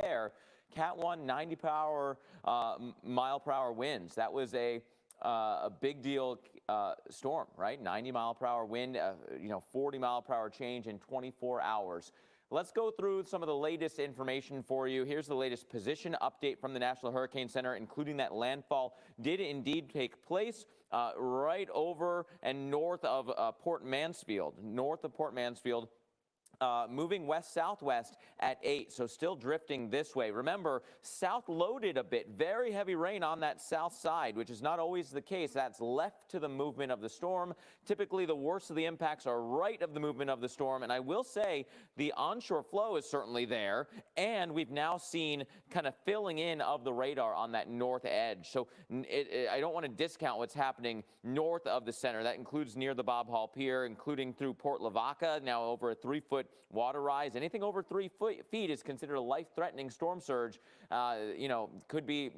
there. Cat 1, 90 mile per hour winds. That was a big deal storm, right? 90 mile per hour wind, 40 mile per hour change in 24 hours. Let's go through some of the latest information for you. Here's the latest position update from the National Hurricane Center, including that landfall did indeed take place right over and north of Port Mansfield. Moving west-southwest at 8, so still drifting this way. Remember, south loaded a bit. Very heavy rain on that south side, which is not always the case. That's left to the movement of the storm. Typically, the worst of the impacts are right of the movement of the storm. And I will say the onshore flow is certainly there. And we've now seen kind of filling in of the radar on that north edge. So I don't want to discount what's happening north of the center. That includes near the Bob Hall Pier, including through Port Lavaca, now over a 3-foot water rise. Anything over 3 feet is considered a life-threatening storm surge. Could be,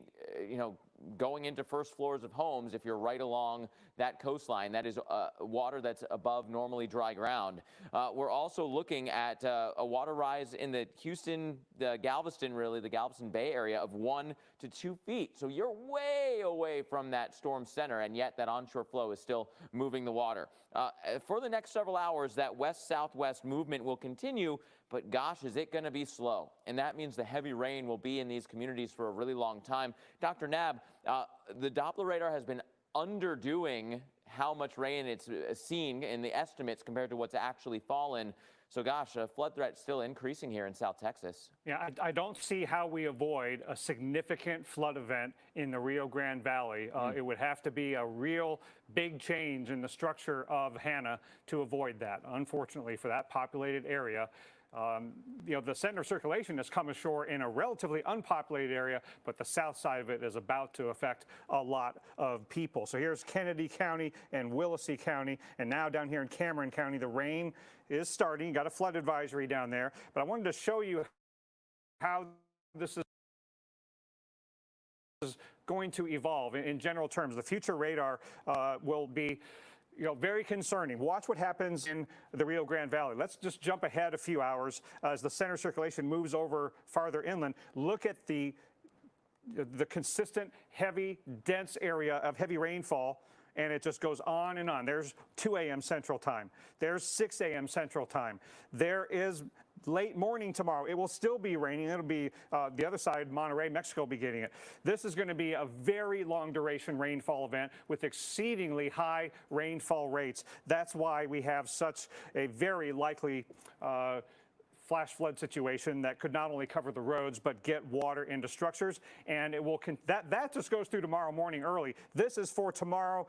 going into first floors of homes if you're right along that coastline. That is water that's above normally dry ground. We're also looking at a water rise in the Galveston Bay area of 1 to 2 feet. So you're way away from that storm center, and yet that onshore flow is still moving the water. For the next several hours, that west-southwest movement will continue, but gosh, is it going to be slow. And that means the heavy rain will be in these communities for a really long time. Dr. Knabb, the Doppler radar has been underdoing how much rain it's seen in the estimates compared to what's actually fallen. So gosh, a flood threat still increasing here in South Texas. Yeah, I don't see how we avoid a significant flood event in the Rio Grande Valley. It would have to be a real big change in the structure of Hanna to avoid that, unfortunately, for that populated area. The center circulation has come ashore in a relatively unpopulated area, but the south side of it is about to affect a lot of people. So here's Kennedy County and Willacy County, and now down here in Cameron County, the rain is starting. You got a flood advisory down there, but I wanted to show you how this is going to evolve in general terms. The future radar will be very concerning. Watch what happens in the Rio Grande Valley. Let's just jump ahead a few hours as the center circulation moves over farther inland. Look at the consistent, heavy, dense area of heavy rainfall, and it just goes on and on. There's 2 a.m. Central Time. There's 6 a.m. Central Time. There is late morning tomorrow. It will still be raining. It'll be the other side, Monterey, Mexico, will be getting it. This is going to be a very long duration rainfall event with exceedingly high rainfall rates. That's why we have such a very likely flash flood situation that could not only cover the roads but get water into structures, and it will that just goes through tomorrow morning early. This is for tomorrow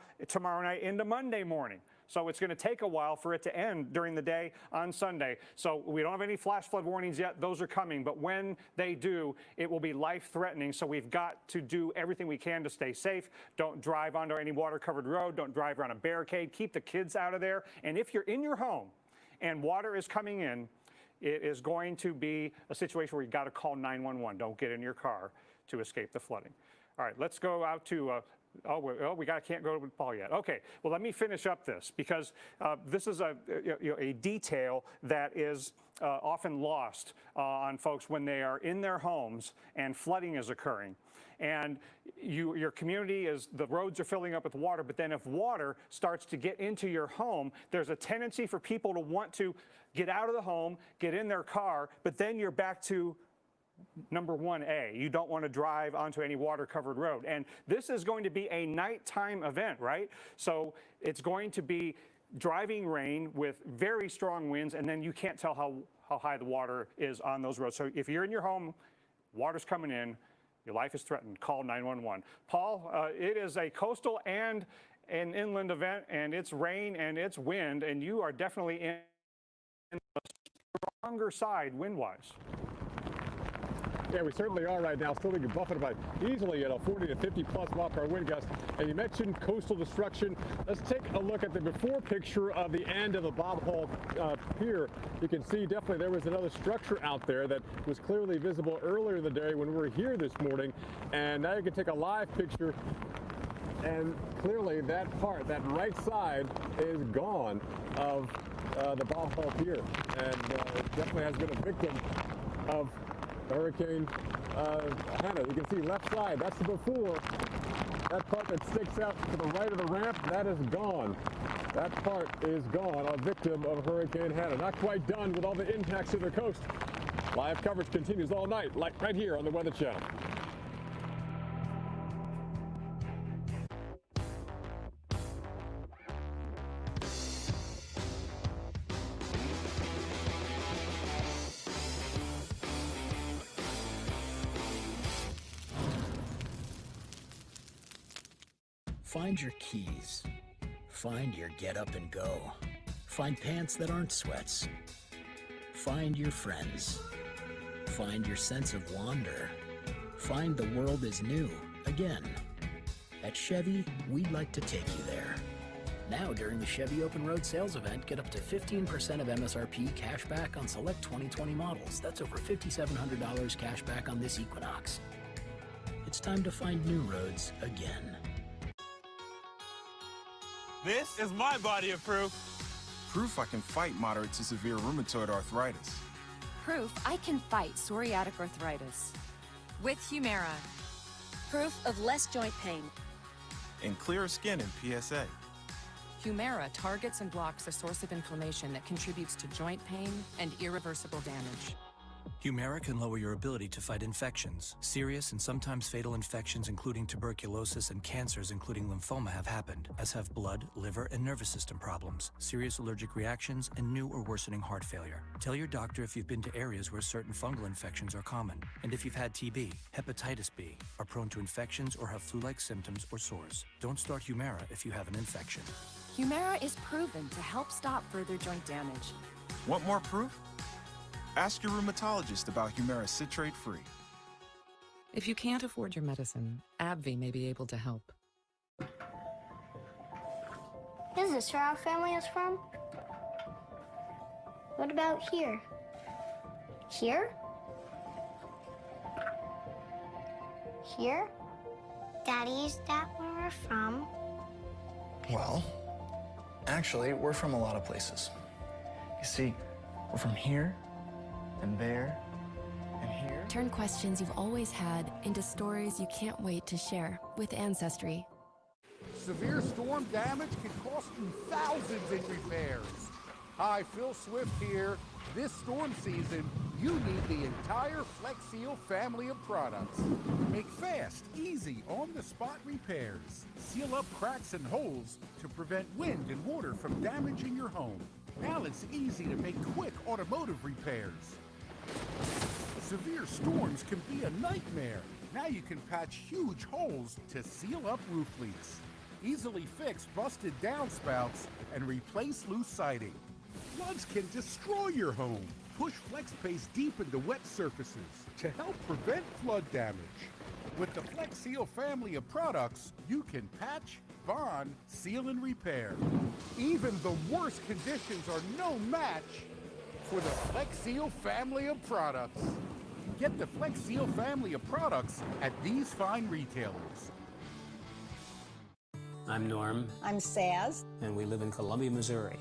night into Monday morning. So it's going to take a while for it to end during the day on Sunday. So we don't have any flash flood warnings yet. Those are coming. But when they do, it will be life-threatening. So we've got to do everything we can to stay safe. Don't drive onto any water-covered road. Don't drive around a barricade. Keep the kids out of there. And if you're in your home and water is coming in, it is going to be a situation where you've got to call 911. Don't get in your car to escape the flooding. All right, let's go out to can't go to Paul yet. Okay, well, let me finish up this because this is a detail that is often lost on folks when they are in their homes and flooding is occurring. And your community the roads are filling up with water, but then if water starts to get into your home, there's a tendency for people to want to get out of the home, get in their car, but then you're back to number 1A. You don't want to drive onto any water-covered road. And this is going to be a nighttime event, right? So it's going to be driving rain with very strong winds, and then you can't tell how high the water is on those roads. So if you're in your home, water's coming in, your life is threatened, call 911. Paul, it is a coastal and an inland event, and it's rain and it's wind, and you are definitely in the stronger side wind-wise. Yeah, we certainly are right now, still being buffeted by easily at a 40 to 50 plus mile per hour wind gust. And you mentioned coastal destruction. Let's take a look at the before picture of the end of the Bob Hall Pier. You can see definitely there was another structure out there that was clearly visible earlier in the day when we were here this morning. And now you can take a live picture, and clearly that right side is gone of the Bob Hall Pier. And it definitely has been a victim of Hurricane Hanna. You can see left side, that's the before. That part that sticks out to the right of the ramp, that is gone. That part is gone, a victim of Hurricane Hanna. Not quite done with all the impacts to the coast. Live coverage continues all night, like right here on the Weather Channel. Find your keys. Find your get up and go. Find pants that aren't sweats. Find your friends. Find your sense of wonder. Find the world is new again. At Chevy, we'd like to take you there. Now during the Chevy Open Road Sales Event, get up to 15% of MSRP cash back on select 2020 models. That's over $5,700 cash back on this Equinox. It's time to find new roads again. This is my body of proof. Proof I can fight moderate to severe rheumatoid arthritis. Proof I can fight psoriatic arthritis. With Humira. Proof of less joint pain. And clearer skin in PSA. Humira targets and blocks the source of inflammation that contributes to joint pain and irreversible damage. Humira can lower your ability to fight infections. Serious and sometimes fatal infections, including tuberculosis and cancers, including lymphoma, have happened, as have blood, liver, and nervous system problems, serious allergic reactions, and new or worsening heart failure. Tell your doctor if you've been to areas where certain fungal infections are common, and if you've had TB, hepatitis B, are prone to infections, or have flu-like symptoms or sores. Don't start Humira if you have an infection. Humira is proven to help stop further joint damage. Want more proof? Ask your rheumatologist about Humira citrate-free. If you can't afford your medicine, AbbVie may be able to help. Is this where our family is from? What about here? Here? Here? Daddy, is that where we're from? Well, actually, we're from a lot of places. You see, we're from here, and there, and here. Turn questions you've always had into stories you can't wait to share with Ancestry. Severe storm damage can cost you thousands in repairs. Hi, Phil Swift here. This storm season, you need the entire Flex Seal family of products. Make fast, easy, on-the-spot repairs. Seal up cracks and holes to prevent wind and water from damaging your home. Now it's easy to make quick automotive repairs. Severe storms can be a nightmare. Now you can patch huge holes to seal up roof leaks. Easily fix busted downspouts and replace loose siding. Floods can destroy your home. Push FlexPace deep into wet surfaces to help prevent flood damage. With the Flex Seal family of products, you can patch, bond, seal, and repair. Even the worst conditions are no match for the Flex Seal family of products. Get the Flex Seal family of products at these fine retailers. I'm Norm. I'm Saz. And we live in Columbia, Missouri.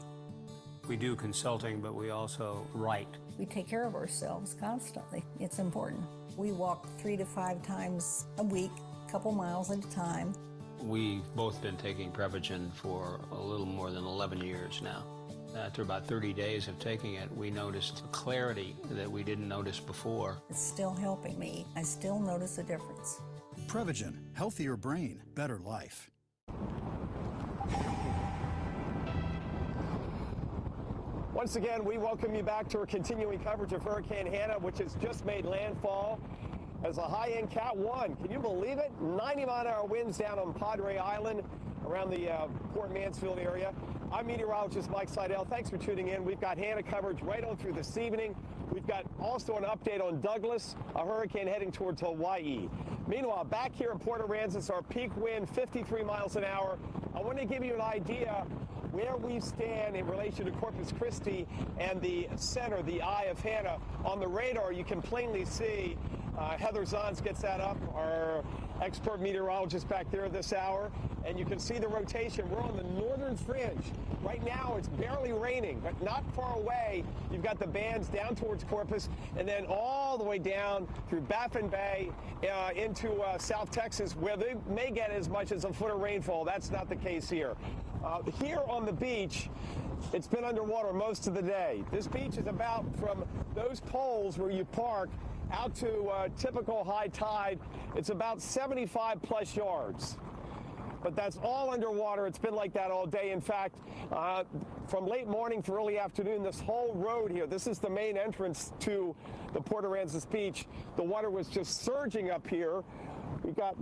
We do consulting, but we also write. We take care of ourselves constantly. It's important. We walk 3 to 5 times a week, a couple miles at a time. We've both been taking Prevagen for a little more than 11 years now. After about 30 days of taking it, we noticed clarity that we didn't notice before. It's still helping me. I still notice a difference. Prevagen, healthier brain, better life. Once again, we welcome you back to our continuing coverage of Hurricane Hanna, which has just made landfall as a high-end Cat 1. Can you believe it? 90-mile-an-hour winds down on Padre Island around the Port Mansfield area. I'm meteorologist Mike Seidel. Thanks for tuning in. We've got Hanna coverage right on through this evening. We've got also an update on Douglas, a hurricane heading towards Hawaii. Meanwhile, back here in Port Aransas, our peak wind 53 miles an hour. I want to give you an idea where we stand in relation to Corpus Christi and the center, the Eye of Hanna. On the radar, you can plainly see Heather Zons gets that up, our expert meteorologist back there this hour, and you can see the rotation. We're on the northern fringe. Right now, it's barely raining, but not far away, you've got the bands down towards Corpus, and then all the way down through Baffin Bay into South Texas, where they may get as much as a foot of rainfall. That's not the case here. Here on the beach, it's been underwater most of the day. This beach is about from those poles where you park out to typical high tide. It's about 75 plus yards. But that's all underwater. It's been like that all day. In fact, from late morning to early afternoon, this whole road here, this is the main entrance to the Port Aransas Beach. The water was just surging up here. We got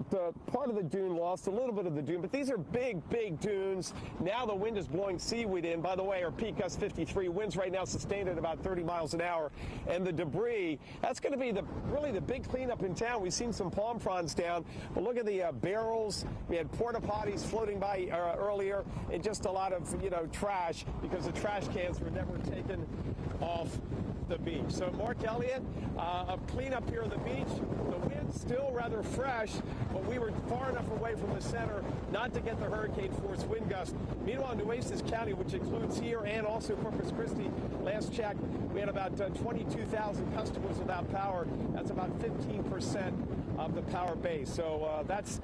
part of the dune lost, a little bit of the dune, but these are big, big dunes. Now the wind is blowing seaweed in. By the way, our peak gust 53 winds right now sustained at about 30 miles an hour. And the debris, that's going to be really the big cleanup in town. We've seen some palm fronds down, but look at the barrels. We had porta potties floating by earlier, and just a lot of, trash, because the trash cans were never taken off the beach. So Mark Elliott, a cleanup here on the beach. The wind's still rather fresh, but we were far enough away from the center not to get the hurricane force wind gust. Meanwhile, in Nueces County, which includes here and also Corpus Christi, last check, we had about 22,000 customers without power. That's about 15% of the power base. So that's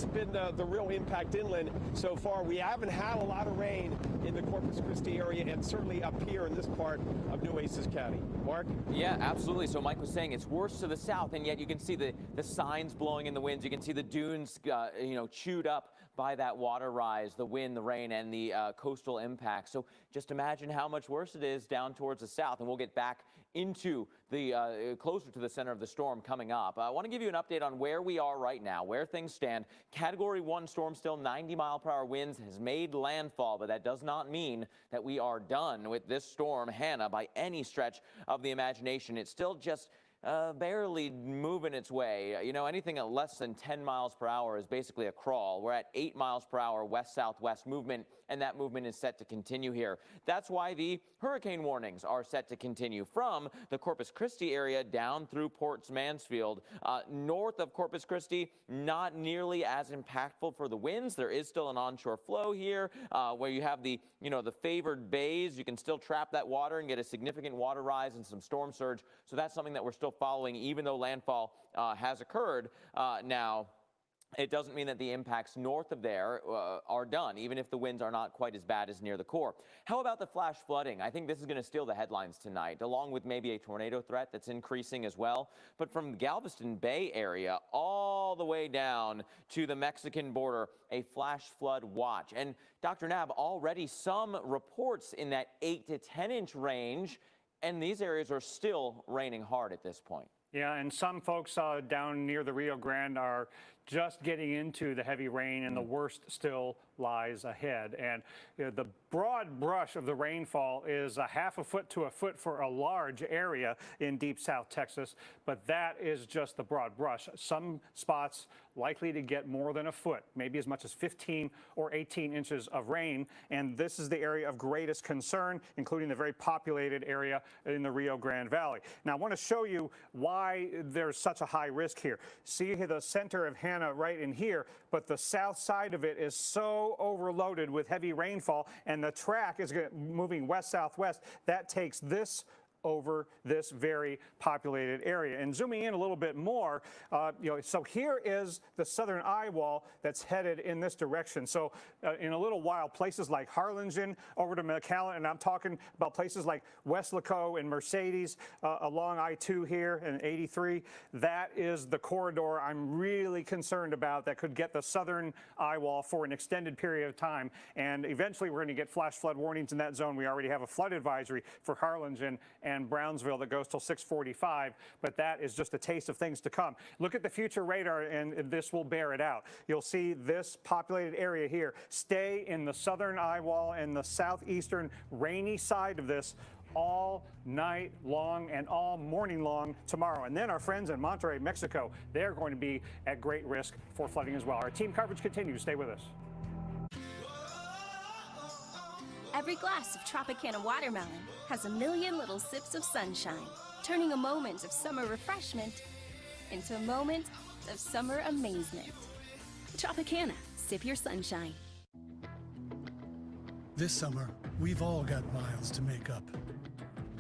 been the real impact inland so far. We haven't had a lot of rain in the Corpus Christi area, and certainly up here in this part of Nueces County. Mark? Yeah, absolutely. So Mike was saying it's worse to the south, and yet you can see the signs blowing in the winds. You can see the dunes, chewed up by that water rise, the wind, the rain, and the coastal impact. So just imagine how much worse it is down towards the south, and we'll get back into the closer to the center of the storm coming up. I want to give you an update on where we are right now, where things stand. Category 1 storm, still 90-mile-per-hour winds, has made landfall, but that does not mean that we are done with this storm, Hanna, by any stretch of the imagination. It's still just barely moving its way. Anything at less than 10 miles per hour is basically a crawl. We're at 8 miles per hour west-southwest movement, and that movement is set to continue here. That's why the hurricane warnings are set to continue from the Corpus Christi area down through Port Mansfield. North of Corpus Christi, not nearly as impactful for the winds. There is still an onshore flow here where you have the favored bays. You can still trap that water and get a significant water rise and some storm surge. So that's something that we're still following, even though landfall has occurred now. It doesn't mean that the impacts north of there are done, even if the winds are not quite as bad as near the core. How about the flash flooding? I think this is going to steal the headlines tonight, along with maybe a tornado threat that's increasing as well. But from the Galveston Bay area all the way down to the Mexican border, a flash flood watch. And Dr. Knabb, already some reports in that 8 to 10-inch range, and these areas are still raining hard at this point. Yeah, and some folks down near the Rio Grande are just getting into the heavy rain, and the worst still lies ahead. And the broad brush of the rainfall is a half a foot to a foot for a large area in deep South Texas, but that is just the broad brush. Some spots likely to get more than a foot, maybe as much as 15 or 18 inches of rain. And this is the area of greatest concern, including the very populated area in the Rio Grande Valley. Now, I want to show you why there's such a high risk here. See the center of Hanna right in here, but the south side of it is so overloaded with heavy rainfall, and the track is moving west-southwest. That takes this over this very populated area. And zooming in a little bit more, so here is the southern eye wall that's headed in this direction. So in a little while, places like Harlingen over to McAllen, and I'm talking about places like Weslaco and Mercedes along I-2 here and 83, that is the corridor I'm really concerned about that could get the southern eye wall for an extended period of time. And eventually we're going to get flash flood warnings in that zone. We already have a flood advisory for Harlingen and Brownsville that goes till 6:45, but that is just a taste of things to come. Look at the future radar, and this will bear it out. You'll see this populated area here stay in the southern eye wall and the southeastern rainy side of this all night long and all morning long tomorrow. And then our friends in Monterrey, Mexico, they're going to be at great risk for flooding as well. Our team coverage continues. Stay with us. Every glass of Tropicana watermelon has a million little sips of sunshine, turning a moment of summer refreshment into a moment of summer amazement. Tropicana, sip your sunshine. This summer, We've all got miles to make up.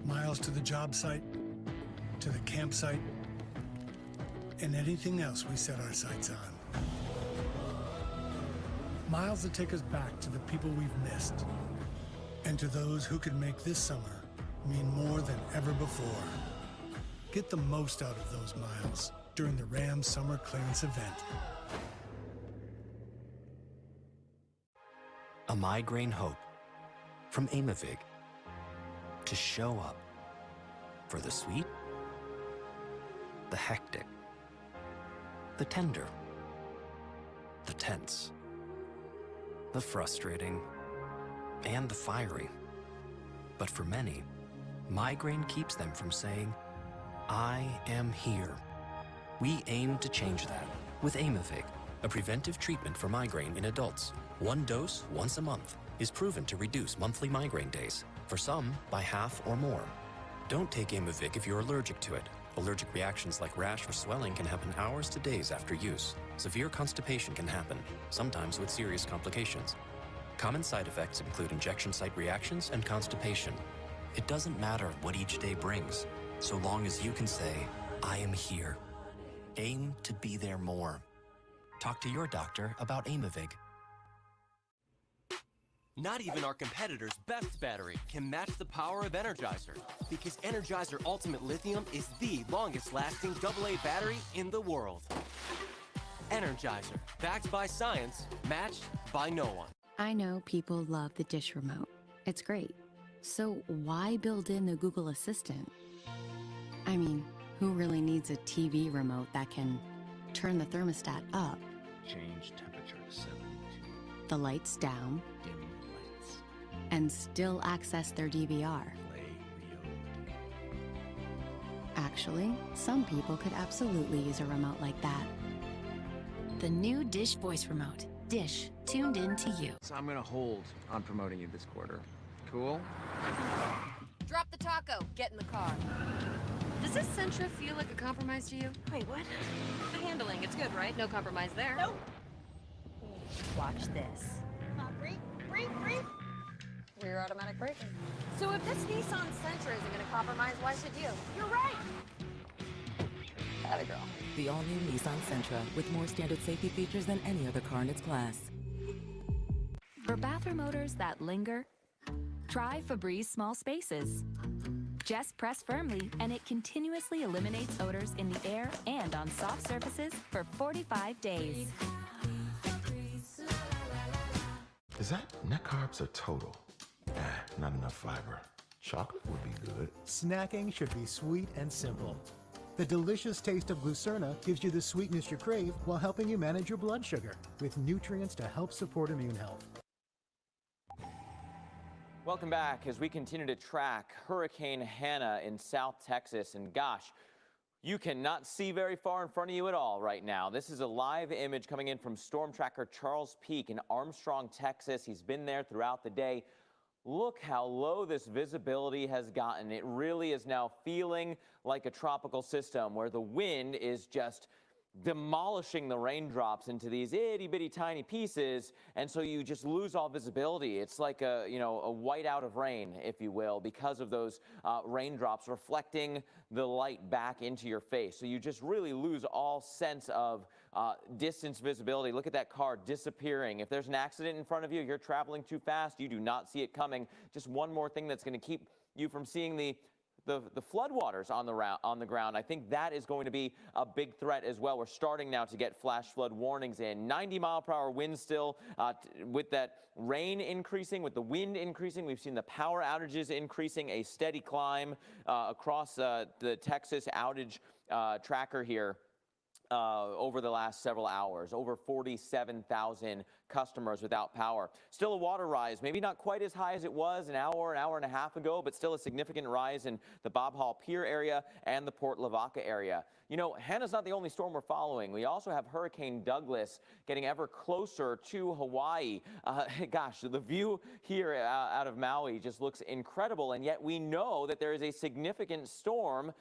Miles to the job site, to the campsite, and anything else we set our sights on. Miles that take us back to the people we've missed, and to those who could make this summer mean more than ever before. Get the most out of those miles during the Ram Summer Clearance event. A migraine hope from Aimovig to show up for the sweet, the hectic, the tender, the tense, the frustrating, and the fiery. But for many, migraine keeps them from saying, I am here. We aim to change that with Aimovig, a preventive treatment for migraine in adults. One dose once a month is proven to reduce monthly migraine days, for some by half or more. Don't take Aimovig if you're allergic to it. Allergic reactions like rash or swelling can happen hours to days after use. Severe constipation can happen, sometimes with serious complications. Common side effects include injection site reactions and constipation. It doesn't matter what each day brings, so long as you can say, I am here. Aim to be there more. Talk to your doctor about Aimovig. Not even our competitor's best battery can match the power of Energizer, because Energizer Ultimate Lithium is the longest-lasting AA battery in the world. Energizer, backed by science, matched by no one. I know people love the dish remote. It's great. So why build in the Google Assistant? I mean, who really needs a TV remote that can turn the thermostat up, change temperature to 72, the lights down, dim lights, and still access their DVR? play Rio? Actually, some people could absolutely use a remote like that. The new Dish Voice Remote. Dish, tuned in to you. So I'm gonna hold on promoting you this quarter. Cool? Drop the taco. Get in the car. Does this Sentra feel like a compromise to you? Wait, what? The handling, it's good, right? No compromise there. Nope. Watch this. Brake. Rear automatic braking. So if this Nissan Sentra isn't gonna compromise, why should you? You're right. Atta girl. The all-new Nissan Sentra with more standard safety features than any other car in its class. For bathroom odors that linger, try Febreze Small Spaces. Just press firmly and it continuously eliminates odors in the air and on soft surfaces for 45 days. Is that net carbs or total? Not enough fiber. Chocolate would be good. Snacking should be sweet and simple. The delicious taste of Glucerna gives you the sweetness you crave while helping you manage your blood sugar with nutrients to help support immune health. Welcome back as we continue to track Hurricane Hanna in South Texas. And gosh, you cannot see very far in front of you at all right now. This is a live image coming in from storm tracker Charles Peak in Armstrong, Texas. He's been there throughout the day. Look how low this visibility has gotten. It really is now feeling like a tropical system where the wind is just demolishing the raindrops into these itty bitty tiny pieces, and so you just lose all visibility. It's like a whiteout of rain, if you will, because of those raindrops reflecting the light back into your face. So you just really lose all sense of distance visibility. Look at that car disappearing. If there's an accident in front of you, you're traveling too fast, you do not see it coming. Just one more thing that's going to keep you from seeing the floodwaters on the ground. I think that is going to be a big threat as well. We're starting now to get flash flood warnings in. 90-mile-per-hour winds still with that rain increasing, with the wind increasing. We've seen the power outages increasing, a steady climb across the Texas outage tracker here. Over the last several hours, over 47,000 customers without power. Still a water rise, maybe not quite as high as it was an hour and a half ago, but still a significant rise in the Bob Hall Pier area and the Port Lavaca area. You know, Hanna's not the only storm we're following. We also have Hurricane Douglas getting ever closer to Hawaii. Gosh, the view here out of Maui just looks incredible, and yet we know that there is a significant storm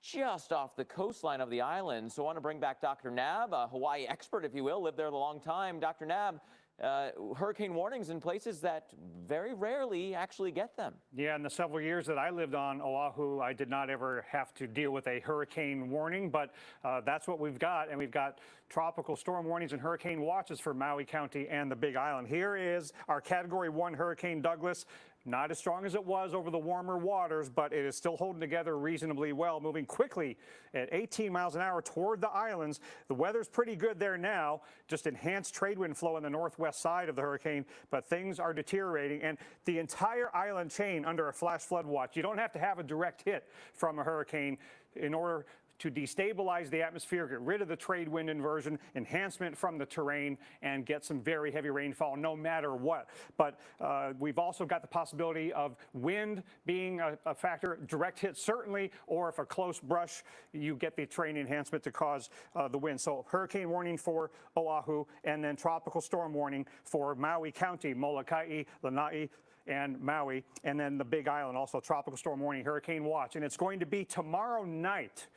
just off the coastline of the island. So I want to bring back Dr. Nab, a Hawaii expert, if you will, lived there a long time. Dr. Nab, hurricane warnings in places that very rarely actually get them. Yeah, in the several years that I lived on Oahu, I did not ever have to deal with a hurricane warning, but that's what we've got. And we've got tropical storm warnings and hurricane watches for Maui County and the Big Island. Here is our Category 1 Hurricane Douglas. Not as strong as it was over the warmer waters, but it is still holding together reasonably well, moving quickly at 18 miles an hour toward the islands. The weather's pretty good there now, just enhanced trade wind flow on the northwest side of the hurricane, but things are deteriorating. And the entire island chain under a flash flood watch. You don't have to have a direct hit from a hurricane in order to destabilize the atmosphere, get rid of the trade wind inversion, enhancement from the terrain, and get some very heavy rainfall no matter what. But we've also got the possibility of wind being a factor, direct hit certainly, or if a close brush, you get the terrain enhancement to cause the wind. So hurricane warning for Oahu, and then tropical storm warning for Maui County, Molokai, Lanai, and Maui, and then the Big Island, also tropical storm warning, hurricane watch. And it's going to be tomorrow night,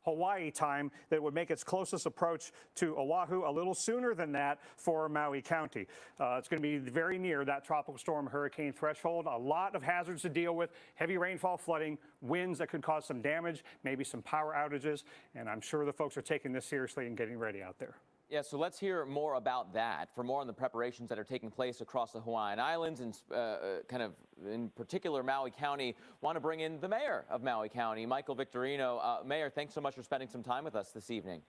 Hawaii time, that would make its closest approach to Oahu, a little sooner than that for Maui County. It's going to be very near that tropical storm hurricane threshold. A lot of hazards to deal with, heavy rainfall, flooding, winds that could cause some damage, maybe some power outages, and I'm sure the folks are taking this seriously and getting ready out there. Yeah, so let's hear more about that. For more on the preparations that are taking place across the Hawaiian Islands and kind of in particular Maui County, want to bring in the mayor of Maui County, Michael Victorino. Mayor, thanks so much for spending some time with us this evening.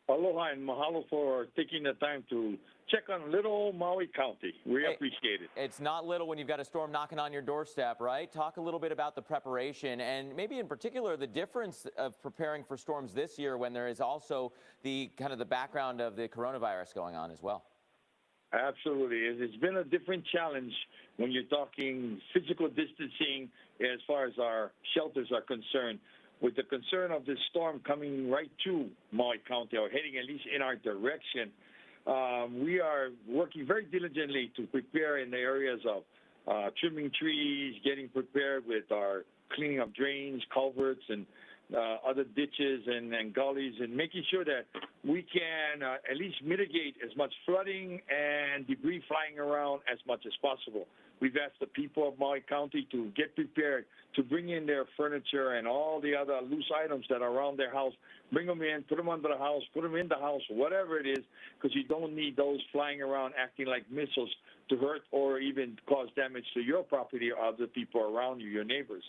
Aloha and mahalo for taking the time to check on little Maui County. We appreciate it. It's not little when you've got a storm knocking on your doorstep, right? Talk a little bit about the preparation and maybe in particular the difference of preparing for storms this year when there is also the kind of the background of the coronavirus going on as well. Absolutely. It's been a different challenge when you're talking physical distancing as far as our shelters are concerned. With the concern of this storm coming right to Maui County, or heading at least in our direction, we are working very diligently to prepare in the areas of trimming trees, getting prepared with our cleaning up drains, culverts, and other ditches and gullies, and making sure that we can at least mitigate as much flooding and debris flying around as much as possible. We've asked the people of Maui County to get prepared to bring in their furniture and all the other loose items that are around their house, bring them in, put them under the house, put them in the house, whatever it is, because you don't need those flying around acting like missiles to hurt or even cause damage to your property or other people around you, your neighbors.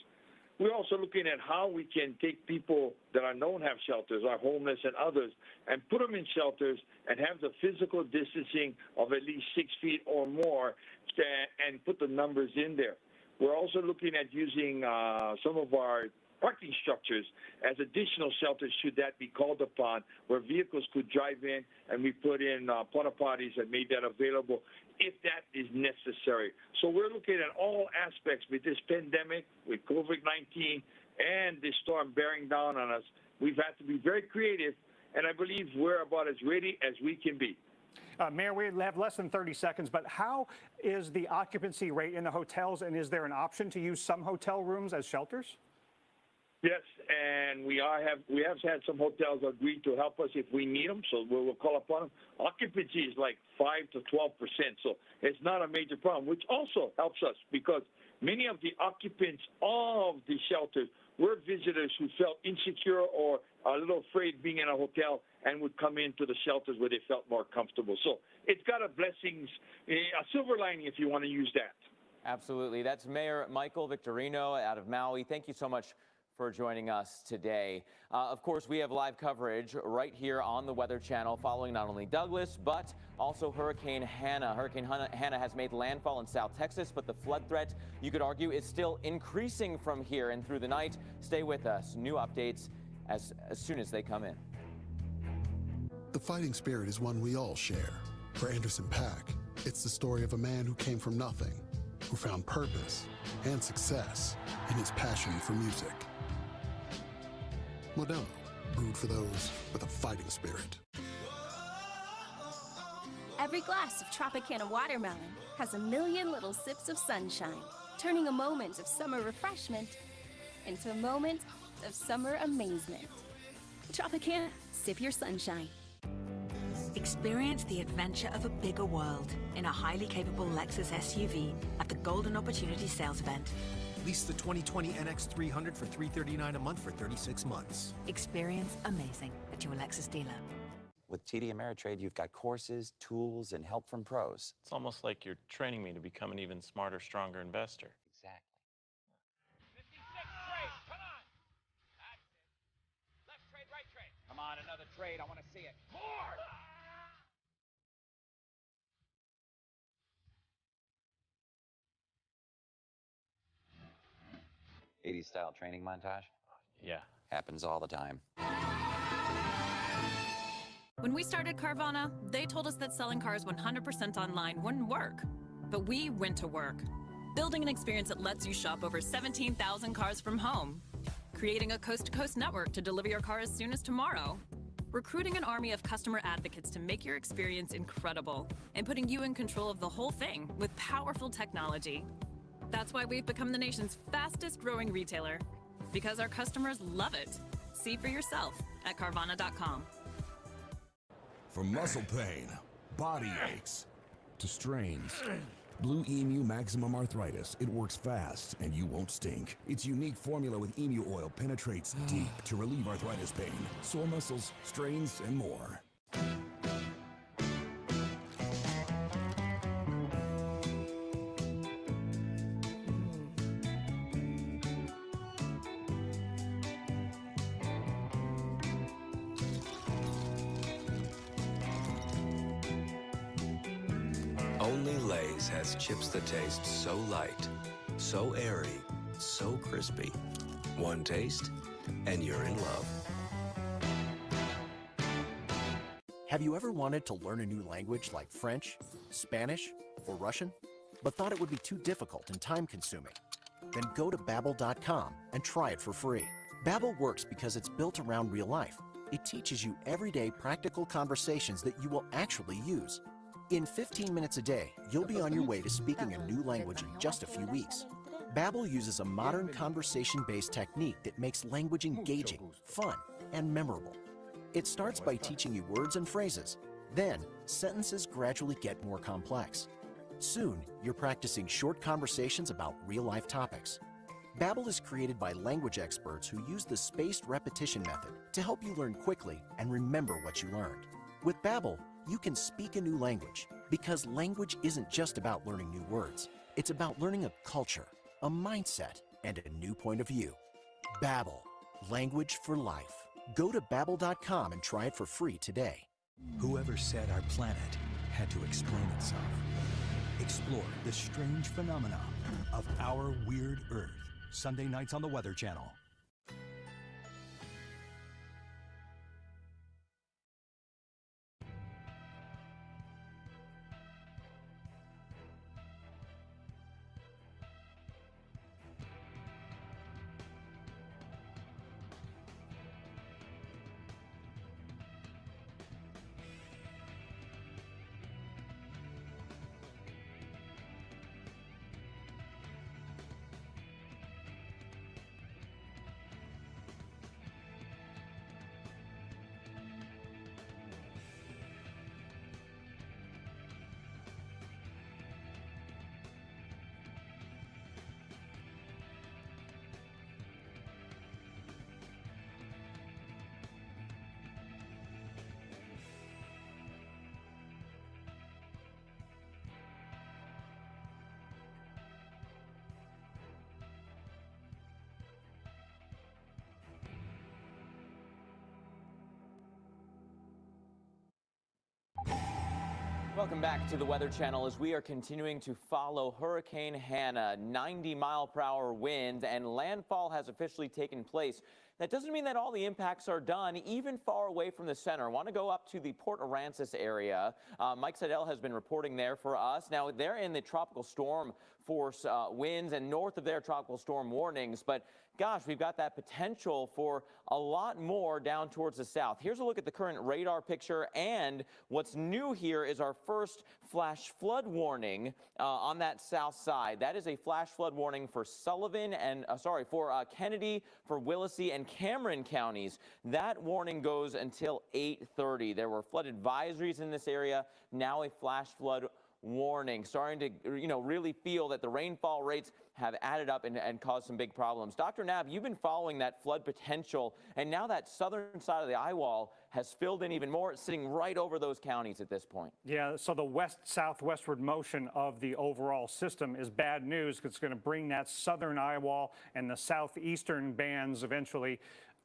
We're also looking at how we can take people that don't have shelters, are homeless and others, and put them in shelters and have the physical distancing of at least 6 feet or more and put the numbers in there. We're also looking at using some of our parking structures as additional shelters should that be called upon, where vehicles could drive in, and we put in porta potties and made that available if that is necessary. So we're looking at all aspects with this pandemic, with COVID-19, and this storm bearing down on us. We've had to be very creative, and I believe we're about as ready as we can be. Mayor, we have less than 30 seconds, but how is the occupancy rate in the hotels, and is there an option to use some hotel rooms as shelters? Yes, and we have had some hotels agree to help us if we need them, so we'll call upon them. Occupancy is like 5 to 12%, so it's not a major problem, which also helps us because many of the occupants of the shelters were visitors who felt insecure or a little afraid being in a hotel and would come into the shelters where they felt more comfortable. So it's got a blessings, a silver lining if you want to use that. Absolutely. That's Mayor Michael Victorino out of Maui. Thank you so much for joining us today. Of course, we have live coverage right here on the Weather Channel following not only Douglas, but also Hurricane Hanna. Hurricane Hanna has made landfall in South Texas, but the flood threat, you could argue, is still increasing from here and through the night. Stay with us. New updates as soon as they come in. The fighting spirit is one we all share. For Anderson .Paak, it's the story of a man who came from nothing, who found purpose and success in his passion for music. Modelo, brewed for those with a fighting spirit. Every glass of Tropicana watermelon has a million little sips of sunshine, turning a moment of summer refreshment into a moment of summer amazement. Tropicana, sip your sunshine. Experience the adventure of a bigger world in a highly capable Lexus SUV at the Golden Opportunity Sales Event. Lease the 2020 NX300 for $339 a month for 36 months. Experience amazing at your Lexus dealer. With TD Ameritrade, you've got courses, tools, and help from pros. It's almost like you're training me to become an even smarter, stronger investor. Exactly. 56 trade, come on! That's it. Left trade, right trade. Come on, another trade, I want to see it. More! 80s style training montage? Yeah. Happens all the time. When we started Carvana, they told us that selling cars 100% online wouldn't work. But we went to work, building an experience that lets you shop over 17,000 cars from home, creating a coast-to-coast network to deliver your car as soon as tomorrow, recruiting an army of customer advocates to make your experience incredible, and putting you in control of the whole thing with powerful technology. That's why we've become the nation's fastest growing retailer, because our customers love it. See for yourself at Carvana.com. From muscle pain, body aches, to strains, Blue Emu Maximum Arthritis. It works fast and you won't stink. Its unique formula with emu oil penetrates deep to relieve arthritis pain, sore muscles, strains, and more. Only Lay's has chips that taste so light, so airy, so crispy. One taste, and you're in love. Have you ever wanted to learn a new language like French, Spanish, or Russian, but thought it would be too difficult and time-consuming? Then go to Babbel.com and try it for free. Babbel works because it's built around real life. It teaches you everyday practical conversations that you will actually use. In 15 minutes a day, you'll be on your way to speaking a new language in just a few weeks. Babbel uses a modern conversation-based technique that makes language engaging, fun, and memorable. It starts by teaching you words and phrases. Then, sentences gradually get more complex. Soon, you're practicing short conversations about real-life topics. Babbel is created by language experts who use the spaced repetition method to help you learn quickly and remember what you learned. With Babbel, you can speak a new language, because language isn't just about learning new words. It's about learning a culture, a mindset, and a new point of view. Babbel, language for life. Go to Babbel.com and try it for free today. Whoever said our planet had to explain itself. Explore the strange phenomena of our weird Earth. Sunday nights on the Weather Channel. Welcome back to the Weather Channel as we are continuing to follow Hurricane Hanna. 90-mile-per-hour winds and landfall has officially taken place. That doesn't mean that all the impacts are done, even far away from the center. I want to go up to the Port Aransas area. Mike Seidel has been reporting there for us. Now, they're in the tropical storm force winds, and north of there, tropical storm warnings. But gosh, we've got that potential for a lot more down towards the south. Here's a look at the current radar picture, and what's new here is our first flash flood warning on that south side. That is a flash flood warning for Sullivan and for Kennedy, for Willacy and Cameron counties. That warning goes until 8:30. There were flood advisories in this area. Now a flash flood warning, starting to really feel that the rainfall rates have added up and caused some big problems. Dr. Knapp, you've been following that flood potential, and now that southern side of the eye wall has filled in even more. It's sitting right over those counties at this point. Yeah, so the west-southwestward motion of the overall system is bad news because it's going to bring that southern eye wall and the southeastern bands eventually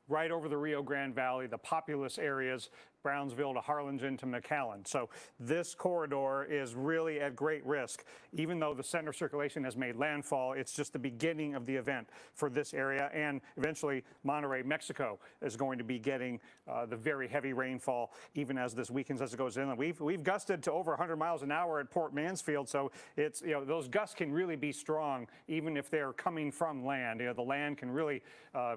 right over the Rio Grande Valley, the populous areas, Brownsville to Harlingen to McAllen. So this corridor is really at great risk. Even though the center circulation has made landfall, it's just the beginning of the event for this area, and eventually Monterrey, Mexico is going to be getting the very heavy rainfall even as this weakens, as it goes inland. We've gusted to over 100 miles an hour at Port Mansfield, so it's, those gusts can really be strong even if they're coming from land. The land can really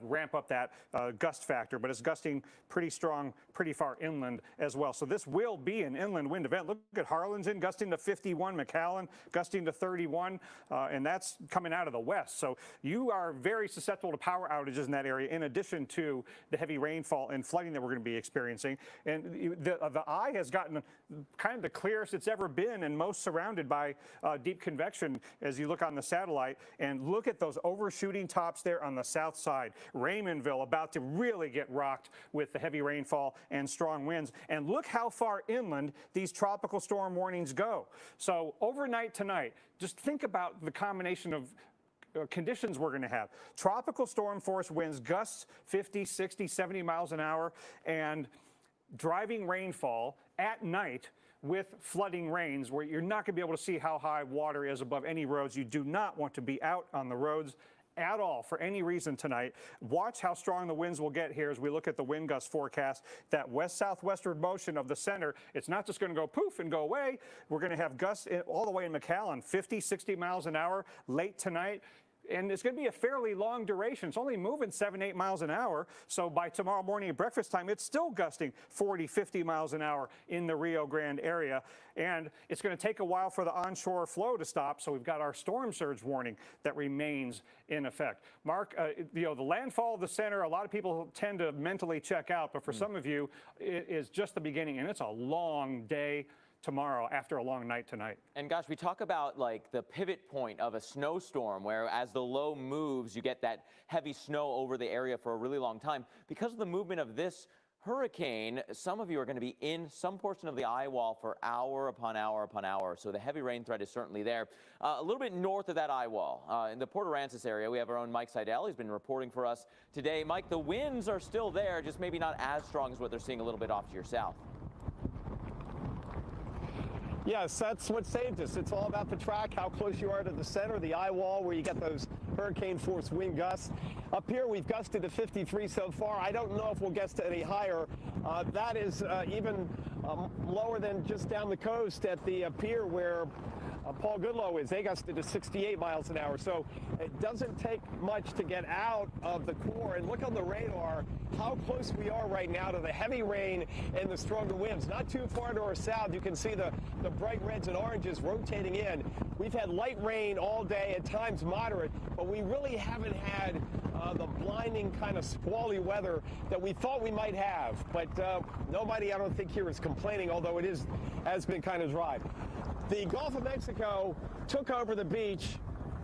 ramp up that gust factor, but it's gusting pretty strong, pretty far inland as well. So this will be an inland wind event. Look at Harlingen gusting to 51, McAllen gusting to 31, and that's coming out of the west. So you are very susceptible to power outages in that area, in addition to the heavy rainfall and flooding that we're going to be experiencing. And the eye has gotten kind of the clearest it's ever been, and most surrounded by deep convection as you look on the satellite. And look at those overshooting tops there on the south side. Raymondville about to really get rocked with the heavy rainfall and strong winds. And look how far inland these tropical storm warnings go. So overnight tonight, just think about the combination of conditions we're going to have. Tropical storm force winds, gusts 50, 60, 70 miles an hour, and driving rainfall at night with flooding rains where you're not going to be able to see how high water is above any roads. You do not want to be out on the roads at all for any reason tonight. Watch how strong the winds will get here as we look at the wind gust forecast. That west-southwestward motion of the center, it's not just going to go poof and go away. We're going to have gusts all the way in McAllen, 50, 60 miles an hour late tonight. And it's going to be a fairly long duration. It's only moving 7, 8 miles an hour. So by tomorrow morning at breakfast time, it's still gusting 40, 50 miles an hour in the Rio Grande area. And it's going to take a while for the onshore flow to stop. So we've got our storm surge warning that remains in effect. Mark, the landfall of the center, a lot of people tend to mentally check out. But for some of you, it is just the beginning. And it's a long day tomorrow after a long night tonight. And gosh, we talk about like the pivot point of a snowstorm where as the low moves, you get that heavy snow over the area for a really long time. Because of the movement of this hurricane, some of you are going to be in some portion of the eye wall for hour upon hour upon hour. So the heavy rain threat is certainly there. A little bit north of that eye wall, in the Port Aransas area, we have our own Mike Seidel. He's been reporting for us today. Mike, the winds are still there, just maybe not as strong as what they're seeing a little bit off to your south. Yes, that's what saved us. It's all about the track, how close you are to the center, the eye wall where you get those hurricane force wind gusts. Up here, we've gusted to 53 so far. I don't know if we'll gust to any higher. That is even lower than just down the coast at the pier where Paul Goodloe is. They gusted to 68 miles an hour. So it doesn't take much to get out of the core. And look on the radar how close we are right now to the heavy rain and the stronger winds. Not too far to our south, you can see the bright reds and oranges rotating in. We've had light rain all day, at times moderate, but we really haven't had the blinding kind of squally weather that we thought we might have. But nobody, I don't think, here is complaining, although it has been kind of dry. The Gulf of Mexico took over the beach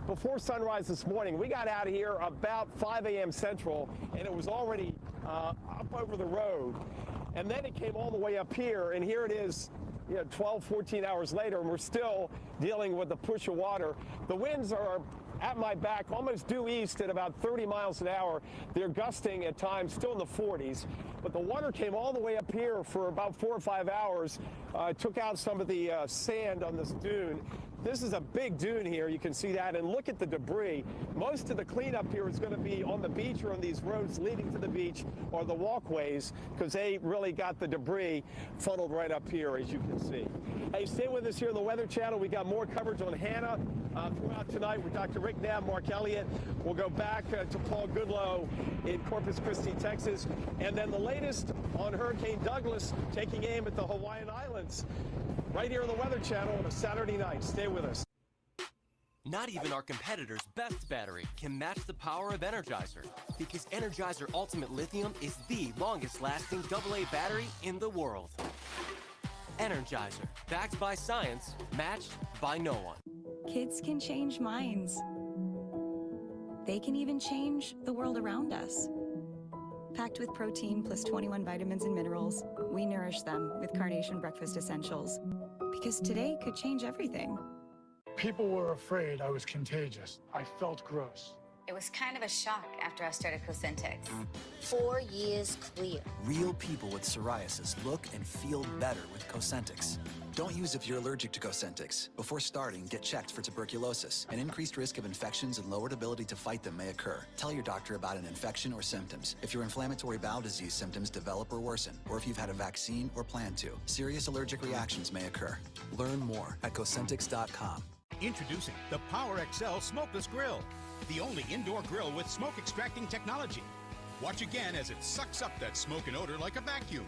before sunrise this morning. We got out of here about 5 a.m. Central, and it was already up over the road. And then it came all the way up here, and here it is 12, 14 hours later, and we're still dealing with the push of water. The winds are at my back, almost due east at about 30 miles an hour. They're gusting at times, still in the 40s. But the water came all the way up here for about 4 or 5 hours, took out some of the sand on this dune. This is a big dune here. You can see that. And look at the debris. Most of the cleanup here is going to be on the beach or on these roads leading to the beach or the walkways, because they really got the debris funneled right up here, as you can see. Hey, stay with us here on the Weather Channel. We got more coverage on Hanna throughout tonight with Dr. Rick Knabb, Mark Elliott. We'll go back to Paul Goodloe in Corpus Christi, Texas. And then the latest on Hurricane Douglas taking aim at the Hawaiian Islands. Right here on the Weather Channel on a Saturday night. Stay with us. Not even our competitor's best battery can match the power of Energizer, because Energizer Ultimate Lithium is the longest-lasting AA battery in the world. Energizer, backed by science, matched by no one. Kids can change minds. They can even change the world around us. Packed with protein plus 21 vitamins and minerals, we nourish them with Carnation Breakfast Essentials. Because today could change everything. People were afraid I was contagious. I felt gross. It was kind of a shock after I started Cosentix. 4 years clear. Real people with psoriasis look and feel better with Cosentix. Don't use if you're allergic to Cosentix. Before starting, get checked for tuberculosis. An increased risk of infections and lowered ability to fight them may occur. Tell your doctor about an infection or symptoms. If your inflammatory bowel disease symptoms develop or worsen, or if you've had a vaccine or plan to, serious allergic reactions may occur. Learn more at Cosentix.com. Introducing the Power XL Smokeless Grill, the only indoor grill with smoke extracting technology. Watch again as it sucks up that smoke and odor like a vacuum.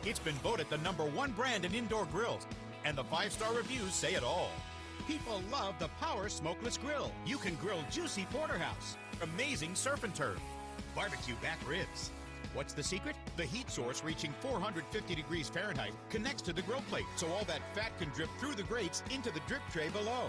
It's been voted the #1 brand in indoor grills, and the 5-star reviews say it all. People love the Power Smokeless Grill. You can grill juicy porterhouse, amazing surf and turf, barbecue back ribs. What's the secret? The heat source, reaching 450 degrees Fahrenheit, connects to the grill plate, so all that fat can drip through the grates into the drip tray below.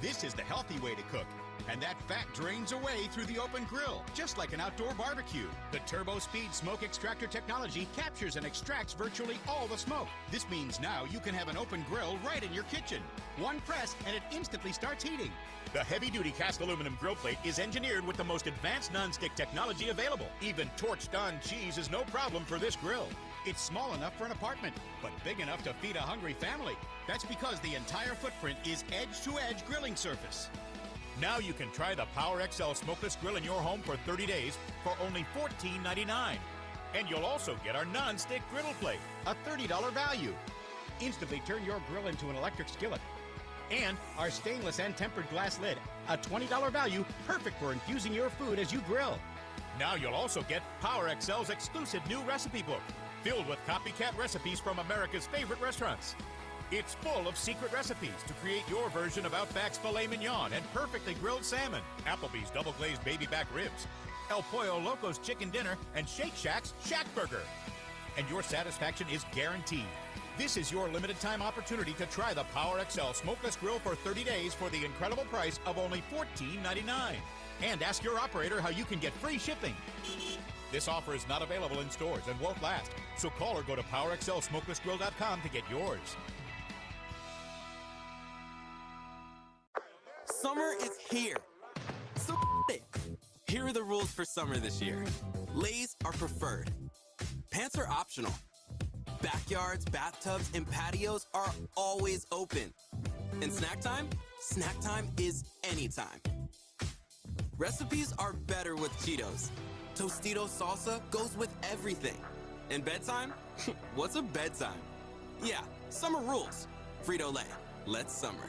This is the healthy way to cook, and that fat drains away through the open grill, just like an outdoor barbecue. The Turbo Speed Smoke Extractor technology captures and extracts virtually all the smoke. This means now you can have an open grill right in your kitchen. One press and it instantly starts heating. The heavy-duty cast aluminum grill plate is engineered with the most advanced non-stick technology available. Even torched-on cheese is no problem for this grill. It's small enough for an apartment, but big enough to feed a hungry family. That's because the entire footprint is edge-to-edge grilling surface. Now you can try the Power XL Smokeless Grill in your home for 30 days for only $14.99. And you'll also get our non-stick griddle plate, a $30 value. Instantly turn your grill into an electric skillet. And our stainless and tempered glass lid, a $20 value, perfect for infusing your food as you grill. Now you'll also get Power XL's exclusive new recipe book, filled with copycat recipes from America's favorite restaurants. It's full of secret recipes to create your version of Outback's filet mignon and perfectly grilled salmon, Applebee's double-glazed baby back ribs, El Pollo Loco's chicken dinner, and Shake Shack's Shack Burger. And your satisfaction is guaranteed. This is your limited-time opportunity to try the Power XL Smokeless Grill for 30 days for the incredible price of only $14.99. And ask your operator how you can get free shipping. This offer is not available in stores and won't last, so call or go to PowerXLSmokelessGrill.com to get yours. Summer is here. So it. Here are the rules for summer this year. Lays are preferred. Pants are optional. Backyards, bathtubs, and patios are always open. And snack time? Snack time is anytime. Recipes are better with Cheetos. Tostito salsa goes with everything. And bedtime? What's a bedtime? Yeah, summer rules. Frito-Lay. Let's summer.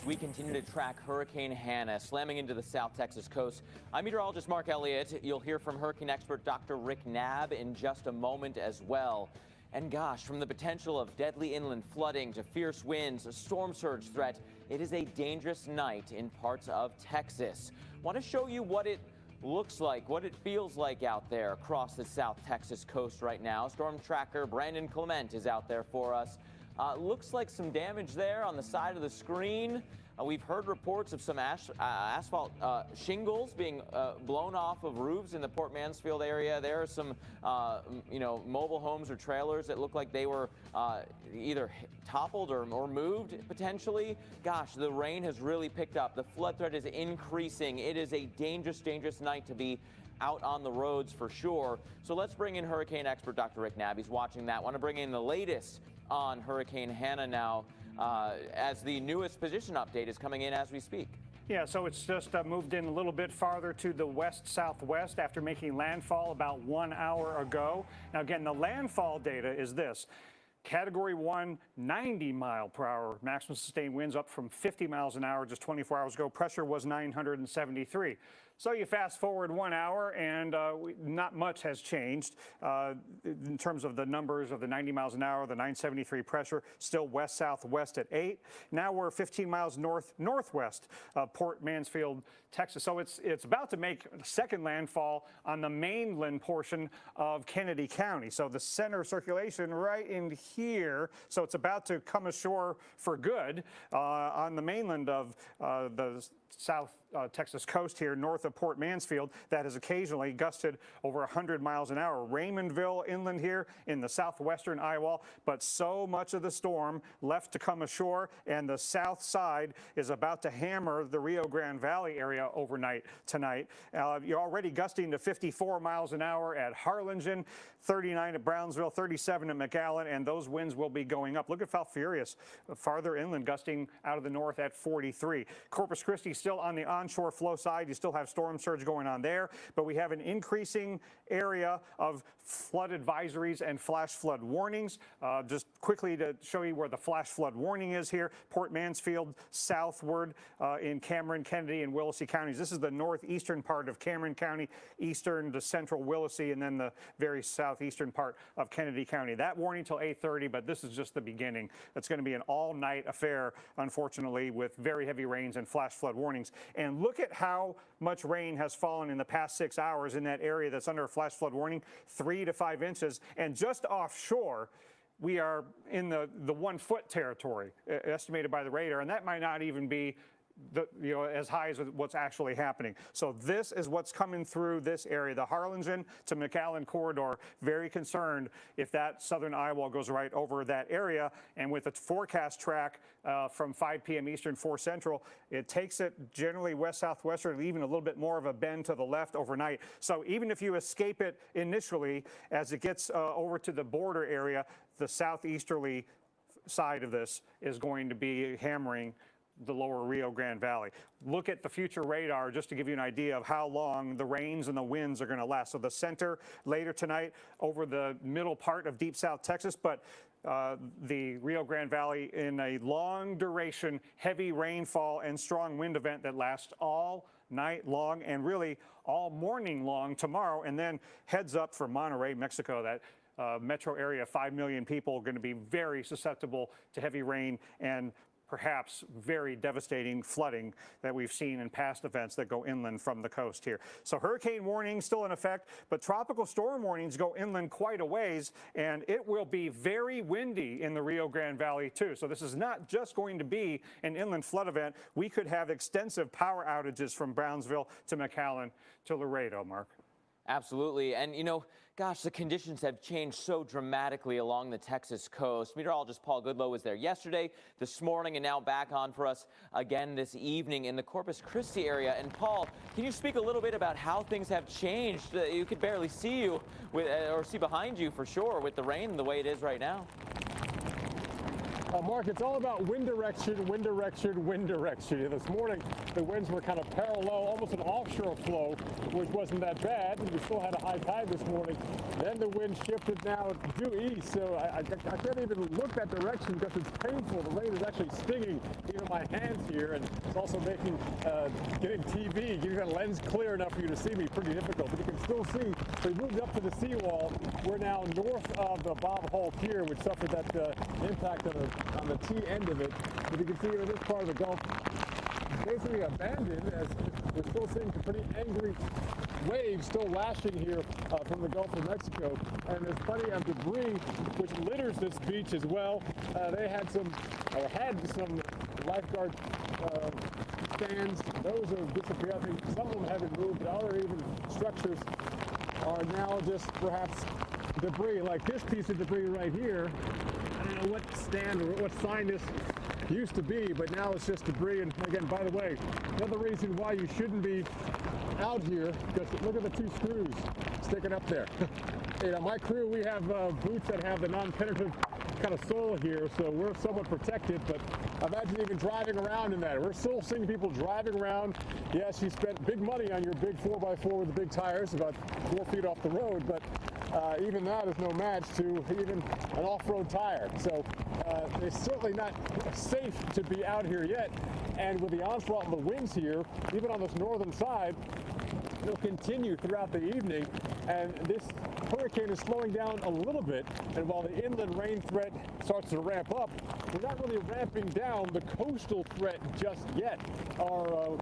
We continue to track Hurricane Hanna slamming into the South Texas coast. I'm meteorologist Mark Elliott. You'll hear from hurricane expert Dr. Rick Knabb in just a moment as well. And gosh, from the potential of deadly inland flooding to fierce winds, a storm surge threat, it is a dangerous night in parts of Texas. Want to show you what it looks like, what it feels like out there across the South Texas coast right now. Storm tracker Brandon Clement is out there for us. Looks like some damage there on the side of the screen. We've heard reports of some asphalt shingles being blown off of roofs in the Port Mansfield area. There are some, mobile homes or trailers that look like they were either toppled or moved potentially. Gosh, the rain has really picked up. The flood threat is increasing. It is a dangerous, dangerous night to be out on the roads for sure. So let's bring in hurricane expert Dr. Rick Knabb. He's watching that. Want to bring in the latest on Hurricane Hanna now, as the newest position update is coming in as we speak. Yeah, so it's just moved in a little bit farther to the west-southwest after making landfall about 1 hour ago. Now, again, the landfall data is this. Category 1, 90-mile-per-hour maximum sustained winds, up from 50 miles an hour just 24 hours ago. Pressure was 973. So you fast forward 1 hour, and not much has changed in terms of the numbers of the 90 miles an hour, the 973 pressure, still west-southwest at 8. Now we're 15 miles north-northwest of Port Mansfield, Texas. So it's about to make a second landfall on the mainland portion of Kennedy County. So the center circulation right in here. So it's about to come ashore for good on the mainland of the South Texas coast here, north of Port Mansfield, that has occasionally gusted over 100 miles an hour. Raymondville inland here in the southwestern eye wall, but so much of the storm left to come ashore, and the south side is about to hammer the Rio Grande Valley area overnight tonight. You're already gusting to 54 miles an hour at Harlingen, 39 at Brownsville, 37 at McAllen, and those winds will be going up. Look at Falfurrias, farther inland, gusting out of the north at 43. Corpus Christi still on the onshore flow side. You still have storm surge going on there, but we have an increasing area of flood advisories and flash flood warnings. Just quickly to show you where the flash flood warning is here. Port Mansfield southward in Cameron, Kennedy, and Willacy counties. This is the northeastern part of Cameron County, eastern to central Willacy, and then the very southeastern part of Kennedy County. That warning till 8:30, but this is just the beginning. It's going to be an all-night affair, unfortunately, with very heavy rains and flash flood warnings. And look at how much rain has fallen in the past 6 hours in that area that's under a flash flood warning, 3 to 5 inches. And just offshore, we are in the 1 foot territory, estimated by the radar, and that might not even be as high as what's actually happening. So this is what's coming through this area, the Harlingen to McAllen corridor. Very concerned if that southern eye wall goes right over that area. And with the forecast track from 5 p.m. Eastern, 4 Central, it takes it generally west-southwestern, even a little bit more of a bend to the left overnight. So even if you escape it initially, as it gets over to the border area, the southeasterly side of this is going to be hammering the lower Rio Grande Valley. Look at the future radar just to give you an idea of how long the rains and the winds are going to last. So the center later tonight over the middle part of deep South Texas, but the Rio Grande Valley in a long duration, heavy rainfall and strong wind event that lasts all night long and really all morning long tomorrow, and then heads up for Monterrey, Mexico. That metro area, 5 million people, are going to be very susceptible to heavy rain and perhaps very devastating flooding that we've seen in past events that go inland from the coast here. So hurricane warning still in effect, but tropical storm warnings go inland quite a ways, and it will be very windy in the Rio Grande Valley too. So this is not just going to be an inland flood event. We could have extensive power outages from Brownsville to McAllen to Laredo, Mark. Absolutely. And, gosh, the conditions have changed so dramatically along the Texas coast. Meteorologist Paul Goodlow was there yesterday, this morning, and now back on for us again this evening in the Corpus Christi area. And, Paul, can you speak a little bit about how things have changed? You could barely see you or see behind you for sure with the rain the way it is right now. Mark, it's all about wind direction, wind direction, wind direction. This morning, the winds were kind of parallel, almost an offshore flow, which wasn't that bad. We still had a high tide this morning. Then the wind shifted now due east, so I can't even look that direction because it's painful. The rain is actually stinging even my hands here, and it's also making getting TV, getting that lens clear enough for you to see me pretty difficult. But you can still see, we moved up to the seawall. We're now north of the Bob Hall Pier, which suffered that impact on the T end of it. But you can see in this part of the Gulf, basically abandoned, as we're still seeing some pretty angry waves still lashing here from the Gulf of Mexico, and there's plenty of debris which litters this beach as well. They had some lifeguard stands. Those have disappeared. I think some of them have been moved, but other even structures are now just perhaps debris, like this piece of debris right here. I don't know what stand or what sign this used to be, but now it's just debris. And again, by the way, another reason why you shouldn't be out here, because look at the two screws sticking up there. You know, my crew, we have boots that have the non-penetrative kind of sole here, so we're somewhat protected, but imagine even driving around in that. We're still seeing people driving around. Yes, you spent big money on your big 4x4 with the big tires, about 4 feet off the road, but even that is no match to even an off-road tire. So it's certainly not safe to be out here yet. And with the onslaught of the winds here, even on this northern side, will continue throughout the evening. And this hurricane is slowing down a little bit. And while the inland rain threat starts to ramp up, we're not really ramping down the coastal threat just yet. Our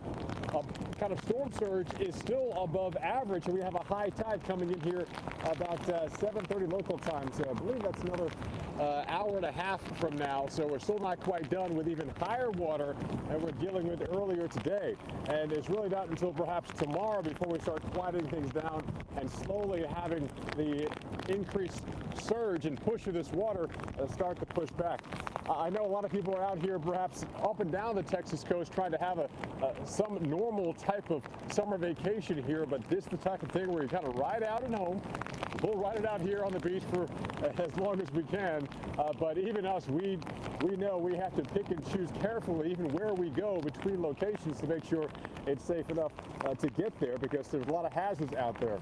kind of storm surge is still above average, and we have a high tide coming in here about 7:30 local time. So I believe that's another hour and a half from now. So we're still not quite done with even higher water that we're dealing with earlier today. And it's really not until perhaps tomorrow before we start quieting things down and slowly having the increased surge and push of this water start to push back. I know a lot of people are out here perhaps up and down the Texas coast trying to have some normal type of summer vacation here, but this is the type of thing where you kind of ride out at home. We'll ride it out here on the beach for as long as we can, but even us, we know we have to pick and choose carefully even where we go between locations to make sure it's safe enough to get there, because there's a lot of hazards out there.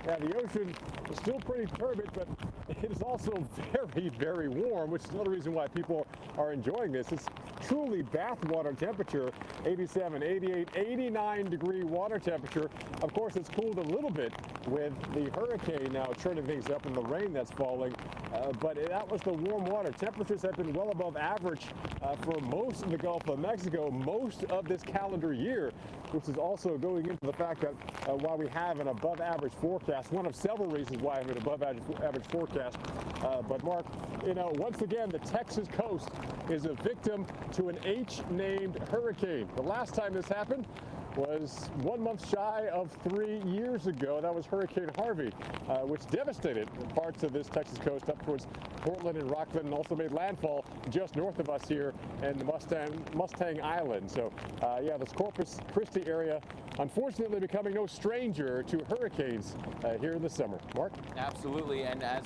Now, the ocean is still pretty turbid, but it is also very, very warm, which is another reason why people are enjoying this. It's truly bathwater temperature, 87, 88, 89 degree water temperature. Of course, it's cooled a little bit with the hurricane now turning things up and the rain that's falling, but that was the warm water. Temperatures have been well above average for most of the Gulf of Mexico most of this calendar year, which is also going into the fact that while we have an above average forecast, one of several reasons why I have an above average forecast, but Mark, you know, once again, the Texas coast is a victim to an H-named hurricane. The last time this happened was 1 month shy of 3 years ago. That was Hurricane Harvey, which devastated parts of this Texas coast up towards Portland and Rockland, and also made landfall just north of us here in the Mustang Island. So, yeah, this Corpus Christi area, unfortunately, becoming no stranger to hurricanes here in the summer. Mark? Absolutely, and as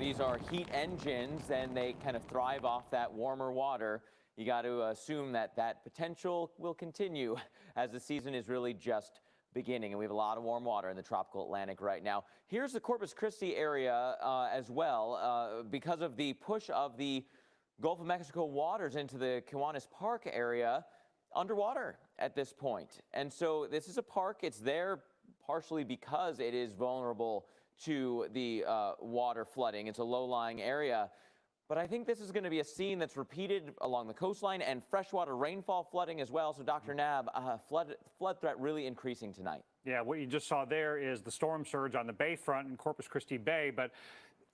these are heat engines, and they kind of thrive off that warmer water, you got to assume that that potential will continue as the season is really just beginning, and we have a lot of warm water in the tropical Atlantic right now. Here's the Corpus Christi area as well, because of the push of the Gulf of Mexico waters into the Kiwanis Park area, underwater at this point. And so this is a park. It's there partially because it is vulnerable to the water flooding. It's a low-lying area. But I think this is going to be a scene that's repeated along the coastline, and freshwater rainfall flooding as well. So, Dr. Nab, flood threat really increasing tonight. Yeah, what you just saw there is the storm surge on the bayfront in Corpus Christi Bay, but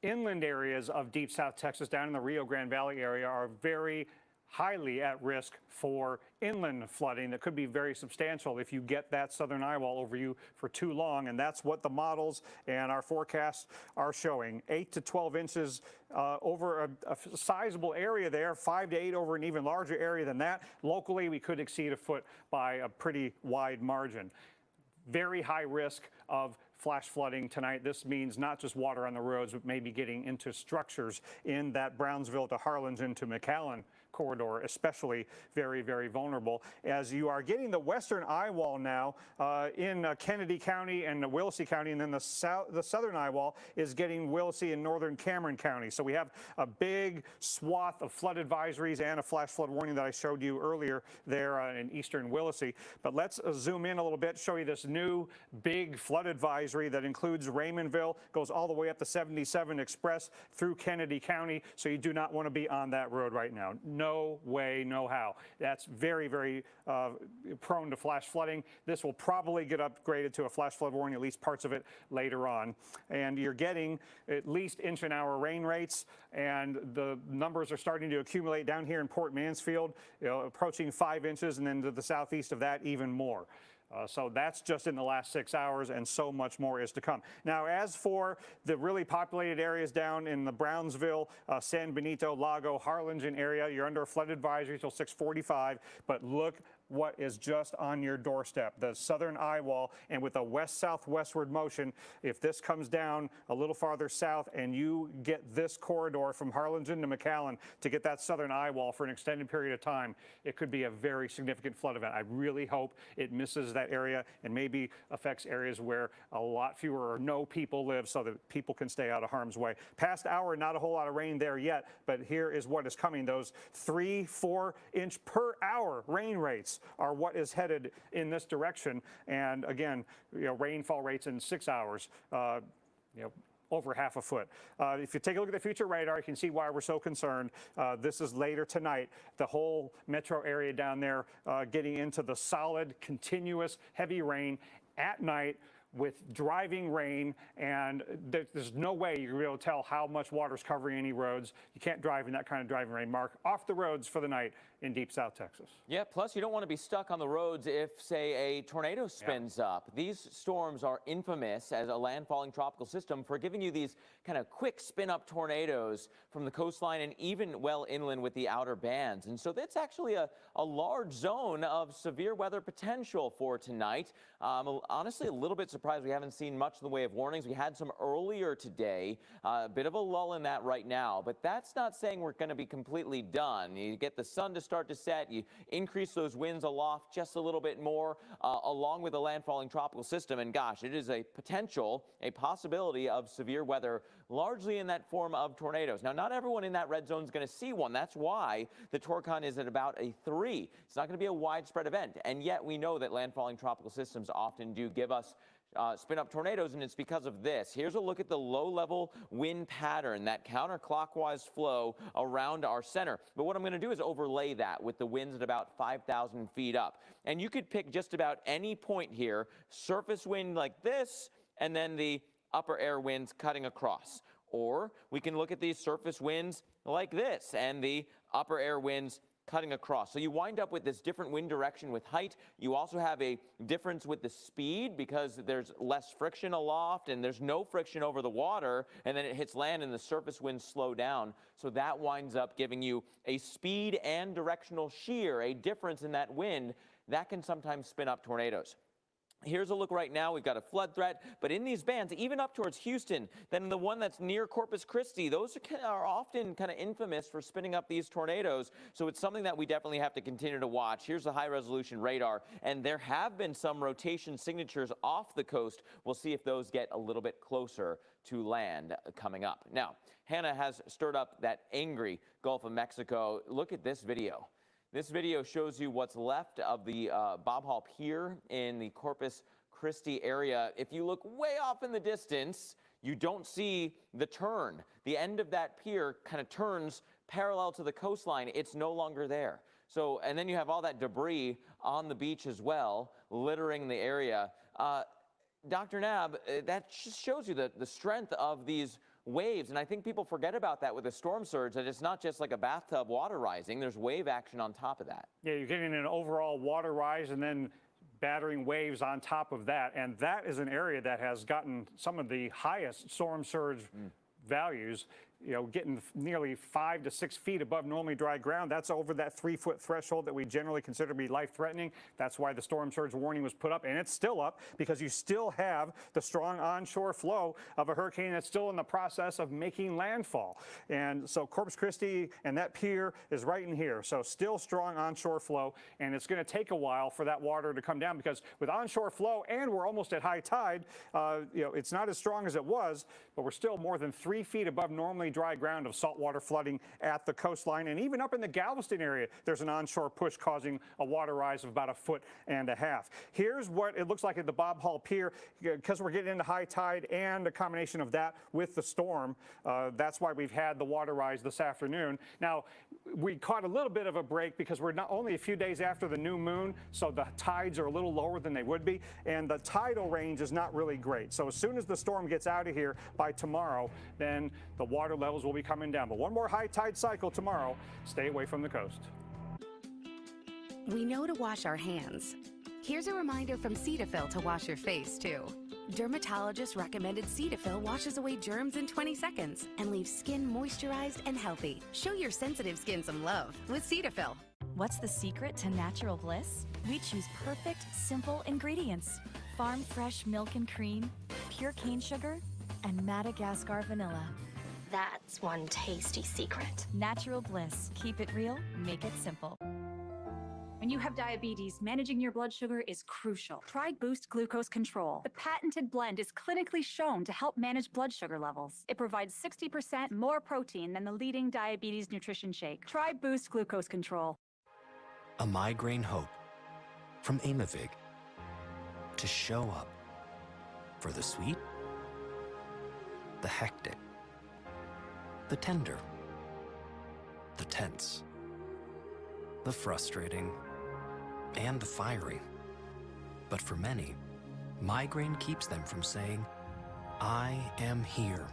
inland areas of deep South Texas down in the Rio Grande Valley area are very highly at risk for inland flooding that could be very substantial if you get that southern eye wall over you for too long. And that's what the models and our forecasts are showing. 8 to 12 inches over a sizable area there, 5 to 8 over an even larger area than that. Locally, we could exceed a foot by a pretty wide margin. Very high risk of flash flooding tonight. This means not just water on the roads, but maybe getting into structures in that Brownsville to Harlins into McAllen corridor, especially very, very vulnerable. As you are getting the western eye wall now in Kennedy County and Willacy County, and then the southern eye wall is getting Willacy and northern Cameron County. So we have a big swath of flood advisories and a flash flood warning that I showed you earlier there in eastern Willacy. But let's zoom in a little bit, show you this new big flood advisory advisory that includes Raymondville, goes all the way up the 77 Express through Kennedy County. So you do not want to be on that road right now. No way, no how. That's very, very prone to flash flooding. This will probably get upgraded to a flash flood warning, at least parts of it later on. And you're getting at least inch-an-hour rain rates, and the numbers are starting to accumulate down here in Port Mansfield, approaching 5 inches, and then to the southeast of that, even more. So that's just in the last 6 hours, and so much more is to come. Now, as for the really populated areas down in the Brownsville, San Benito, Lago, Harlingen area, you're under a flood advisory till 6:45, but look what is just on your doorstep, the southern eye wall, and with a west-southwestward motion, if this comes down a little farther south and you get this corridor from Harlingen to McAllen to get that southern eye wall for an extended period of time, it could be a very significant flood event. I really hope it misses that area and maybe affects areas where a lot fewer or no people live so that people can stay out of harm's way. Past hour, not a whole lot of rain there yet, but here is what is coming. Those 3-4 inch per hour rain rates are what is headed in this direction. And again, rainfall rates in 6 hours, over half a foot. If you take a look at the future radar, you can see why we're so concerned. This is later tonight. The whole metro area down there getting into the solid, continuous, heavy rain at night with driving rain, and there's no way you're going to be able to tell how much water's covering any roads. You can't drive in that kind of driving rain. Mark, off the roads for the night in deep South Texas. Yeah, plus you don't want to be stuck on the roads if, say, a tornado spins up. These storms are infamous as a landfalling tropical system for giving you these kind of quick spin-up tornadoes from the coastline and even well inland with the outer bands. And so that's actually a large zone of severe weather potential for tonight. Honestly, a little bit surprised we haven't seen much in the way of warnings. We had some earlier today, a bit of a lull in that right now, but that's not saying we're going to be completely done. You get the sun to start to set, you increase those winds aloft just a little bit more, along with the landfalling tropical system, and gosh, it is a possibility of severe weather, largely in that form of tornadoes. Now, not everyone in that red zone is going to see one. That's why the Torcon is at about a 3. It's not going to be a widespread event, and yet we know that landfalling tropical systems often do give us spin-up tornadoes, and it's because of this. Here's a look at the low-level wind pattern, that counterclockwise flow around our center. But what I'm going to do is overlay that with the winds at about 5,000 feet up. And you could pick just about any point here, surface wind like this, and then the upper air winds cutting across. Or we can look at these surface winds like this, and the upper air winds cutting across. So you wind up with this different wind direction with height. You also have a difference with the speed because there's less friction aloft and there's no friction over the water, and then it hits land and the surface winds slow down. So that winds up giving you a speed and directional shear, a difference in that wind that can sometimes spin up tornadoes. Here's a look right now. We've got a flood threat, but in these bands, even up towards Houston, then the one that's near Corpus Christi, those are often kind of infamous for spinning up these tornadoes. So it's something that we definitely have to continue to watch. Here's the high-resolution radar, and there have been some rotation signatures off the coast. We'll see if those get a little bit closer to land coming up. Now, Hanna has stirred up that angry Gulf of Mexico. Look at this video. This video shows you what's left of the Bob Hall Pier in the Corpus Christi area. If you look way off in the distance, you don't see the turn. The end of that pier kind of turns parallel to the coastline. It's no longer there. So, and then you have all that debris on the beach as well, littering the area. Dr. Nab, that just shows you the strength of these waves, and I think people forget about that with the storm surge, that it's not just like a bathtub water rising, there's wave action on top of that. Yeah, you're getting an overall water rise and then battering waves on top of that, and that is an area that has gotten some of the highest storm surge values, getting nearly 5 to 6 feet above normally dry ground. That's over that 3-foot threshold that we generally consider to be life-threatening. That's why the storm surge warning was put up, and it's still up because you still have the strong onshore flow of a hurricane that's still in the process of making landfall. And so Corpus Christi and that pier is right in here. So still strong onshore flow, and it's going to take a while for that water to come down because with onshore flow and we're almost at high tide, it's not as strong as it was, but we're still more than 3 feet above normally dry ground of saltwater flooding at the coastline, and even up in the Galveston area, there's an onshore push causing a water rise of about 1.5 feet. Here's what it looks like at the Bob Hall Pier, because we're getting into high tide and a combination of that with the storm. That's why we've had the water rise this afternoon. Now, we caught a little bit of a break because we're not only a few days after the new moon, so the tides are a little lower than they would be, and the tidal range is not really great. So as soon as the storm gets out of here by tomorrow, then the water levels will be coming down. But one more high tide cycle tomorrow. Stay away from the coast. We know to wash our hands. Here's a reminder from Cetaphil to wash your face, too. Dermatologist recommended Cetaphil washes away germs in 20 seconds and leaves skin moisturized and healthy. Show your sensitive skin some love with Cetaphil. What's the secret to natural bliss? We choose perfect, simple ingredients. Farm fresh milk and cream, pure cane sugar, and Madagascar vanilla. That's one tasty secret. Natural bliss. Keep it real, make it simple. When you have diabetes, managing your blood sugar is crucial. Try Boost Glucose Control. The patented blend is clinically shown to help manage blood sugar levels. It provides 60% more protein than the leading diabetes nutrition shake. Try Boost Glucose Control. A migraine hope from Aimovig to show up for the sweet, the hectic, the tender, the tense, the frustrating, and the fiery. But for many, migraine keeps them from saying, I am here.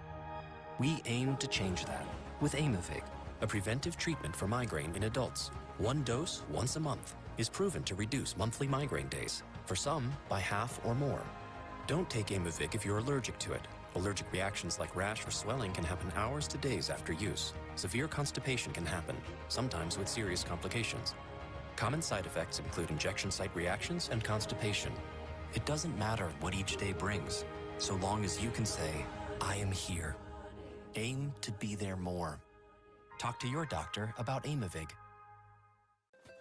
We aim to change that with Aimovig, a preventive treatment for migraine in adults. One dose once a month is proven to reduce monthly migraine days, for some by half or more. Don't take Aimovig if you're allergic to it. Allergic reactions like rash or swelling can happen hours to days after use. Severe constipation can happen, sometimes with serious complications. Common side effects include injection site reactions and constipation. It doesn't matter what each day brings, so long as you can say, I am here. Aim to be there more. Talk to your doctor about Aimovig.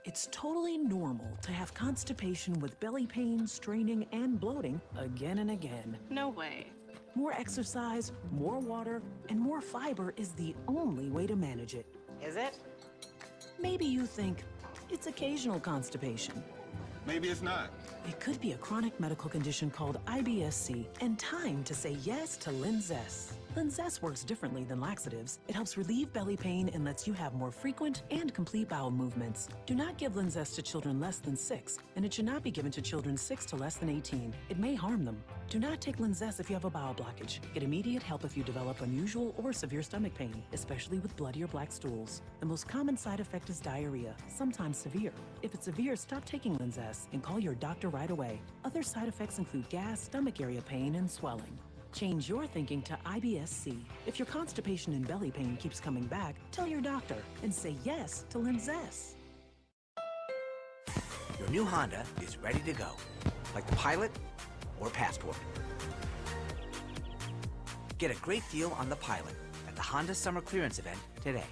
It's totally normal to have constipation with belly pain, straining, and bloating again and again. No way. More exercise, more water, and more fiber is the only way to manage it. Is it? Maybe you think it's occasional constipation. Maybe it's not. It could be a chronic medical condition called IBS-C, and time to say yes to Linzess. Linzess works differently than laxatives. It helps relieve belly pain and lets you have more frequent and complete bowel movements. Do not give Linzess to children less than 6, and it should not be given to children 6 to less than 18. It may harm them. Do not take Linzess if you have a bowel blockage. Get immediate help if you develop unusual or severe stomach pain, especially with bloody or black stools. The most common side effect is diarrhea, sometimes severe. If it's severe, stop taking Linzess and call your doctor right away. Other side effects include gas, stomach area pain, and swelling. Change your thinking to IBS-C. If your constipation and belly pain keeps coming back, tell your doctor and say yes to Linzess. Your new Honda is ready to go, like the Pilot or Passport. Get a great deal on the Pilot at the Honda Summer Clearance event today.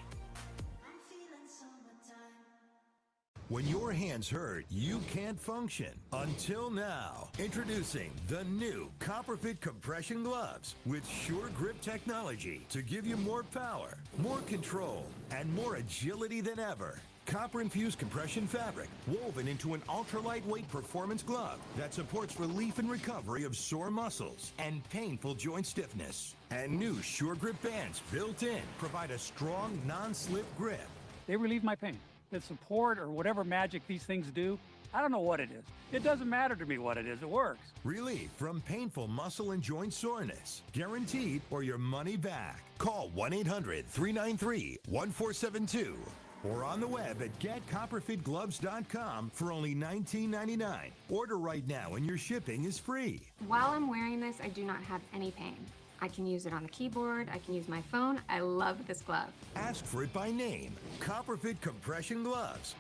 When your hands hurt, you can't function. Until now. Introducing the new Copperfit compression gloves with sure grip technology to give you more power, more control, and more agility than ever. Copper-infused compression fabric woven into an ultra-lightweight performance glove that supports relief and recovery of sore muscles and painful joint stiffness. And new Sure Grip bands built in provide a strong, non-slip grip. They relieve my pain. The support or whatever magic these things do, I don't know what it is. It doesn't matter to me what it is. It works. Relief from painful muscle and joint soreness. Guaranteed or your money back. Call 1-800-393-1472 or on the web at getcopperfitgloves.com for only $19.99. Order right now and your shipping is free. While I'm wearing this, I do not have any pain. I can use it on the keyboard, I can use my phone. I love this glove. Ask for it by name. Copperfit compression gloves.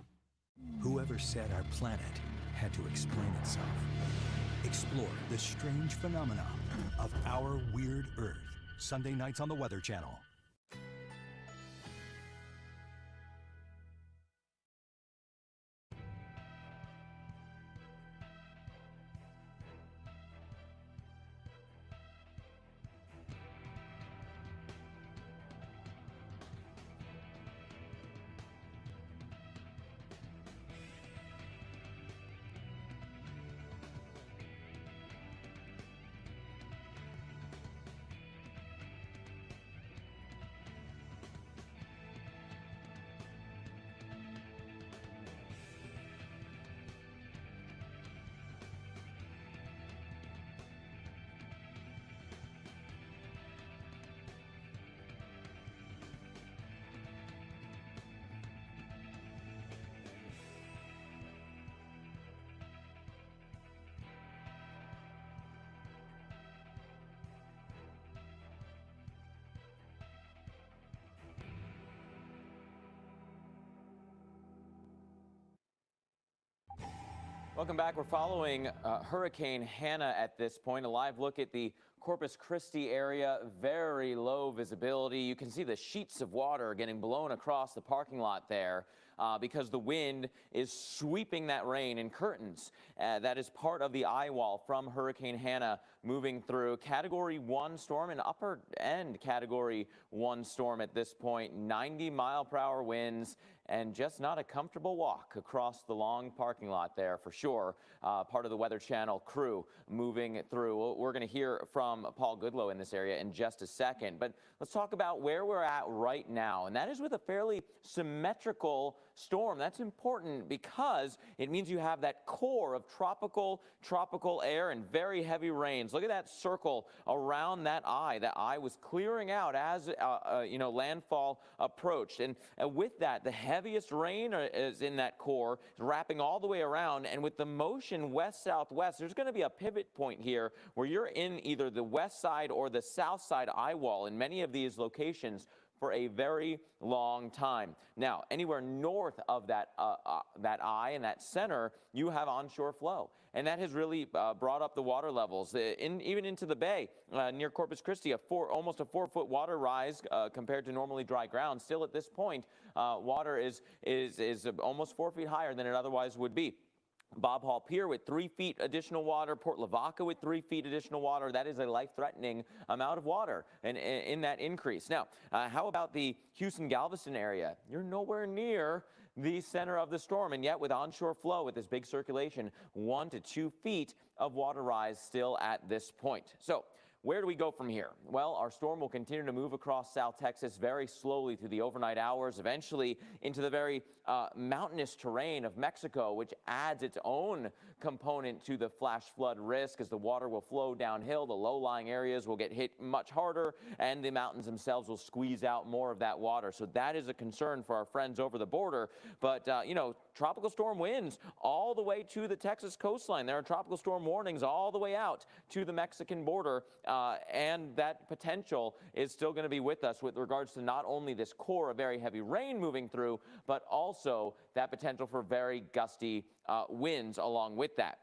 Whoever said our planet had to explain itself. Explore the strange phenomena of our weird Earth. Sunday nights on the Weather Channel. Welcome back. We're following Hurricane Hanna at this point. A live look at the Corpus Christi area. Very low visibility. You can see the sheets of water getting blown across the parking lot there because the wind is sweeping that rain in curtains. That is part of the eye wall from Hurricane Hanna moving through. Category 1 storm, an upper end Category 1 storm at this point. 90-mile-per-hour winds. And just not a comfortable walk across the long parking lot there for sure. Part of the Weather Channel crew moving through. We're going to hear from Paul Goodloe in this area in just a second. But let's talk about where we're at right now. And that is with a fairly symmetrical storm. That's important because it means you have that core of tropical air and very heavy rains. Look at that circle around that eye. That eye was clearing out as landfall approached. And with that, the heaviest rain is in that core, wrapping all the way around. And with the motion west-southwest, there's going to be a pivot point here where you're in either the west side or the south side eye wall in many of these locations for a very long time. Now, anywhere north of that eye and that center, you have onshore flow. And that has really brought up the water levels, even into the bay near Corpus Christi, almost a 4-foot water rise compared to normally dry ground. Still at this point, water is almost 4 feet higher than it otherwise would be. Bob Hall Pier with 3 feet additional water, Port Lavaca with 3 feet additional water. That is a life-threatening amount of water in that increase. Now, how about the Houston-Galveston area? You're nowhere near the center of the storm, and yet with onshore flow, with this big circulation, 1 to 2 feet of water rise still at this point. So, where do we go from here? Well, our storm will continue to move across South Texas very slowly through the overnight hours, eventually into the very mountainous terrain of Mexico, which adds its own component to the flash flood risk as the water will flow downhill. The low-lying areas will get hit much harder, and the mountains themselves will squeeze out more of that water. So that is a concern for our friends over the border. But, tropical storm winds all the way to the Texas coastline. There are tropical storm warnings all the way out to the Mexican border. And that potential is still going to be with us with regards to not only this core of very heavy rain moving through, but also that potential for very gusty winds along with that.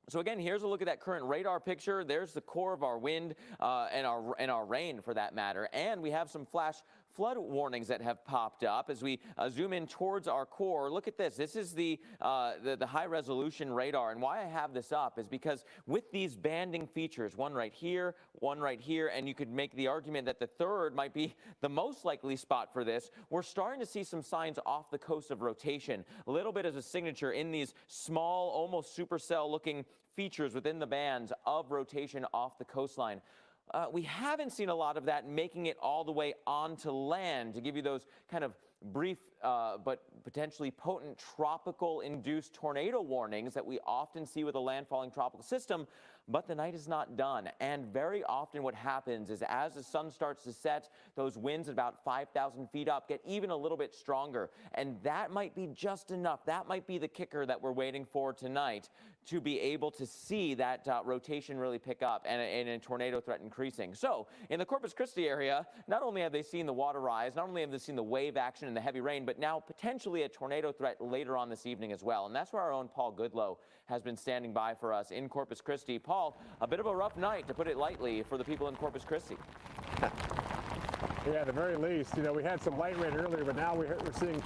So again, here's a look at that current radar picture. There's the core of our wind and our rain for that matter. And we have some flash flood warnings that have popped up as we zoom in towards our core. Look at this. This is the high resolution radar. And why I have this up is because with these banding features, one right here, and you could make the argument that the third might be the most likely spot for this, we're starting to see some signs off the coast of rotation. A little bit as a signature in these small, almost supercell looking features within the bands of rotation off the coastline. We haven't seen a lot of that making it all the way onto land to give you those kind of brief but potentially potent tropical-induced tornado warnings that we often see with a landfalling tropical system. But the night is not done, and very often what happens is as the sun starts to set, those winds at about 5,000 feet up get even a little bit stronger, and that might be just enough. That might be the kicker that we're waiting for tonight to be able to see that rotation really pick up and a tornado threat increasing. So in the Corpus Christi area, not only have they seen the water rise, not only have they seen the wave action and the heavy rain, but now potentially a tornado threat later on this evening as well. And that's where our own Paul Goodloe has been standing by for us in Corpus Christi. Paul, a bit of a rough night, to put it lightly, for the people in Corpus Christi. Yeah, at the very least. We had some light rain earlier, but now we're seeing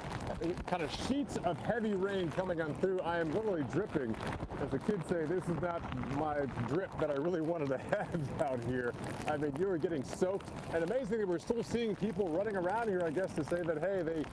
kind of sheets of heavy rain coming on through. I am literally dripping. As the kids say, this is not my drip that I really wanted to have out here. I mean, you were getting soaked. And amazingly, we're still seeing people running around here, I guess, to say that, hey,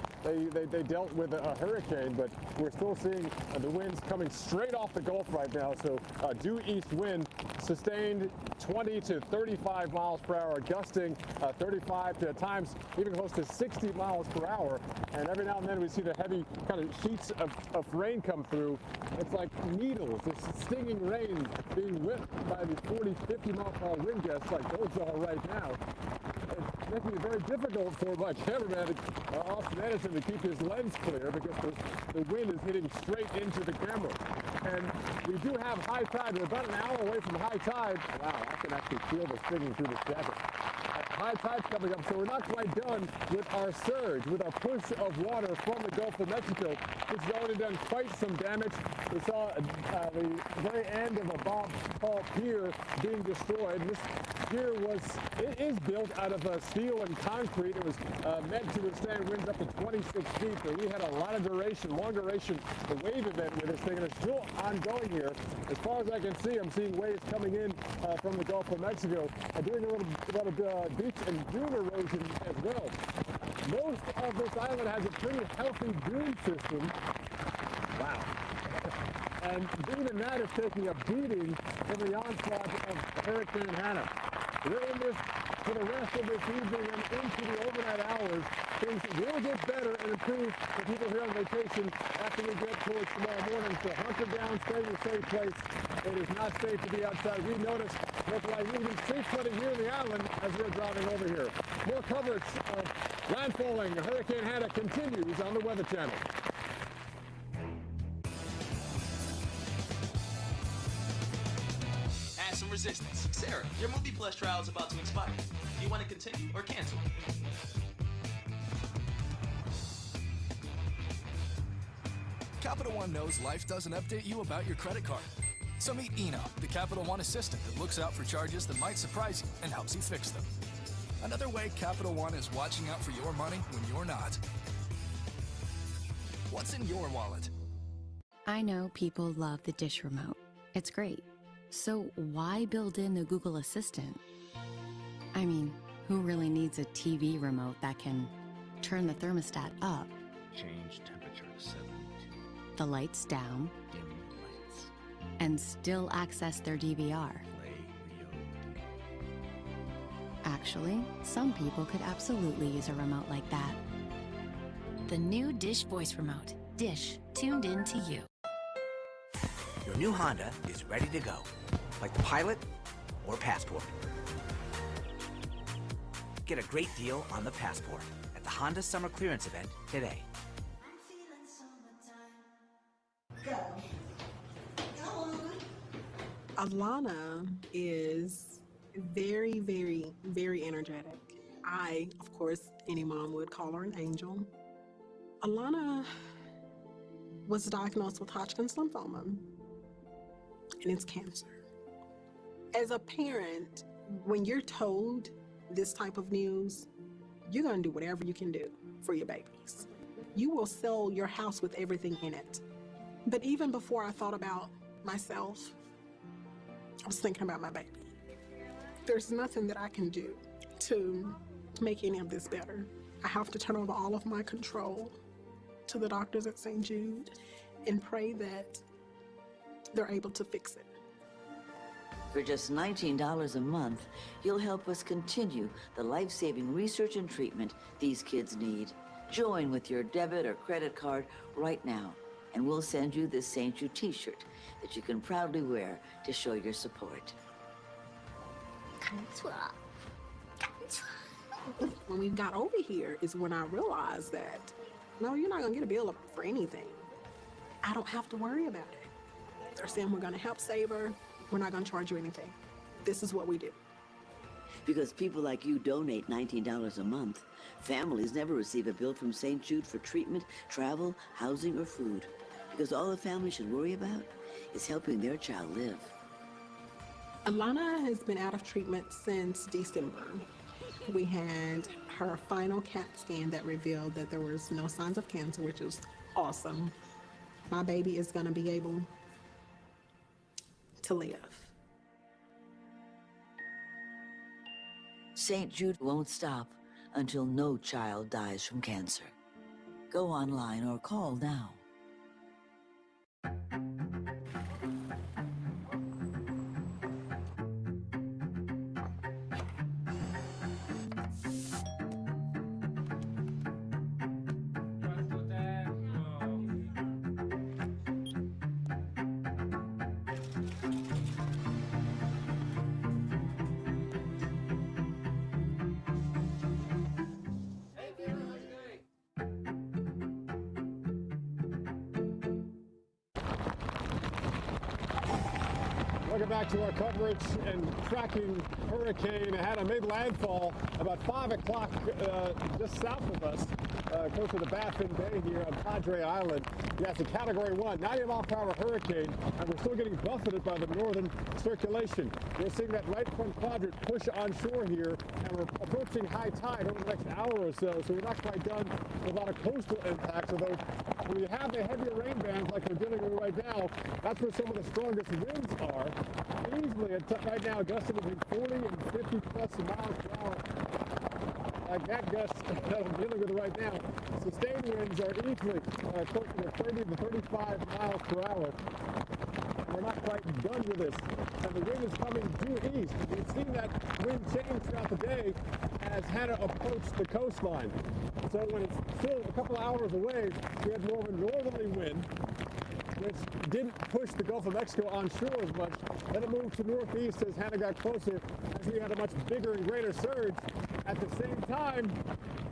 they dealt with a hurricane, but we're still seeing the winds coming straight off the Gulf right now. So due east wind sustained 20 to 35 miles per hour, gusting 35 to at times even close to 60 miles per hour. And every now and then we see the heavy kind of sheets of rain come through. It's like needles, this stinging rain being whipped by the 40, 50 mile per hour wind gusts like those are right now. It's making it very difficult for my cameraman, Austin Anderson, to keep his lens clear because the wind is hitting straight into the camera. And we do have high tide. We're about an hour away from high tide. Wow, I can actually feel the stinging through this jacket. high tide's coming up, so we're not quite done with our surge, with our push of water from the Gulf of Mexico, which has already done quite some damage. We saw the very end of a Bob Paul pier being destroyed. This pier it is built out of steel and concrete. It was meant to withstand winds up to 26 feet, but we had a lot of duration, long duration, the wave event with this thing, and it's still ongoing here. As far as I can see, I'm seeing waves coming in from the Gulf of Mexico, doing a lot of beach and dune erosion as well. Most of this island has a pretty healthy dune system. Wow. And even that is taking a beating from the onslaught of Hurricane Hanna. We're in this for the rest of this evening and into the overnight hours. Things will get better and improve for people here on vacation after we get towards tomorrow morning. So hunker down, stay in a safe place. It is not safe to be outside. We noticed localized movement street flooding here in the island as we're driving over here. More coverage of landfalling Hurricane Hanna continues on the Weather Channel. Add some resistance. Sarah, your Movie Plus trial is about to expire. Do you want to continue or cancel? Capital One knows life doesn't update you about your credit card. So meet Eno, the Capital One assistant that looks out for charges that might surprise you and helps you fix them. Another way Capital One is watching out for your money when you're not. What's in your wallet? I know people love the dish remote. It's great. So why build in the Google Assistant? I mean, who really needs a TV remote that can turn the thermostat up, change temperature to 72, the lights down, dim lights, and still access their DVR? play Rio? Actually, some people could absolutely use a remote like that. The new Dish voice remote. Dish, tuned in to you. Your new Honda is ready to go, like the Pilot or Passport. Get a great deal on the Passport at the Honda Summer Clearance event today. Alana is very, very, very energetic. I, of course, any mom would call her an angel. Alana was diagnosed with Hodgkin's lymphoma, and it's cancer. As a parent, when you're told this type of news, you're gonna do whatever you can do for your babies. You will sell your house with everything in it. But even before I thought about myself, I was thinking about my baby. There's nothing that I can do to make any of this better. I have to turn over all of my control to the doctors at St. Jude and pray that they're able to fix it. For just $19 a month, you'll help us continue the life-saving research and treatment these kids need. Join with your debit or credit card right now, and we'll send you this St. Jude t-shirt that you can proudly wear to show your support. When we got over here is when I realized that, no, you're not gonna get a bill for anything. I don't have to worry about it. They're saying we're gonna help save her. We're not gonna charge you anything. This is what we do. Because people like you donate $19 a month, families never receive a bill from St. Jude for treatment, travel, housing, or food. Because all a family should worry about is helping their child live. Alana has been out of treatment since December. We had her final CAT scan that revealed that there was no signs of cancer, which is awesome. My baby is gonna be able to live. St. Jude won't stop until no child dies from cancer. Go online or call now. Welcome back to our coverage and tracking Hurricane Hanna made landfall about 5 o'clock just south of us, close to the Baffin Bay here on Padre Island. Yeah, it's a Category 1, 90-mile-per-hour hurricane, and we're still getting buffeted by the northern circulation. We're seeing that right front quadrant push onshore here, and we're approaching high tide over the next hour or so we're not quite done with a lot of coastal impacts, although when you have the heavier rain bands like we're dealing with right now, that's where some of the strongest winds are. Easily, right now, gusting between 40 and 50 plus miles per hour. Like that gust that I'm dealing with right now, sustained winds are easily closer to 30 to 35 miles per hour. And we're not quite done with this. And the wind is coming due east. We've seen that wind change throughout the day as Hanna approached the coastline. So when it's still a couple hours away, we had more of a northerly wind, which didn't push the Gulf of Mexico onshore as much. Then it moved to northeast as Hanna got closer, as we had a much bigger and greater surge. At the same time,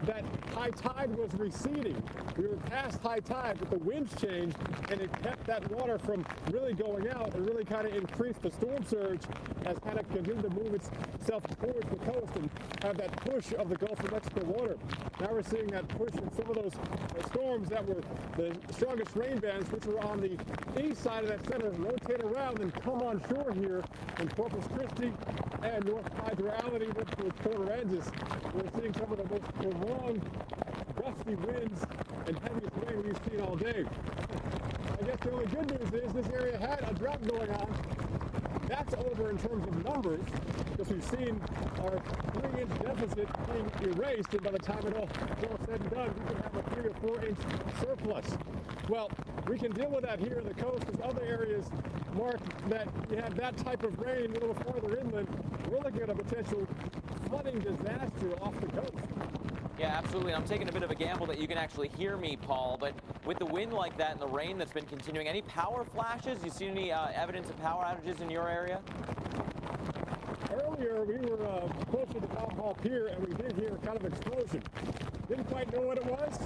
that high tide was receding. We were past high tide, but the winds changed, and it kept that water from really going out and really kind of increased the storm surge as Hanna continued to move itself towards the coast and have that push of the Gulf of Mexico water. Now we're seeing that push in some of those storms that were the strongest rain bands, which were on the east side of that center, rotate around and come on shore here in Corpus Christi and North Padre Island, even with Port Aransas. We're seeing some of the most prolonged, gusty winds and heaviest rain we've seen all day. I guess the only good news is this area had a drought going on. That's over in terms of numbers, because we've seen our 3-inch deficit being erased, and by the time it's all said and done, we can have a 3 or 4 inch surplus. Well, we can deal with that here on the coast, because other areas mark that you have that type of rain a little farther inland. We're looking at a potential flooding disaster off the coast. Yeah, absolutely. I'm taking a bit of a gamble that you can actually hear me, Paul, but with the wind like that and the rain that's been continuing, any power flashes? You seen any evidence of power outages in your area? Earlier, we were close to the Landfall Pier, and we did hear a kind of explosion. Didn't quite know what it was,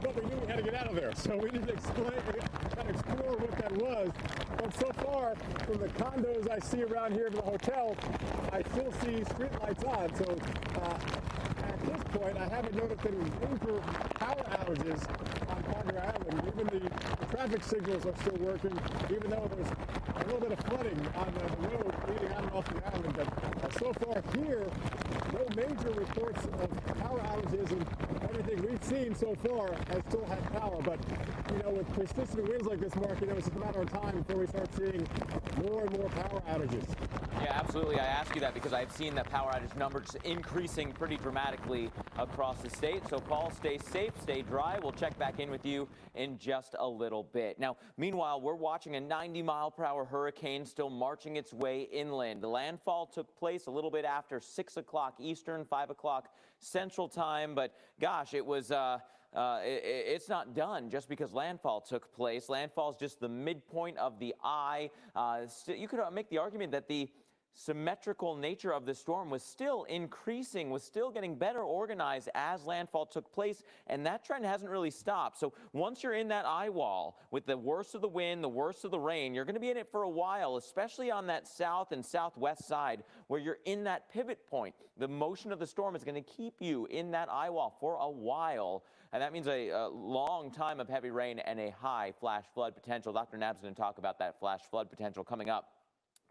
but we knew we had to get out of there. So we didn't explore what that was. But so far, from the condos I see around here in the hotel, I still see street lights on. So at this point, I haven't noticed any major power outages on Padre Island. Even the traffic signals are still working, even though there's a little bit of flooding on the road leading on and off the island. But so far here, no major reports of power outages, and everything we've seen so far has still had power. But, you know, with persistent winds like this, Mark, you know, it's just a matter of time before we start seeing more and more power outages. Yeah, absolutely. I ask you that because I've seen the power outage numbers increasing pretty dramatically across the state. So, Paul, stay safe, stay dry. We'll check back in with you in just a little bit. Now, meanwhile, we're watching a 90-mile-per-hour hurricane still marching its way inland. The landfall took place a little bit after 6 o'clock Eastern, 5 o'clock Central Time. But, gosh, it was... it's not done just because landfall took place. Landfall is just the midpoint of the eye. You could make the argument that the symmetrical nature of the storm was still increasing, was still getting better organized as landfall took place, and that trend hasn't really stopped. So once you're in that eye wall with the worst of the wind, the worst of the rain, you're going to be in it for a while, especially on that south and southwest side where you're in that pivot point. The motion of the storm is going to keep you in that eye wall for a while, and that means a long time of heavy rain and a high flash flood potential. Dr. Knapp's going to talk about that flash flood potential coming up.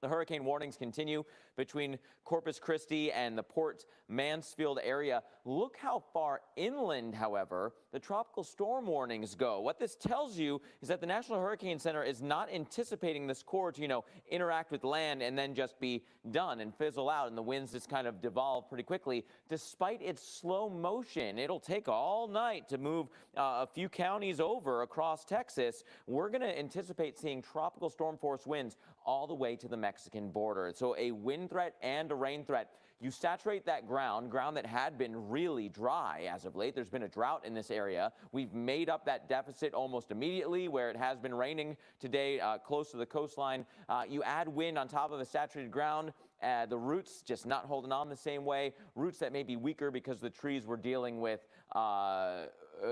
The hurricane warnings continue between Corpus Christi and the Port Mansfield area. Look how far inland, however, the tropical storm warnings go. What this tells you is that the National Hurricane Center is not anticipating this core to, you know, interact with land and then just be done and fizzle out, and the winds just kind of devolve pretty quickly. Despite its slow motion, it'll take all night to move a few counties over across Texas. We're going to anticipate seeing tropical storm force winds all the way to the Mexican border. So a wind threat and a rain threat. You saturate that ground that had been really dry as of late. There's been a drought in this area. We've made up that deficit almost immediately where it has been raining today close to the coastline. You add wind on top of a saturated ground. The roots just not holding on the same way. Roots that may be weaker because the trees we're dealing with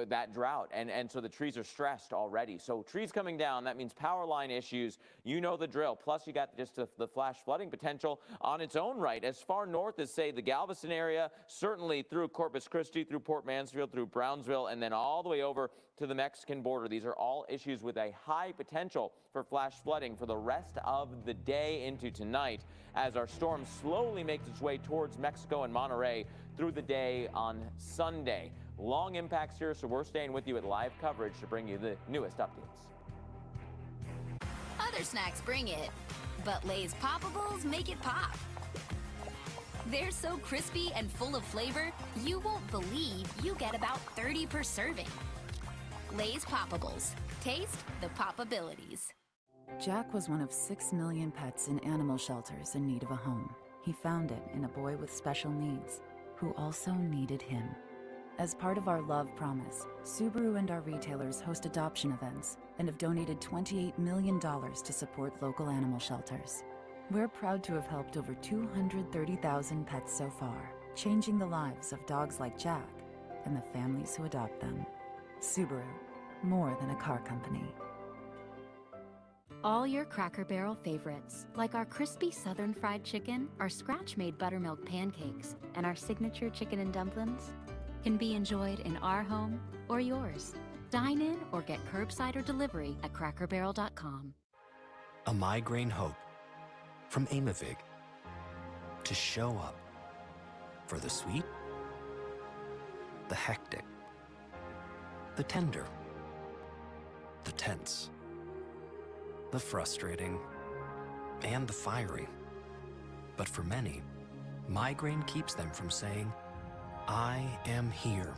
that drought, and so the trees are stressed already. So trees coming down, that means power line issues. You know the drill. Plus you got just the flash flooding potential on its own right, as far north as, say, the Galveston area, certainly through Corpus Christi, through Port Mansfield, through Brownsville, and then all the way over to the Mexican border. These are all issues with a high potential for flash flooding for the rest of the day into tonight, as our storm slowly makes its way towards Mexico and Monterey through the day on Sunday. Long impacts here, so we're staying with you at live coverage to bring you the newest updates. Other snacks bring it, but Lay's Poppables make it pop. They're so crispy and full of flavor, you won't believe you get about 30 per serving. Lay's Poppables. Taste the Poppabilities. Jack was one of 6 million pets in animal shelters in need of a home. He found it in a boy with special needs who also needed him. As part of our love promise, Subaru and our retailers host adoption events and have donated $28 million to support local animal shelters. We're proud to have helped over 230,000 pets so far, changing the lives of dogs like Jack and the families who adopt them. Subaru, more than a car company. All your Cracker Barrel favorites, like our crispy southern fried chicken, our scratch-made buttermilk pancakes, and our signature chicken and dumplings, can be enjoyed in our home or yours. Dine in or get curbside or delivery at crackerbarrel.com. A migraine hope from Aimovig to show up for the sweet, the hectic, the tender, the tense, the frustrating, and the fiery. But for many, migraine keeps them from saying, I am here.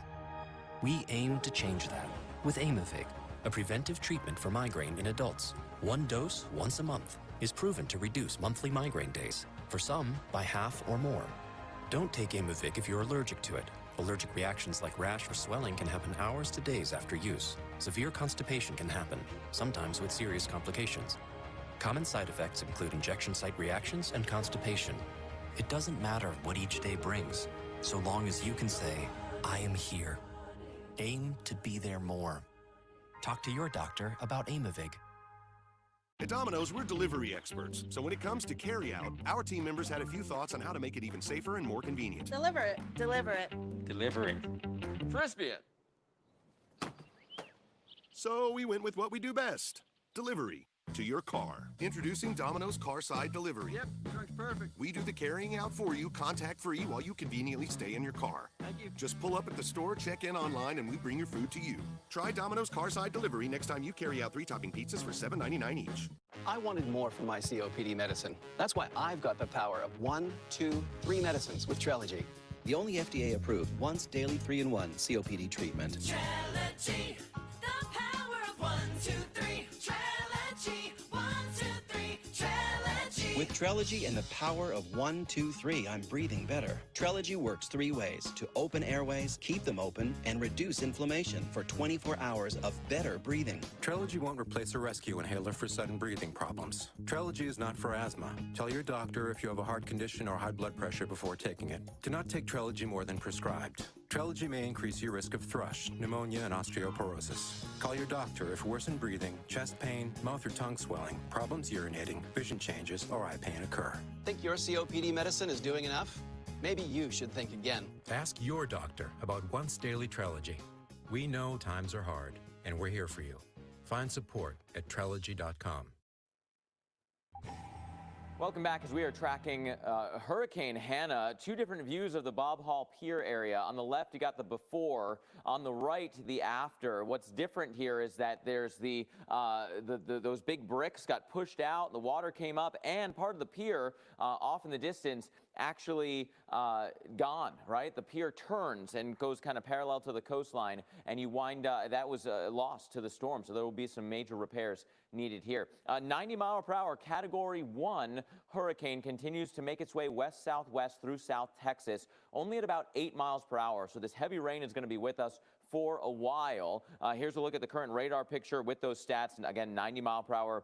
We aim to change that with Aimovig, a preventive treatment for migraine in adults. One dose once a month is proven to reduce monthly migraine days, for some by half or more. Don't take Aimovig if you're allergic to it. Allergic reactions like rash or swelling can happen hours to days after use. Severe constipation can happen, sometimes with serious complications. Common side effects include injection site reactions and constipation. It doesn't matter what each day brings, so long as you can say, I am here. Aim to be there more. Talk to your doctor about Aimovig. At Domino's, we're delivery experts. So when it comes to carryout, our team members had a few thoughts on how to make it even safer and more convenient. Deliver it. Deliver it. Delivering. Frisbee it. So we went with what we do best. Delivery to your car. Introducing Domino's Carside Delivery. Yep, truck's perfect. We do the carrying out for you, contact-free, while you conveniently stay in your car. Thank you. Just pull up at the store, check in online, and we bring your food to you. Try Domino's Carside Delivery next time you carry out 3-topping pizzas for $7.99 each. I wanted more from my COPD medicine. That's why I've got the power of 1, 2, 3 medicines with Trelegy. The only FDA-approved once daily 3-in-1 COPD treatment. Trelegy, the power of 1, 2, 3. Trelegy, 1, 2, 3. Trelegy. With Trelegy and the power of 1, 2, 3, I'm breathing better. Trelegy works 3 ways: to open airways, keep them open, and reduce inflammation for 24 hours of better breathing. Trelegy won't replace a rescue inhaler for sudden breathing problems. Trelegy is not for asthma. Tell your doctor if you have a heart condition or high blood pressure before taking it. Do not take Trelegy more than prescribed. Trelegy may increase your risk of thrush, pneumonia, and osteoporosis. Call your doctor if worsened breathing, chest pain, mouth or tongue swelling, problems urinating, vision changes, or eye pain occur. Think your COPD medicine is doing enough? Maybe you should think again. Ask your doctor about once daily Trelegy. We know times are hard, and we're here for you. Find support at Trelegy.com. Welcome back as we are tracking Hurricane Hanna. 2 different views of the Bob Hall Pier area. On the left, you got the before. On the right, the after. What's different here is that there's those big bricks got pushed out, the water came up, and part of the pier off in the distance actually gone, right? The pier turns and goes kind of parallel to the coastline, and you wind that was lost to the storm, so there will be some major repairs needed here. 90-mile-per-hour Category 1 hurricane continues to make its way west-southwest through South Texas, only at about 8 miles per hour, so this heavy rain is going to be with us for a while. Here's a look at the current radar picture with those stats, and again, 90-mile-per-hour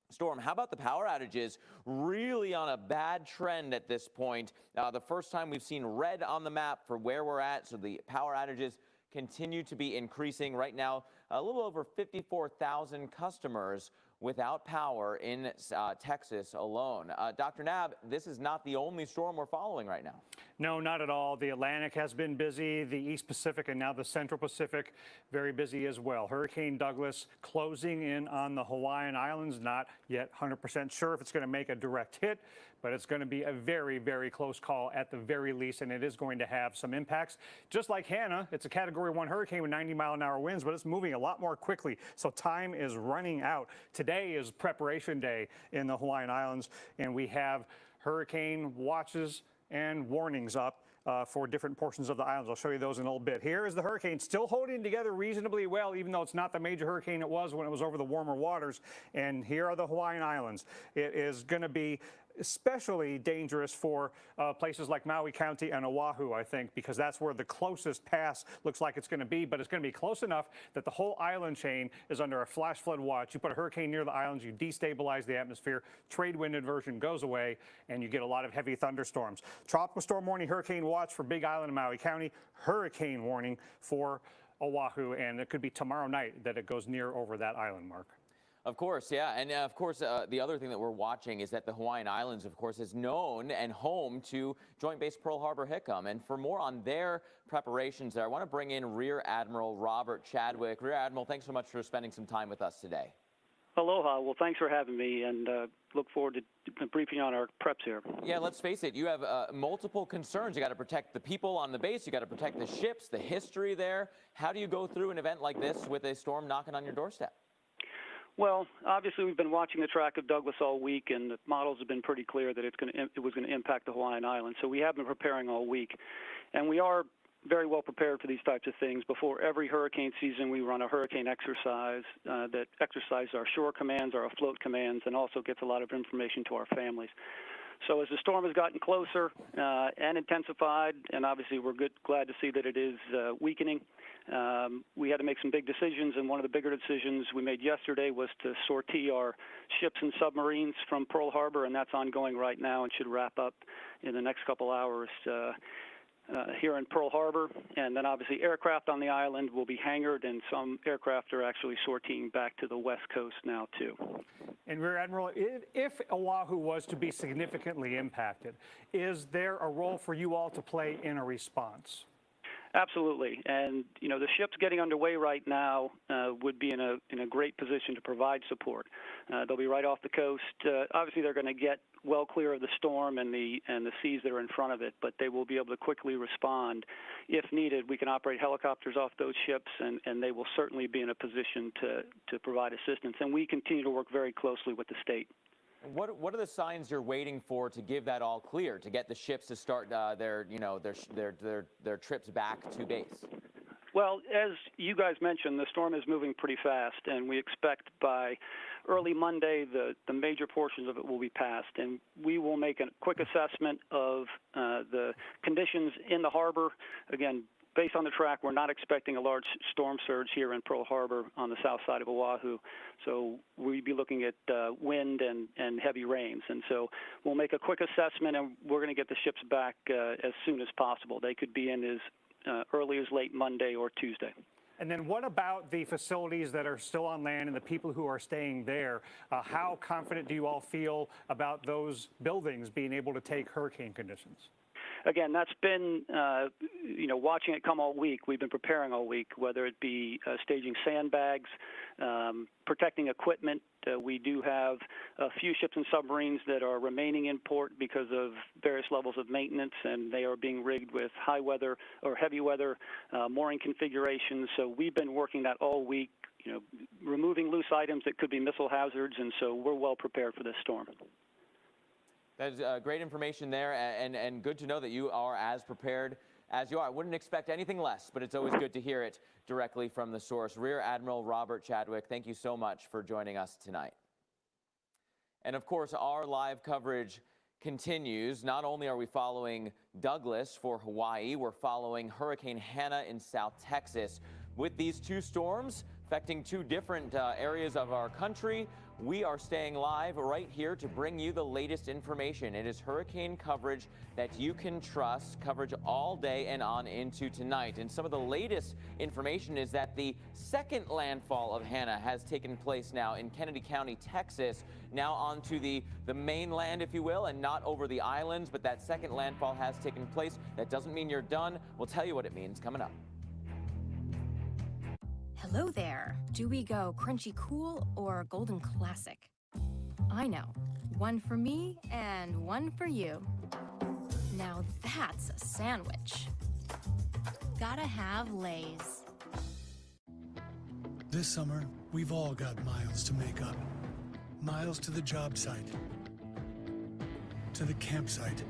storm. How about the power outages? Really on a bad trend at this point. The first time we've seen red on the map for where we're at, so the power outages continue to be increasing. Right now, a little over 54,000 customers without power in Texas alone. Dr. Knabb, this is not the only storm we're following right now. No, not at all. The Atlantic has been busy, the East Pacific and now the Central Pacific very busy as well. Hurricane Douglas closing in on the Hawaiian Islands. Not yet 100% sure if it's going to make a direct hit, but it's going to be a very, very close call at the very least, and it is going to have some impacts. Just like Hanna, it's a Category 1 hurricane with 90-mile-an-hour winds, but it's moving a lot more quickly, so time is running out. Today is preparation day in the Hawaiian Islands, and we have hurricane watches and warnings up for different portions of the islands. I'll show you those in a little bit. Here is the hurricane still holding together reasonably well, even though it's not the major hurricane it was when it was over the warmer waters. And here are the Hawaiian Islands. It is going to be especially dangerous for places like Maui County and Oahu, I think, because that's where the closest pass looks like it's going to be, but it's going to be close enough that the whole island chain is under a flash flood watch. You put a hurricane near the islands, you destabilize the atmosphere, trade wind inversion goes away, and you get a lot of heavy thunderstorms. Tropical storm warning, hurricane watch for Big Island and Maui County, hurricane warning for Oahu, and it could be tomorrow night that it goes near over that island, Mark. Of course, yeah. And of course, the other thing that we're watching is that the Hawaiian Islands, of course, is known and home to Joint Base Pearl Harbor Hickam. And for more on their preparations there, I want to bring in Rear Admiral Robert Chadwick. Rear Admiral, thanks so much for spending some time with us today. Aloha. Well, thanks for having me, and look forward to briefing on our preps here. Yeah, let's face it, you have multiple concerns. You got to protect the people on the base, you got to protect the ships, the history there. How do you go through an event like this with a storm knocking on your doorstep? Well, obviously we've been watching the track of Douglas all week, and the models have been pretty clear that it was going to impact the Hawaiian Islands. So we have been preparing all week, and we are very well prepared for these types of things. Before every hurricane season, we run a hurricane exercise that exercises our shore commands, our afloat commands, and also gets a lot of information to our families. So as the storm has gotten closer and intensified, and obviously we're glad to see that it is weakening, we had to make some big decisions, and one of the bigger decisions we made yesterday was to sortie our ships and submarines from Pearl Harbor, and that's ongoing right now and should wrap up in the next couple hours here in Pearl Harbor. And then obviously aircraft on the island will be hangared, and some aircraft are actually sortieing back to the west coast now too. And Rear Admiral, if Oahu was to be significantly impacted, is there a role for you all to play in a response? Absolutely, and you know the ships getting underway right now would be in a great position to provide support. They'll be right off the coast. Obviously, they're going to get well clear of the storm and the seas that are in front of it, but they will be able to quickly respond if needed. We can operate helicopters off those ships, and they will certainly be in a position to provide assistance. And we continue to work very closely with the state. What are the signs you're waiting for to give that all clear, to get the ships to start their trips back to base? Well, as you guys mentioned, the storm is moving pretty fast, and we expect by early Monday the major portions of it will be passed, and we will make a quick assessment of the conditions in the harbor. Again, based on the track, we're not expecting a large storm surge here in Pearl Harbor on the south side of Oahu. So we'd be looking at wind and heavy rains. And so we'll make a quick assessment, and we're going to get the ships back as soon as possible. They could be in as early as late Monday or Tuesday. And then what about the facilities that are still on land and the people who are staying there? How confident do you all feel about those buildings being able to take hurricane conditions? Again, that's been, watching it come all week. We've been preparing all week, whether it be staging sandbags, protecting equipment. We do have a few ships and submarines that are remaining in port because of various levels of maintenance, and they are being rigged with high weather or heavy weather mooring configurations. So we've been working that all week, removing loose items that could be missile hazards, and so we're well prepared for this storm. That's great information there, and good to know that you are as prepared as you are. I wouldn't expect anything less, but it's always good to hear it directly from the source. Rear Admiral Robert Chadwick, thank you so much for joining us tonight. And of course, our live coverage continues. Not only are we following Douglas for Hawaii, we're following Hurricane Hanna in South Texas. With these two storms affecting two different areas of our country. We are staying live right here to bring you the latest information. It is hurricane coverage that you can trust, coverage all day and on into tonight. And some of the latest information is that the second landfall of Hanna has taken place now in Kennedy County, Texas, now onto the mainland, if you will, and not over the islands, but that second landfall has taken place. That doesn't mean you're done. We'll tell you what it means coming up. Hello there. Do we go crunchy cool or golden classic? I know. One for me and one for you. Now that's a sandwich. Gotta have Lay's. This summer, we've all got miles to make up. Miles to the job site, to the campsite,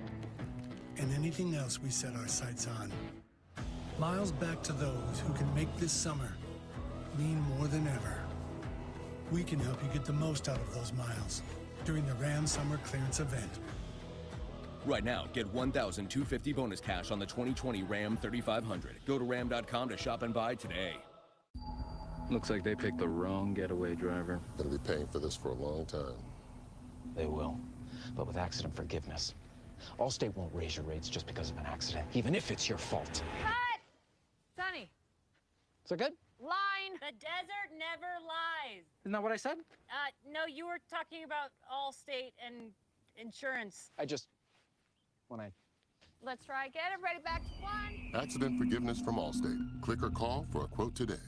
and anything else we set our sights on. Miles back to those who can make this summer mean more than ever. We can help you get the most out of those miles during the Ram Summer Clearance event. Right now, get $1,250 bonus cash on the 2020 Ram 3500. Go to ram.com to shop and buy today. Looks like they picked the wrong getaway driver. Gonna be paying for this for a long time. They will, but with accident forgiveness. Allstate won't raise your rates just because of an accident, even if it's your fault. Cut! Sonny. Is that good? Line. The desert never lies. Isn't that what I said? No, you were talking about Allstate and insurance. Let's try again. Everybody back to one. Accident forgiveness from Allstate. Click or call for a quote today.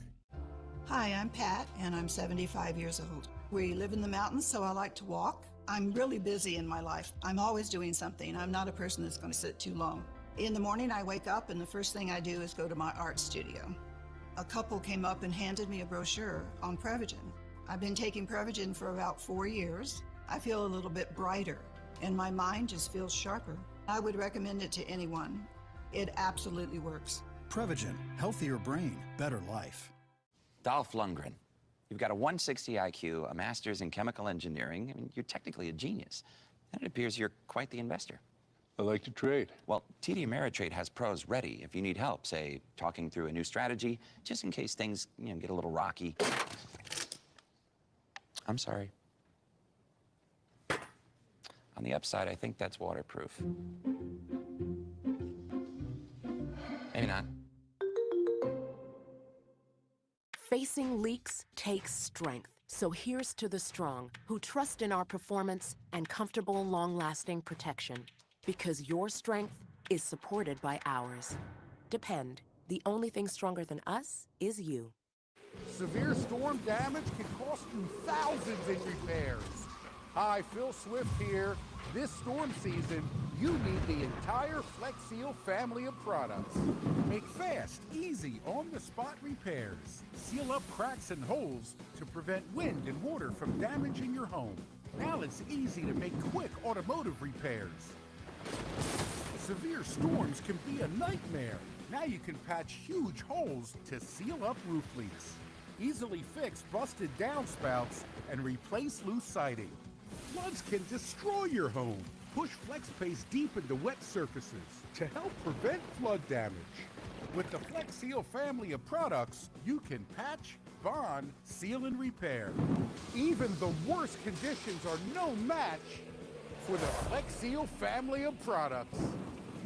Hi, I'm Pat, and I'm 75 years old. We live in the mountains, so I like to walk. I'm really busy in my life. I'm always doing something. I'm not a person that's going to sit too long. In the morning, I wake up, and the first thing I do is go to my art studio. A couple came up and handed me a brochure on Prevagen. I've been taking Prevagen for about 4 years. I feel a little bit brighter, and my mind just feels sharper. I would recommend it to anyone. It absolutely works. Prevagen, healthier brain, better life. Dolph Lundgren. You've got a 160 IQ, a master's in chemical engineering. I mean, you're technically a genius. And it appears you're quite the investor. I like to trade. Well, TD Ameritrade has pros ready if you need help, say, talking through a new strategy, just in case things, get a little rocky. I'm sorry. On the upside, I think that's waterproof. Maybe not. Facing leaks takes strength. So here's to the strong, who trust in our performance and comfortable, long-lasting protection. Because your strength is supported by ours. Depend. The only thing stronger than us is you. Severe storm damage can cost you thousands in repairs. Hi, Phil Swift here. This storm season, you need the entire Flex Seal family of products. Make fast, easy, on-the-spot repairs. Seal up cracks and holes to prevent wind and water from damaging your home. Now it's easy to make quick automotive repairs. Severe storms can be a nightmare. Now you can patch huge holes to seal up roof leaks. Easily fix busted downspouts and replace loose siding. Floods can destroy your home. Push FlexPace deep into wet surfaces to help prevent flood damage. With the Flex Seal family of products, you can patch, bond, seal, and repair. Even the worst conditions are no match for the Flex Seal family of products.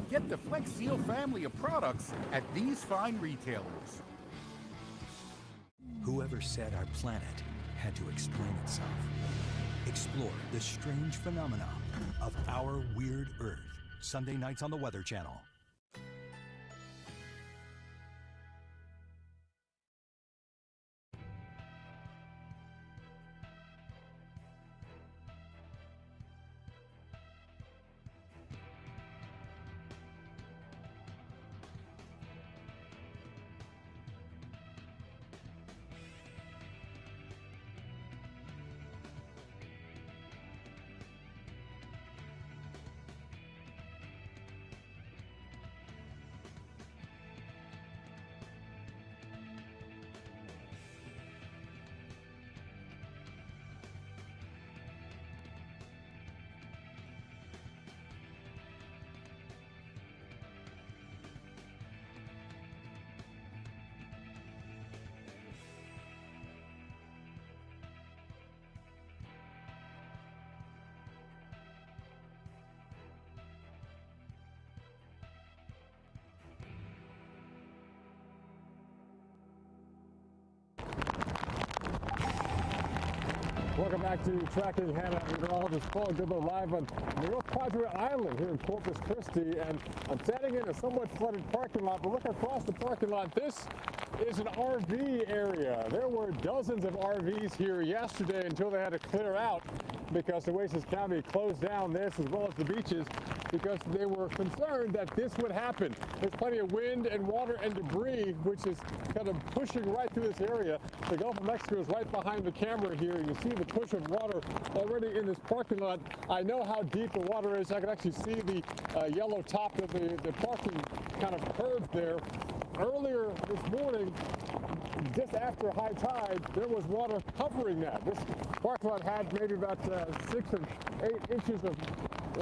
Get the Flex Seal family of products at these fine retailers. Whoever said our planet had to explain itself. Explore the strange phenomena of our weird Earth. Sunday nights on the Weather Channel. Welcome back to Tracking Hanna Meteorologist Paul Goodlow live on North Padre Island here in Corpus Christi, and I'm standing in a somewhat flooded parking lot, but look across the parking lot. This is an RV area. There were dozens of RVs here yesterday until they had to clear out because Oasis County closed down this as well as the beaches because they were concerned that this would happen. There's plenty of wind and water and debris, which is kind of pushing right through this area. The Gulf of Mexico is right behind the camera here. You see the push of water already in this parking lot. I know how deep the water is. I can actually see the yellow top of the parking kind of curve there. Earlier this morning, just after high tide, there was water covering that. This parking lot had maybe about 6 and 8 inches of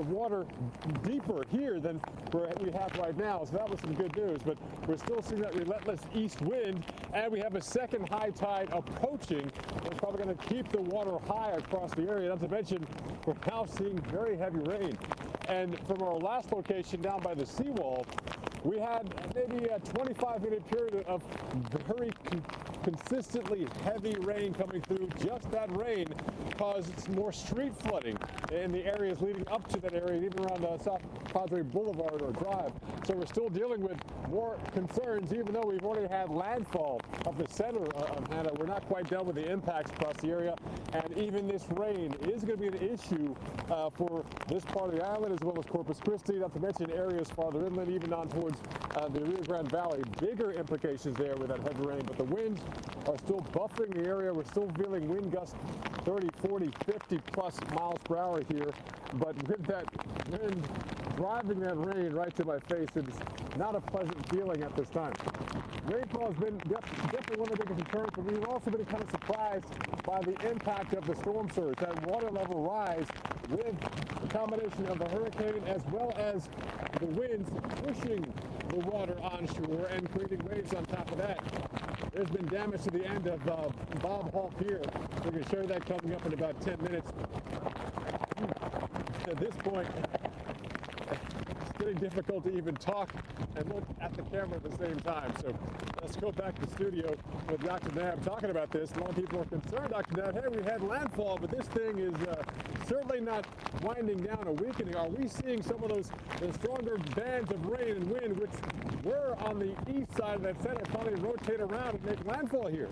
water deeper here than we have right now, so that was some good news. But we're still seeing that relentless east wind, and we have a second high tide approaching. It's probably going to keep the water high across the area. Not to mention, we're now seeing very heavy rain. And from our last location down by the seawall, we had maybe a 25-minute period of very consistently heavy rain coming through. Just that rain caused more street flooding in the areas leading up to that area, even around South Padre Boulevard or Drive. So we're still dealing with more concerns, even though we've already had landfall of the center of Hanna. We're not quite done with the impacts across the area, and even this rain is going to be an issue for this part of the island as well as Corpus Christi, not to mention areas farther inland, even on towards the Rio Grande Valley. Bigger implications there with that heavy rain, but the winds are still buffering the area. We're still feeling wind gusts 30, 40, 50 plus miles per hour here, but with that wind driving that rain right to my face, it's not a pleasant feeling at this time. Rainfall has been definitely one of the biggest concerns, but we've also been kind of surprised by the impact of the storm surge, that water level rise with a combination of the hurricane as well as the winds pushing the water onshore and creating waves on top of that. There's been damage to the end of Bob Hall Pier. We're going to show that coming up in about 10 minutes. At this point, it's getting difficult to even talk and look at the camera at the same time. So let's go back to the studio with Dr. Nab talking about this. A lot of people are concerned, Dr. Nab, hey, we had landfall, but this thing is certainly not winding down or weakening. Are we seeing some of those stronger bands of rain and wind, which were on the east side of that center, probably rotate around and make landfall here?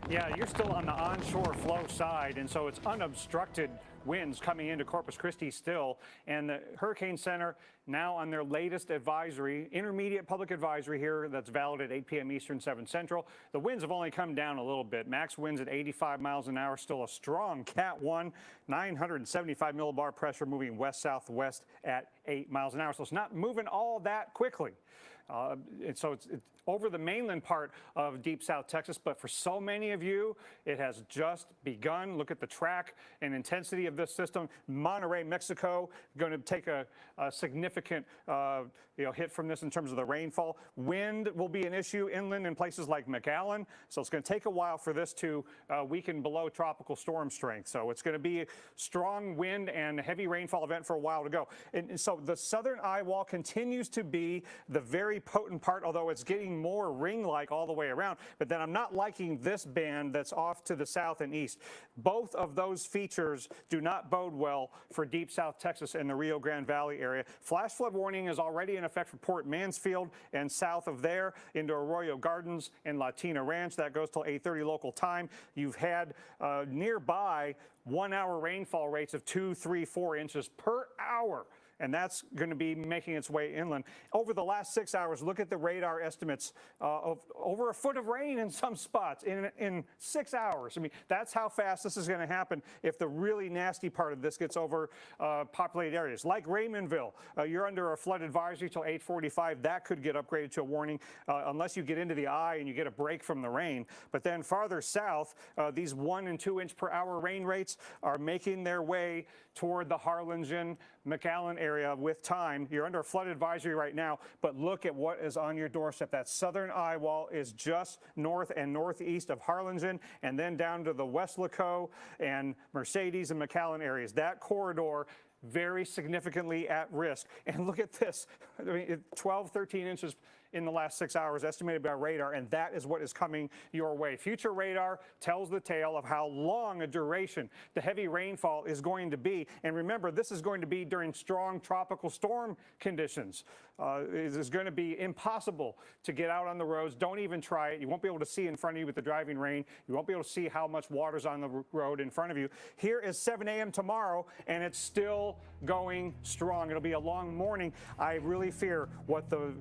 Yeah, you're still on the onshore flow side, and so it's unobstructed winds coming into Corpus Christi still. And the Hurricane Center now on their latest advisory, intermediate public advisory here that's valid at 8 p.m. Eastern, 7 Central. The winds have only come down a little bit. Max winds at 85 miles an hour, still a strong Cat 1, 975 millibar pressure moving west-southwest at 8 miles an hour. So it's not moving all that quickly. And so it's over the mainland part of deep South Texas, but for so many of you, it has just begun. Look at the track and intensity of this system. Monterrey, Mexico, going to take a significant hit from this in terms of the rainfall. Wind will be an issue inland in places like McAllen, so it's going to take a while for this to weaken below tropical storm strength. So it's going to be a strong wind and heavy rainfall event for a while to go. And so the southern eye wall continues to be the very potent part, although it's getting more ring-like all the way around. But then I'm not liking this band that's off to the south and east. Both of those features do not bode well for deep South Texas and the Rio Grande Valley area. Flash flood warning is already in effect for Port Mansfield and south of there into Arroyo Gardens and Latina Ranch. That goes till 8:30 local time. You've had nearby 1 hour rainfall rates of 2, 3, 4 inches per hour. And that's going to be making its way inland. Over the last 6 hours, look at the radar estimates of over a foot of rain in some spots in 6 hours. I mean, that's how fast this is going to happen if the really nasty part of this gets over populated areas. Like Raymondville, you're under a flood advisory till 8:45. That could get upgraded to a warning unless you get into the eye and you get a break from the rain. But then farther south, these 1 and 2 inch per hour rain rates are making their way toward the Harlingen, McAllen area with time. You're under a flood advisory right now, but look at what is on your doorstep. That southern eye wall is just north and northeast of Harlingen, and then down to the Weslaco and Mercedes and McAllen areas. That corridor very significantly at risk. And look at this. I mean, 12, 13 inches in the last 6 hours, estimated by radar, and that is what is coming your way. Future radar tells the tale of how long a duration the heavy rainfall is going to be. And remember, this is going to be during strong tropical storm conditions. It is going to be impossible to get out on the roads. Don't even try it. You won't be able to see in front of you with the driving rain. You won't be able to see how much water's on the road in front of you. Here is 7 a.m. tomorrow, and it's still going strong. It'll be a long morning. I really fear what the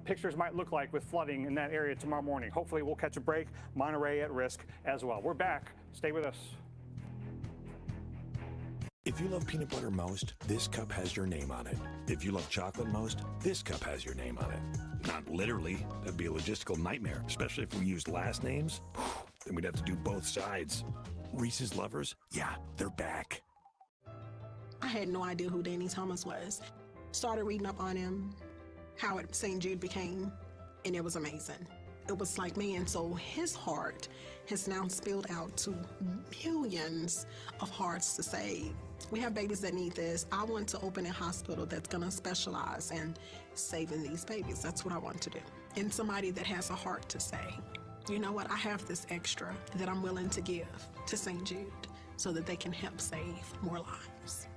pictures might look like with flooding in that area tomorrow morning. Hopefully we'll catch a break. Monterey at risk as well. We're back. Stay with us. If you love peanut butter most, this cup has your name on it. If you love chocolate most, this cup has your name on it. Not literally. That'd be a logistical nightmare, especially if we used last names. Then we'd have to do both sides. Reese's lovers, yeah, they're back. I had no idea who Danny Thomas was. Started reading up on him, how St. Jude became, and it was amazing. It was like, man, so his heart has now spilled out to millions of hearts to save. We have babies that need this. I want to open a hospital that's gonna specialize in saving these babies. That's what I want to do. And somebody that has a heart to say, you know what, I have this extra that I'm willing to give to St. Jude so that they can help save more lives.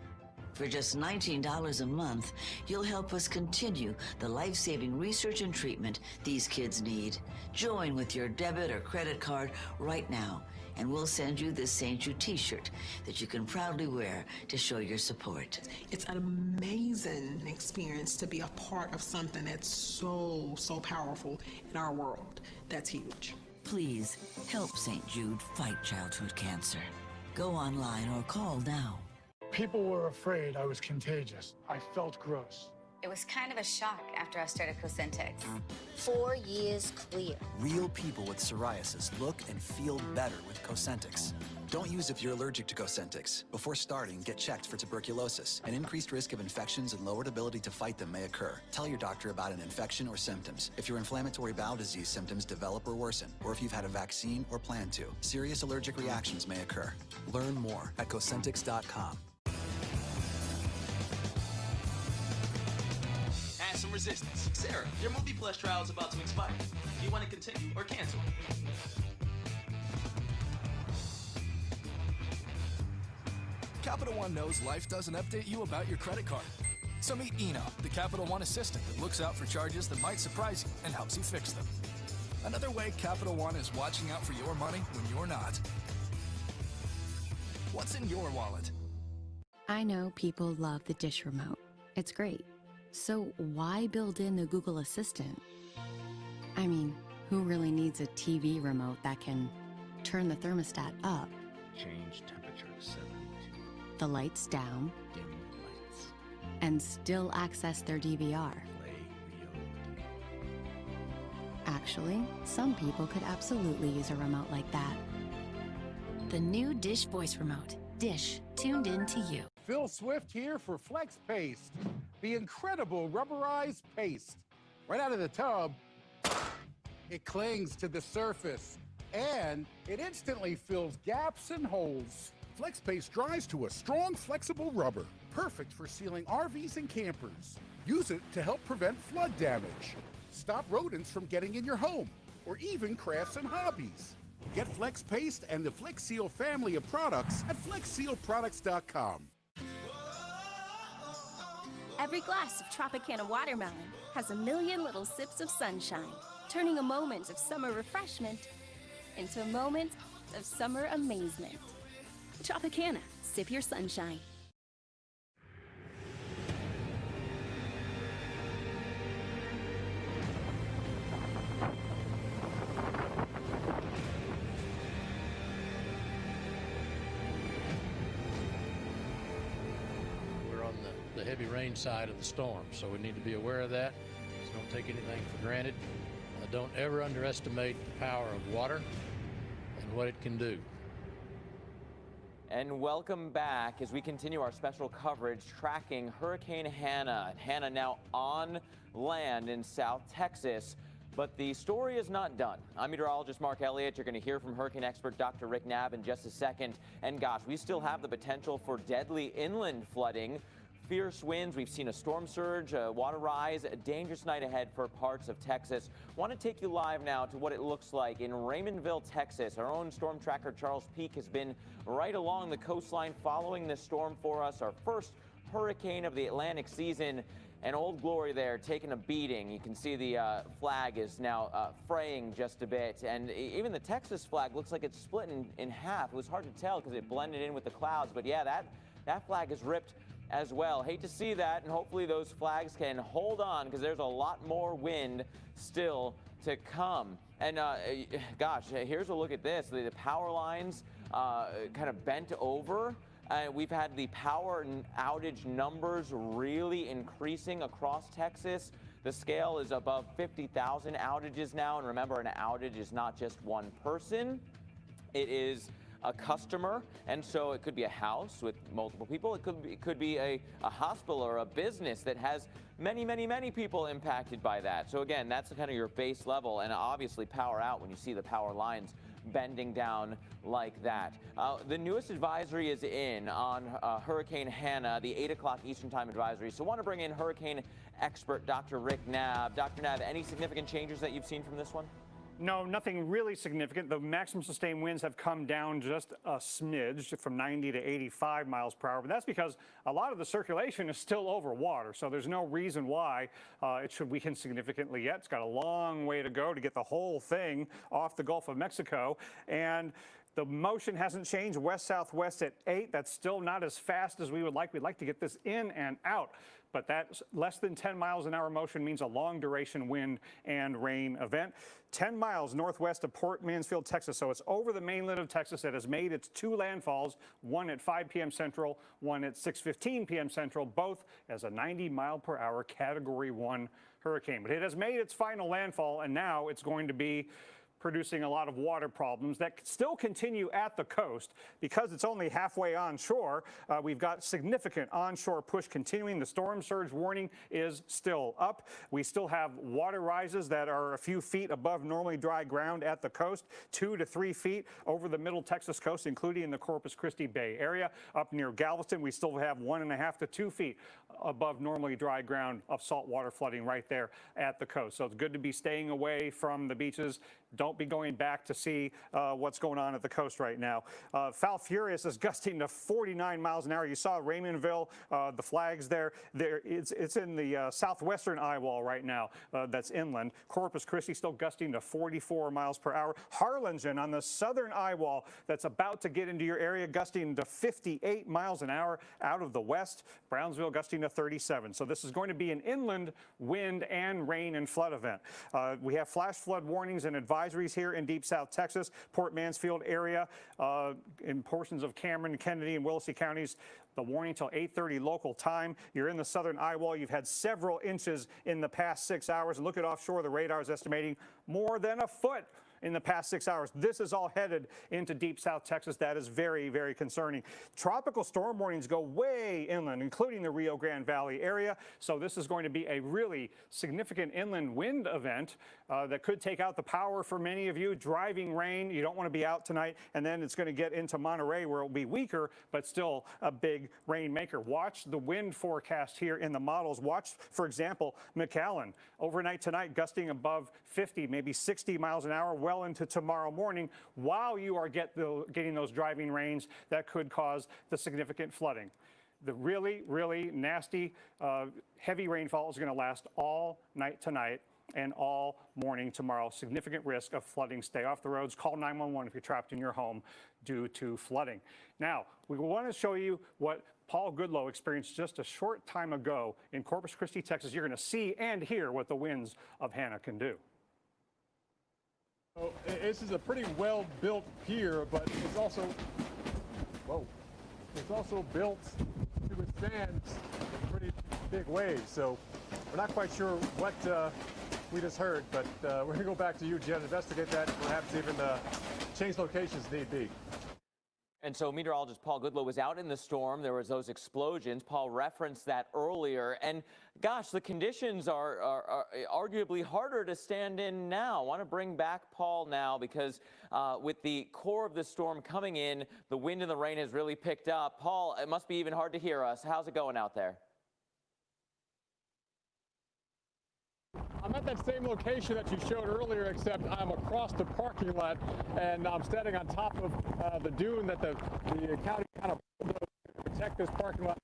For just $19 a month, you'll help us continue the life-saving research and treatment these kids need. Join with your debit or credit card right now, and we'll send you this St. Jude t-shirt that you can proudly wear to show your support. It's an amazing experience to be a part of something that's so powerful in our world. That's huge. Please help St. Jude fight childhood cancer. Go online or call now. People were afraid I was contagious. I felt gross. It was kind of a shock after I started Cosentyx. 4 years clear. Real people with psoriasis look and feel better with Cosentyx. Don't use if you're allergic to Cosentyx. Before starting, get checked for tuberculosis. An increased risk of infections and lowered ability to fight them may occur. Tell your doctor about an infection or symptoms. If your inflammatory bowel disease symptoms develop or worsen, or if you've had a vaccine or plan to, serious allergic reactions may occur. Learn more at Cosentyx.com. Add some resistance. Sarah, your Movie Plus trial is about to expire. Do you want to continue or cancel? Capital One knows life doesn't update you about your credit card. So meet Eno, the Capital One assistant that looks out for charges that might surprise you and helps you fix them. Another way Capital One is watching out for your money when you're not. What's in your wallet? I know people love the dish remote. It's great. So why build in the Google Assistant? I mean, who really needs a TV remote that can turn the thermostat up, Change temperature to 72. the lights down, Dim lights. and still access their DVR? Play Rio. Actually, some people could absolutely use a remote like that. The new Dish Voice Remote. Dish, tuned in to you. Phil Swift here for Flex Paste, the incredible rubberized paste. Right out of the tub, it clings to the surface, and it instantly fills gaps and holes. Flex Paste dries to a strong, flexible rubber, perfect for sealing RVs and campers. Use it to help prevent flood damage, stop rodents from getting in your home, or even crafts and hobbies. Get Flex Paste and the Flex Seal family of products at FlexSealProducts.com. Every glass of Tropicana watermelon has a million little sips of sunshine, turning a moment of summer refreshment into a moment of summer amazement. Tropicana, sip your sunshine. The heavy rain side of the storm, so we need to be aware of that. So don't take anything for granted. Don't ever underestimate the power of water and what it can do. And welcome back as we continue our special coverage tracking Hurricane Hanna. Hanna now on land in South Texas. But the story is not done. I'm meteorologist Mark Elliott. You're going to hear from hurricane expert Dr. Rick Knabb in just a second. And gosh, we still have the potential for deadly inland flooding Fierce winds. We've seen a storm surge, water rise, a dangerous night ahead for parts of Texas. Want to take you live now to what it looks like in Raymondville, Texas. Our own storm tracker Charles Peak has been right along the coastline following this storm for us. Our first hurricane of the Atlantic season. And Old Glory there taking a beating. You can see the flag is now fraying just a bit. And even the Texas flag looks like it's split in half. It was hard to tell because it blended in with the clouds. But yeah, that flag is ripped as well. Hate to see that, and hopefully those flags can hold on because there's a lot more wind still to come. And gosh, here's a look at this. The power lines kind of bent over. We've had the power outage numbers really increasing across Texas. The scale is above 50,000 outages now. And remember, an outage is not just one person. It is a customer, and so it could be a house with multiple people. It could be a hospital or a business that has many people impacted by that. So again, that's kind of your base level, and obviously power out when you see the power lines bending down like that. The newest advisory is in on Hurricane Hanna, the 8 o'clock Eastern Time advisory. So I want to bring in hurricane expert Dr. Rick Knabb. Dr. Knabb, any significant changes that you've seen from this one? No, nothing really significant. The maximum sustained winds have come down just a smidge from 90 to 85 miles per hour, but that's because a lot of the circulation is still over water, so there's no reason why it should weaken significantly yet. It's got a long way to go to get the whole thing off the Gulf of Mexico, and the motion hasn't changed west-southwest at 8. That's still not as fast as we would like. We'd like to get this in and out. But that less than 10 miles an hour motion means a long duration wind and rain event. 10 miles northwest of Port Mansfield, Texas. So it's over the mainland of Texas. It has made its 2 landfalls, one at 5 p.m. Central, one at 6:15 p.m. Central, both as a 90 mile per hour Category 1 hurricane. But it has made its final landfall, and now it's going to be producing a lot of water problems that still continue at the coast. Because it's only halfway onshore, we've got significant onshore push continuing. The storm surge warning is still up. We still have water rises that are a few feet above normally dry ground at the coast, 2 to 3 feet over the middle Texas coast, including in the Corpus Christi Bay area. Up near Galveston, we still have 1.5 to 2 feet above normally dry ground of saltwater flooding right there at the coast. So it's good to be staying away from the beaches. Don't be going back to see what's going on at the coast right now. Foul Furious is gusting to 49 miles an hour. You saw Raymondville, the flags there. It's in the southwestern eye wall right now. That's inland. Corpus Christi still gusting to 44 miles per hour. Harlingen on the southern eye wall that's about to get into your area, gusting to 58 miles an hour out of the west. Brownsville gusting to 37. So this is going to be an inland wind and rain and flood event. We have flash flood warnings and advisories here in deep South Texas, Port Mansfield area, in portions of Cameron, Kennedy, and Willacy counties. The warning till 8:30 local time. You're in the southern eye wall. You've had several inches in the past 6 hours. And look at offshore. The radar is estimating more than a foot in the past 6 hours. This is all headed into deep South Texas. That is very concerning. Tropical storm warnings go way inland, including the Rio Grande Valley area. So this is going to be a really significant inland wind event that could take out the power for many of you. Driving rain. You don't want to be out tonight. And then it's going to get into Monterey where it will be weaker, but still a big rainmaker. Watch the wind forecast here in the models. Watch, for example, McAllen. Overnight tonight, gusting above 50, maybe 60 miles an hour, well into tomorrow morning, while you are getting those driving rains that could cause the significant flooding. The really nasty heavy rainfall is going to last all night tonight and all morning tomorrow. Significant risk of flooding. Stay off the roads. Call 911 if you're trapped in your home due to flooding. Now, we want to show you what Paul Goodloe experienced just a short time ago in Corpus Christi, Texas. You're going to see and hear what the winds of Hanna can do. So this is a pretty well-built pier, but it's also, built to withstand pretty big waves. So we're not quite sure what we just heard, but we're going to go back to you, Jen, investigate that, perhaps even change locations need be. And so meteorologist Paul Goodloe was out in the storm. There was those explosions. Paul referenced that earlier. And gosh, the conditions are arguably harder to stand in now. I want to bring back Paul now because with the core of the storm coming in, the wind and the rain has really picked up. Paul, it must be even hard to hear us. How's it going out there? I'm at that same location that you showed earlier, except I'm across the parking lot, and I'm standing on top of the dune that the county kind of built to protect this parking lot.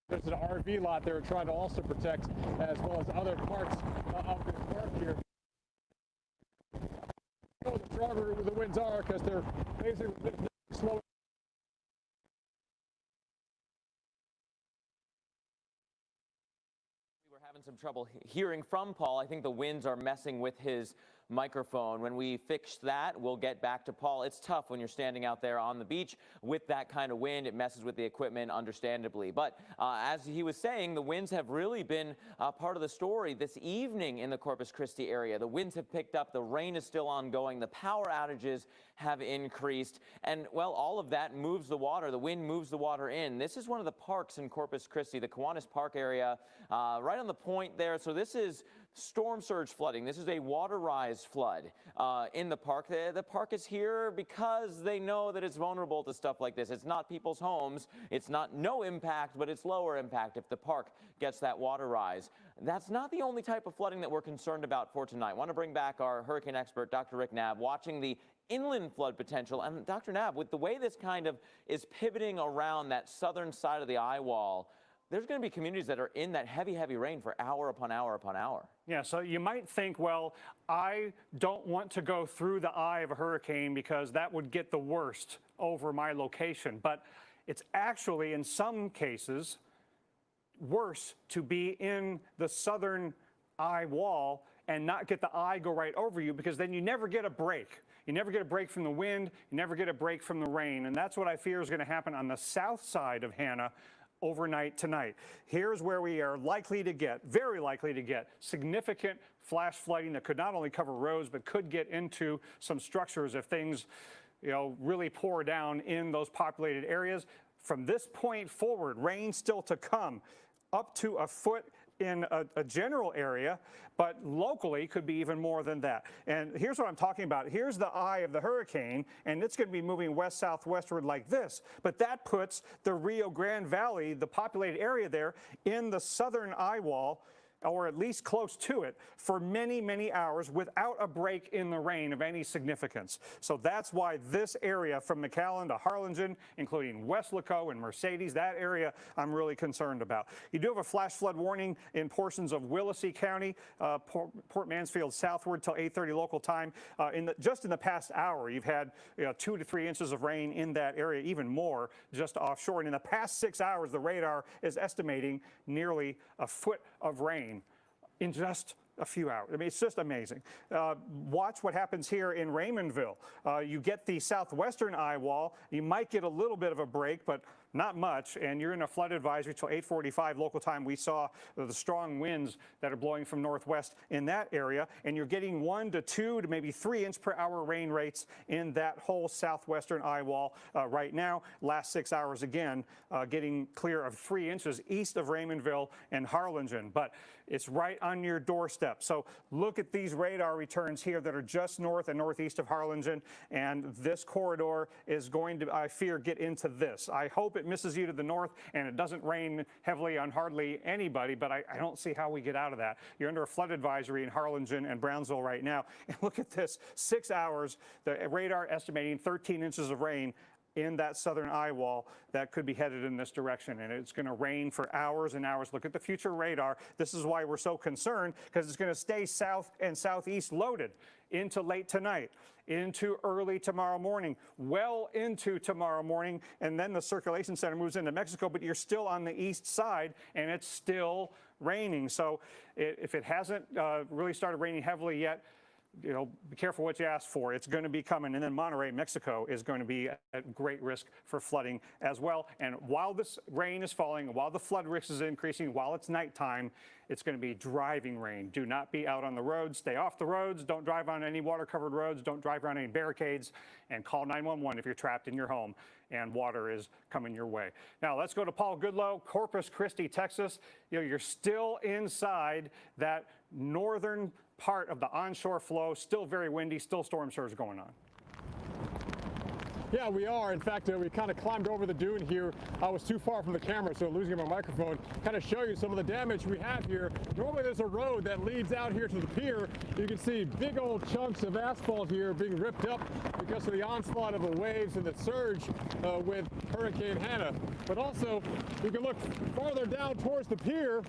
There's an RV lot they're trying to also protect, as well as other parts of this park here. The stronger the winds are, because they're basically slowing. Having some trouble hearing from Paul. I think the winds are messing with his microphone. When we fix that, we'll get back to Paul. It's tough when you're standing out there on the beach with that kind of wind. It messes with the equipment, understandably. But as he was saying, the winds have really been part of the story this evening in the Corpus Christi area. The winds have picked up. The rain is still ongoing. The power outages have increased. And, well, all of that moves the water. The wind moves the water in. This is one of the parks in Corpus Christi, the Kiwanis Park area, right on the point there. So this is storm surge flooding. This is a water rise flood in the park. The park is here because they know that it's vulnerable to stuff like this. It's not people's homes. It's not no impact, but it's lower impact if the park gets that water rise. That's not the only type of flooding that we're concerned about for tonight. I want to bring back our hurricane expert, Dr. Rick Knabb, watching the inland flood potential. And Dr. Knabb, with the way this kind of is pivoting around that southern side of the eye wall, there's going to be communities that are in that heavy, heavy rain for hour upon hour upon hour. Yeah, so you might think, well, I don't want to go through the eye of a hurricane because that would get the worst over my location. But it's actually, in some cases, worse to be in the southern eye wall and not get the eye go right over you, because then you never get a break. You never get a break from the wind. You never get a break from the rain. And that's what I fear is going to happen on the south side of Hanna overnight tonight. Here's where we are likely to get, very likely to get, significant flash flooding that could not only cover roads, but could get into some structures if things, really pour down in those populated areas. From this point forward, rain still to come, up to a foot in a general area, but locally could be even more than that. And here's what I'm talking about. Here's the eye of the hurricane, and it's going to be moving west-southwestward like this. But that puts the Rio Grande Valley, the populated area there, in the southern eye wall, or at least close to it, for many, many hours without a break in the rain of any significance. So that's why this area from McAllen to Harlingen, including Weslaco and Mercedes, that area I'm really concerned about. You do have a flash flood warning in portions of Willacy County, Port Mansfield southward till 8:30 local time. Just in the past hour, you've had 2 to 3 inches of rain in that area, even more just offshore. And in the past 6 hours, the radar is estimating nearly a foot of rain in just a few hours. I mean, it's just amazing. Watch what happens here in Raymondville. You get the southwestern eye wall. You might get a little bit of a break, but not much, and you're in a flood advisory till 8:45 local time. We saw the strong winds that are blowing from northwest in that area, and you're getting 1 to 2 to maybe 3 inch per hour rain rates in that whole southwestern eye wall right now. Last 6 hours again, getting clear of 3 inches east of Raymondville and Harlingen, but it's right on your doorstep. So look at these radar returns here that are just north and northeast of Harlingen, and this corridor is going to, I fear, get into this. I hope it misses you to the north and it doesn't rain heavily on hardly anybody, but I don't see how we get out of that. You're under a flood advisory in Harlingen and Brownsville right now. And look at this, 6 hours, the radar estimating 13 inches of rain in that southern eye wall that could be headed in this direction, and it's going to rain for hours and hours. Look at the future radar. This is why we're so concerned, because it's going to stay south and southeast loaded into late tonight, into early tomorrow morning, well into tomorrow morning, and then the circulation center moves into Mexico, but you're still on the east side, and it's still raining. So if it hasn't really started raining heavily yet, be careful what you ask for. It's going to be coming. And then Monterrey, Mexico is going to be at great risk for flooding as well. And while this rain is falling, while the flood risk is increasing, while it's nighttime, it's going to be driving rain. Do not be out on the roads. Stay off the roads. Don't drive on any water-covered roads. Don't drive around any barricades. And call 911 if you're trapped in your home and water is coming your way. Now, let's go to Paul Goodloe, Corpus Christi, Texas. You're still inside that northern part of the onshore flow, still very windy, still storm surge going on. Yeah, we are. In fact, we kind of climbed over the dune here. I was too far from the camera, so losing my microphone. Kind of show you some of the damage we have here. Normally there's a road that leads out here to the pier. You can see big old chunks of asphalt here being ripped up because of the onslaught of the waves and the surge with Hurricane Hanna. But also, you can look farther down towards the pier.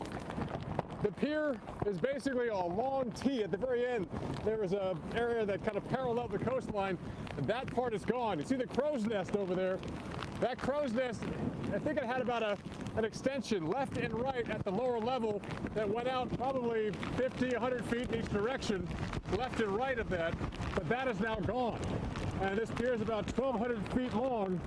The pier is basically a long T. At the very end, there is an area that kind of paralleled the coastline, and that part is gone. You see the crow's nest over there. That crow's nest, I think it had about an extension left and right at the lower level that went out probably 50, 100 feet in each direction, left and right of that, but that is now gone. And this pier is about 1,200 feet long,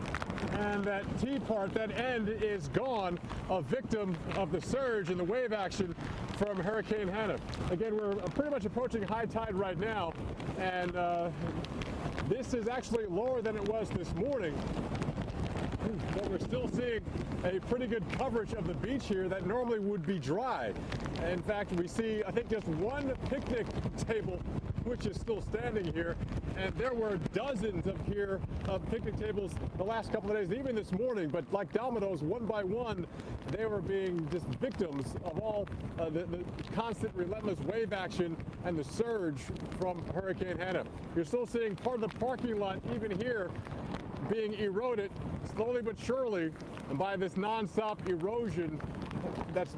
and that T part, that end, is gone, a victim of the surge and the wave action from Hurricane Hanna. Again, we're pretty much approaching high tide right now, and this is actually lower than it was this morning. But we're still seeing a pretty good coverage of the beach here that normally would be dry. In fact, we see, I think, just one picnic table which is still standing here, and there were dozens of picnic tables the last couple of days, even this morning, but like dominoes, one by one, they were being just victims of all the constant relentless wave action and the surge from Hurricane Hanna. You're still seeing part of the parking lot even here being eroded slowly but surely by this non-stop erosion that's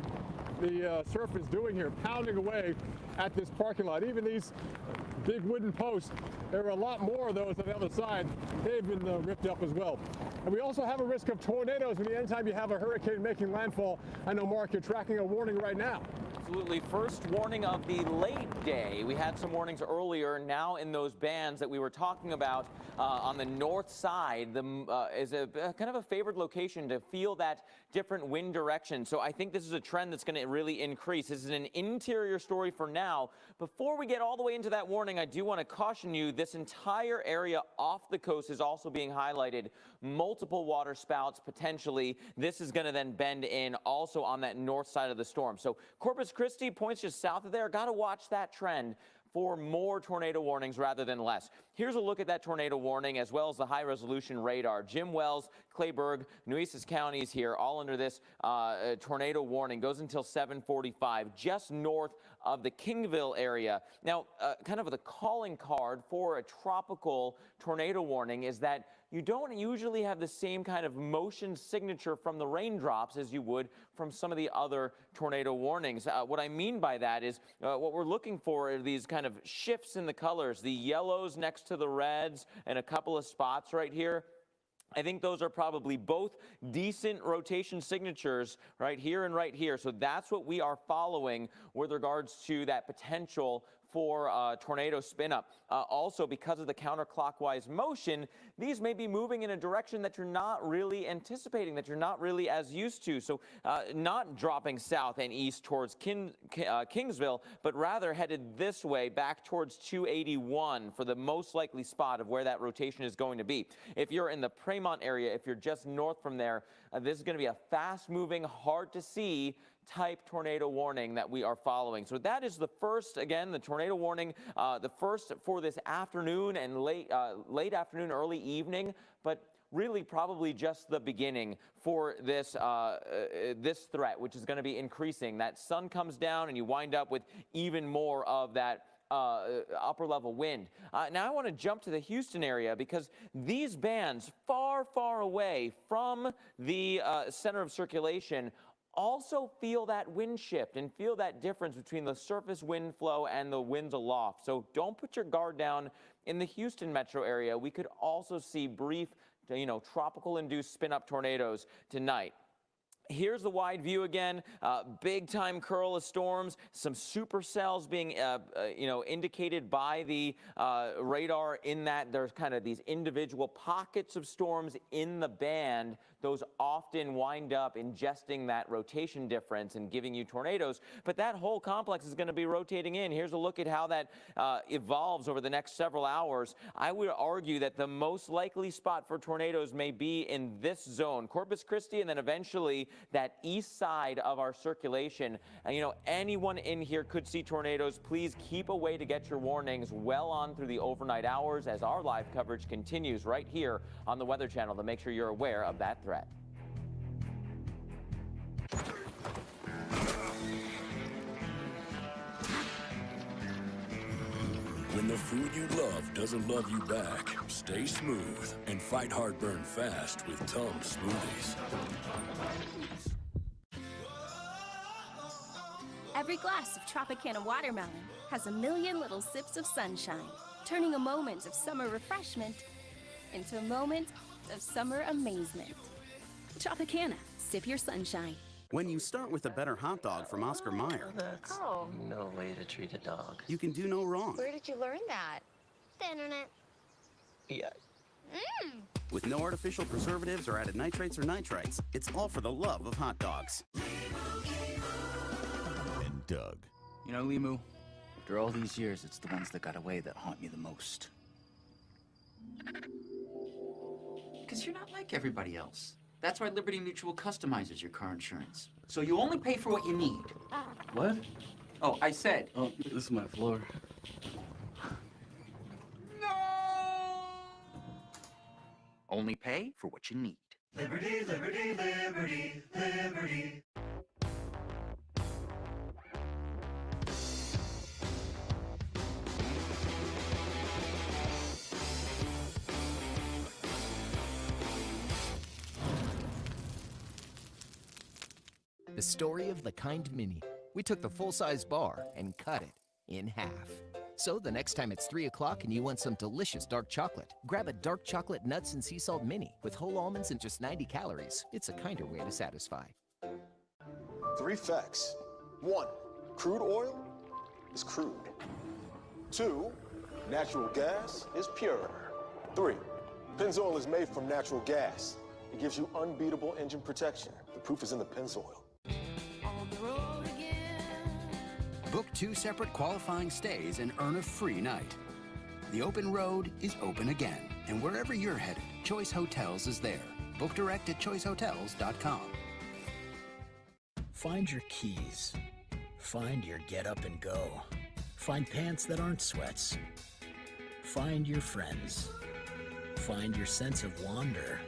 the surf is doing here, pounding away at this parking lot. Even these big wooden posts, there are a lot more of those on the other side. They've been ripped up as well. And we also have a risk of tornadoes anytime you have a hurricane making landfall. I know, Mark, you're tracking a warning right now. Absolutely. First warning of the late day. We had some warnings earlier. Now in those bands that we were talking about on the north side is a kind of a favored location to feel that different wind direction. So I think this is a trend that's going to really increase. This is an interior story for now. Before we get all the way into that warning, I do want to caution you, this entire area off the coast is also being highlighted. Multiple water spouts potentially. This is going to then bend in also on that north side of the storm. So Corpus Christi points just south of there. Got to watch that trend for more tornado warnings rather than less. Here's a look at that tornado warning as well as the high-resolution radar. Jim Wells, Clayburgh, Nueces counties here, all under this tornado warning. Goes until 7:45, just north of the Kingville area. Now, kind of the calling card for a tropical tornado warning is that you don't usually have the same kind of motion signature from the raindrops as you would from some of the other tornado warnings. What I mean by that is what we're looking for are these kind of shifts in the colors, the yellows next to the reds and a couple of spots right here. I think those are probably both decent rotation signatures right here and right here. So that's what we are following with regards to that potential for tornado spin up. Also, because of the counterclockwise motion, these may be moving in a direction that you're not really anticipating, that you're not really as used to. So not dropping south and east towards Kingsville, but rather headed this way back towards 281 for the most likely spot of where that rotation is going to be. If you're in the Fremont area, if you're just north from there, this is going to be a fast moving, hard to see type tornado warning that we are following. So that is the first, again, the tornado warning, the first for this afternoon and late afternoon, early evening, but really probably just the beginning for this this threat, which is going to be increasing. That sun comes down and you wind up with even more of that upper level wind. Now I want to jump to the Houston area because these bands far, far away from the center of circulation also feel that wind shift and feel that difference between the surface wind flow and the winds aloft. So don't put your guard down in the Houston metro area. We could also see brief, tropical induced spin up tornadoes tonight. Here's the wide view again, big time curl of storms, some supercells being, indicated by the radar in that there's kind of these individual pockets of storms in the band those often wind up ingesting that rotation difference and giving you tornadoes. But that whole complex is going to be rotating in. Here's a look at how that evolves over the next several hours. I would argue that the most likely spot for tornadoes may be in this zone, Corpus Christi, and then eventually that east side of our circulation. And, you know, anyone in here could see tornadoes. Please keep away to get your warnings well on through the overnight hours as our live coverage continues right here on the Weather Channel to make sure you're aware of that threat. When the food you love doesn't love you back, stay smooth and fight heartburn fast with Tums smoothies. Every glass of Tropicana watermelon has a million little sips of sunshine, turning a moment of summer refreshment into a moment of summer amazement. Tropicana, sip your sunshine. When you start with a better hot dog from Oscar Mayer, That's no way to treat a dog. you can do no wrong. Where did you learn that? The internet. Yeah. With no artificial preservatives or added nitrates or nitrites, it's all for the love of hot dogs. And Doug. You know, Limu, after all these years, it's the ones that got away that haunt me the most. Because you're not like everybody else. That's why Liberty Mutual customizes your car insurance. So you only pay for what you need. What? Oh, I said. Oh, this is my floor. Only pay for what you need. Liberty, liberty, liberty, liberty. The story of the Kind Mini. We took the full-size bar and cut it in half. So the next time it's 3 o'clock and you want some delicious dark chocolate, grab a dark chocolate nuts and sea salt mini with whole almonds and just 90 calories. It's a kinder way to satisfy. 3 facts. 1, crude oil is crude. 2, natural gas is pure. 3, Pennzoil is made from natural gas. It gives you unbeatable engine protection. The proof is in the Pennzoil. Book 2 separate qualifying stays and earn a free night. The open road is open again, and wherever you're headed, Choice Hotels is there. Book direct at choicehotels.com. Find your keys. Find your get up and go. Find pants that aren't sweats. Find your friends. Find your sense of wonder.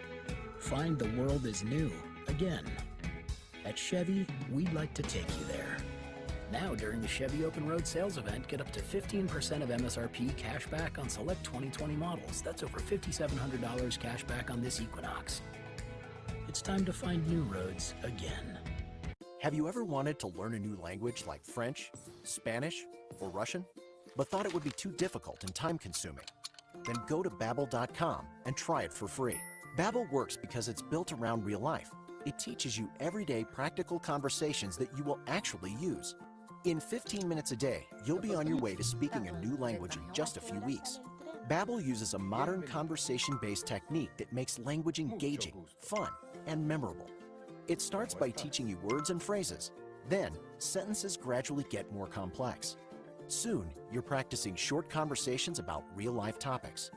Find the world is new again. At Chevy, we'd like to take you there. Now, during the Chevy Open Road Sales Event, get up to 15% of MSRP cash back on select 2020 models. That's over $5,700 cash back on this Equinox. It's time to find new roads again. Have you ever wanted to learn a new language like French, Spanish, or Russian, but thought it would be too difficult and time-consuming? Then go to Babbel.com and try it for free. Babbel works because it's built around real life. It teaches you everyday practical conversations that you will actually use. In 15 minutes a day, you'll be on your way to speaking a new language in just a few weeks. Babbel uses a modern conversation-based technique that makes language engaging, fun, and memorable. It starts by teaching you words and phrases. Then, sentences gradually get more complex. Soon, you're practicing short conversations about real-life topics.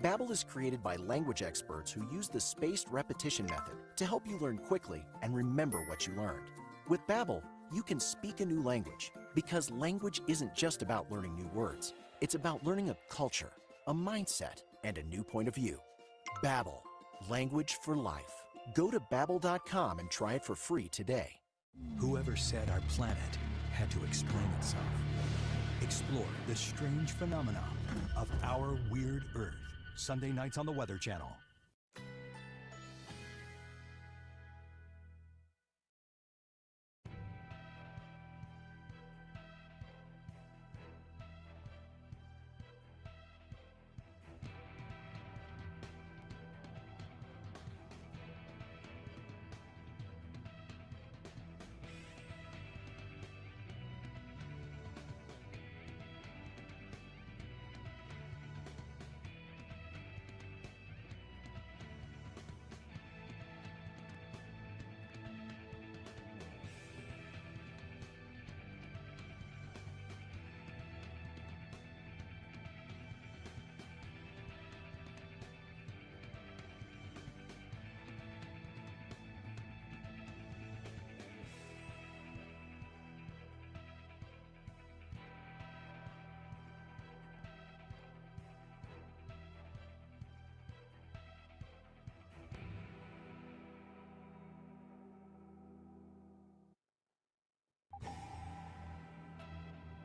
Babbel is created by language experts who use the spaced repetition method to help you learn quickly and remember what you learned. With Babbel, you can speak a new language because language isn't just about learning new words. It's about learning a culture, a mindset, and a new point of view. Babbel, language for life. Go to Babbel.com and try it for free today. Whoever said our planet had to explain itself. Explore the strange phenomena of our weird Earth. Sunday nights on the Weather Channel.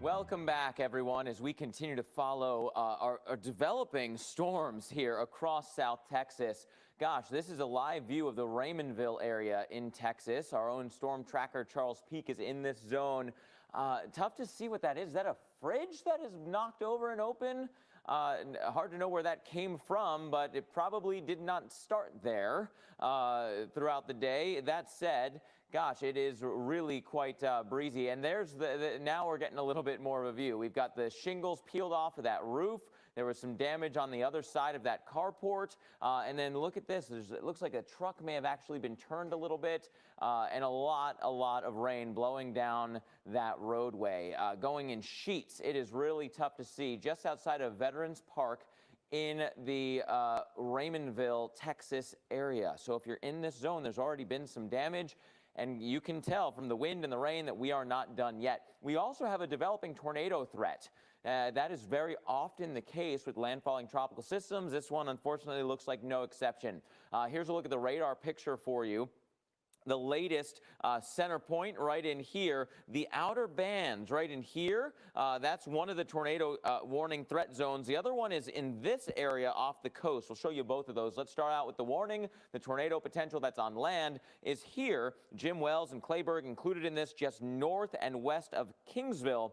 Welcome back, everyone, as we continue to follow our developing storms here across South Texas. Gosh, this is a live view of the Raymondville area in Texas. Our own storm tracker, Charles Peak, is in this zone. Tough to see what that is. Is that a fridge that is knocked over and open? Hard to know where that came from, but it probably did not start there throughout the day. That said, gosh, it is really quite breezy. And there's now we're getting a little bit more of a view. We've got the shingles peeled off of that roof. There was some damage on the other side of that carport. And then look at this. It looks like a truck may have actually been turned a little bit. And a lot of rain blowing down that roadway, going in sheets. It is really tough to see just outside of Veterans Park in the Raymondville, Texas area. So if you're in this zone, there's already been some damage. And you can tell from the wind and the rain that we are not done yet. We also have a developing tornado threat. That is very often the case with landfalling tropical systems. This one, unfortunately, looks like no exception. Here's a look at the radar picture for you. The latest center point right in here, the outer bands right in here, that's one of the tornado warning threat zones. The other one is in this area off the coast. We'll show you both of those. Let's start out with the warning. The tornado potential that's on land is here. Jim Wells and Clayburgh included in this, just north and west of Kingsville.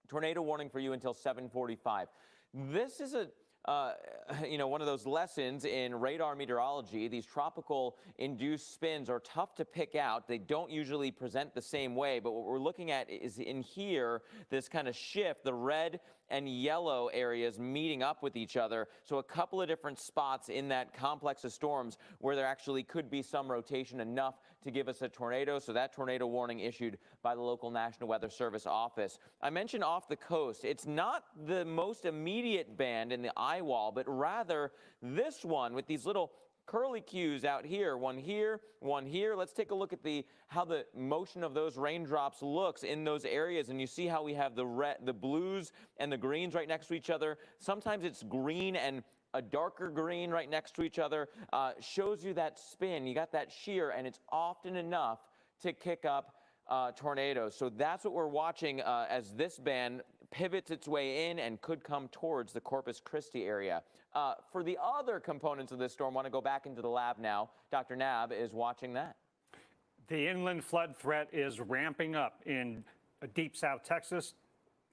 Tornado warning for you until 7:45. This is one of those lessons in radar meteorology. These tropical induced spins are tough to pick out. They don't usually present the same way, but what we're looking at is in here, this kind of shift, the red and yellow areas meeting up with each other. So a couple of different spots in that complex of storms where there actually could be some rotation enough to give us a tornado. So that tornado warning issued by the local National Weather Service office. I mentioned off the coast. It's not the most immediate band in the eye wall, but rather this one with these little curly cues out here, one here, one here. Let's take a look at how the motion of those raindrops looks in those areas, and you see how we have the blues and the greens right next to each other. Sometimes it's green and a darker green right next to each other. Shows you that spin. You got that shear, and it's often enough to kick up tornadoes. So that's what we're watching as this band pivots its way in and could come towards the Corpus Christi area. For the other components of this storm, I want to go back into the lab now. Dr. Knabb is watching that. The inland flood threat is ramping up in deep South Texas.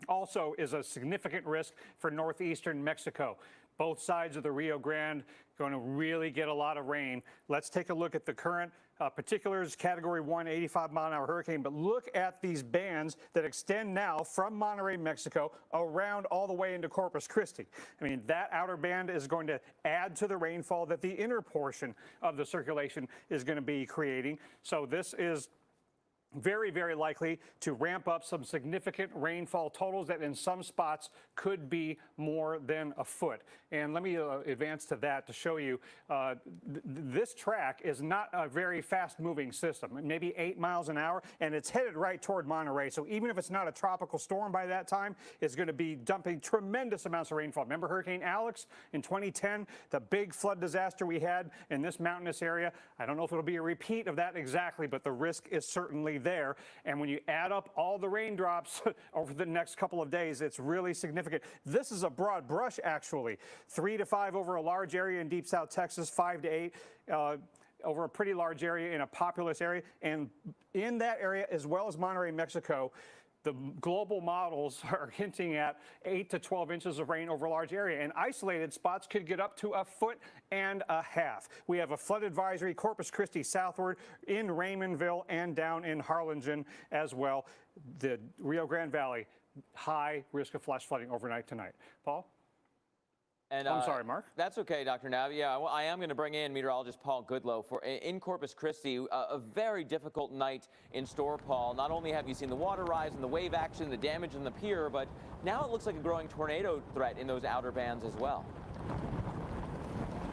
Also is a significant risk for northeastern Mexico. Both sides of the Rio Grande going to really get a lot of rain. Let's take a look at the current particulars, Category 1, 85-mile-an-hour hurricane. But look at these bands that extend now from Monterrey, Mexico, around all the way into Corpus Christi. I mean, that outer band is going to add to the rainfall that the inner portion of the circulation is going to be creating. So this is very, very likely to ramp up some significant rainfall totals that in some spots could be more than a foot. And let me advance to that to show you this track is not a very fast moving system, maybe 8 miles an hour, and it's headed right toward Monterey. So even if it's not a tropical storm by that time, it's going to be dumping tremendous amounts of rainfall. Remember Hurricane Alex in 2010, the big flood disaster we had in this mountainous area? I don't know if it'll be a repeat of that exactly, but the risk is certainly there. And when you add up all the raindrops over the next couple of days, it's really significant. This is a broad brush, actually. 3 to 5 over a large area in deep South Texas, 5 to 8 over a pretty large area in a populous area. And in that area, as well as Monterrey, Mexico, the global models are hinting at 8 to 12 inches of rain over a large area, and isolated spots could get up to 1.5 feet. We have a flood advisory, Corpus Christi southward, in Raymondville, and down in Harlingen as well. The Rio Grande Valley, high risk of flash flooding overnight tonight. Paul? And, I'm sorry, Mark. That's okay, Dr. Knabb. Yeah, well, I am going to bring in meteorologist Paul Goodlow in Corpus Christi. A very difficult night in store, Paul. Not only have you seen the water rise and the wave action, the damage in the pier, but now it looks like a growing tornado threat in those outer bands as well.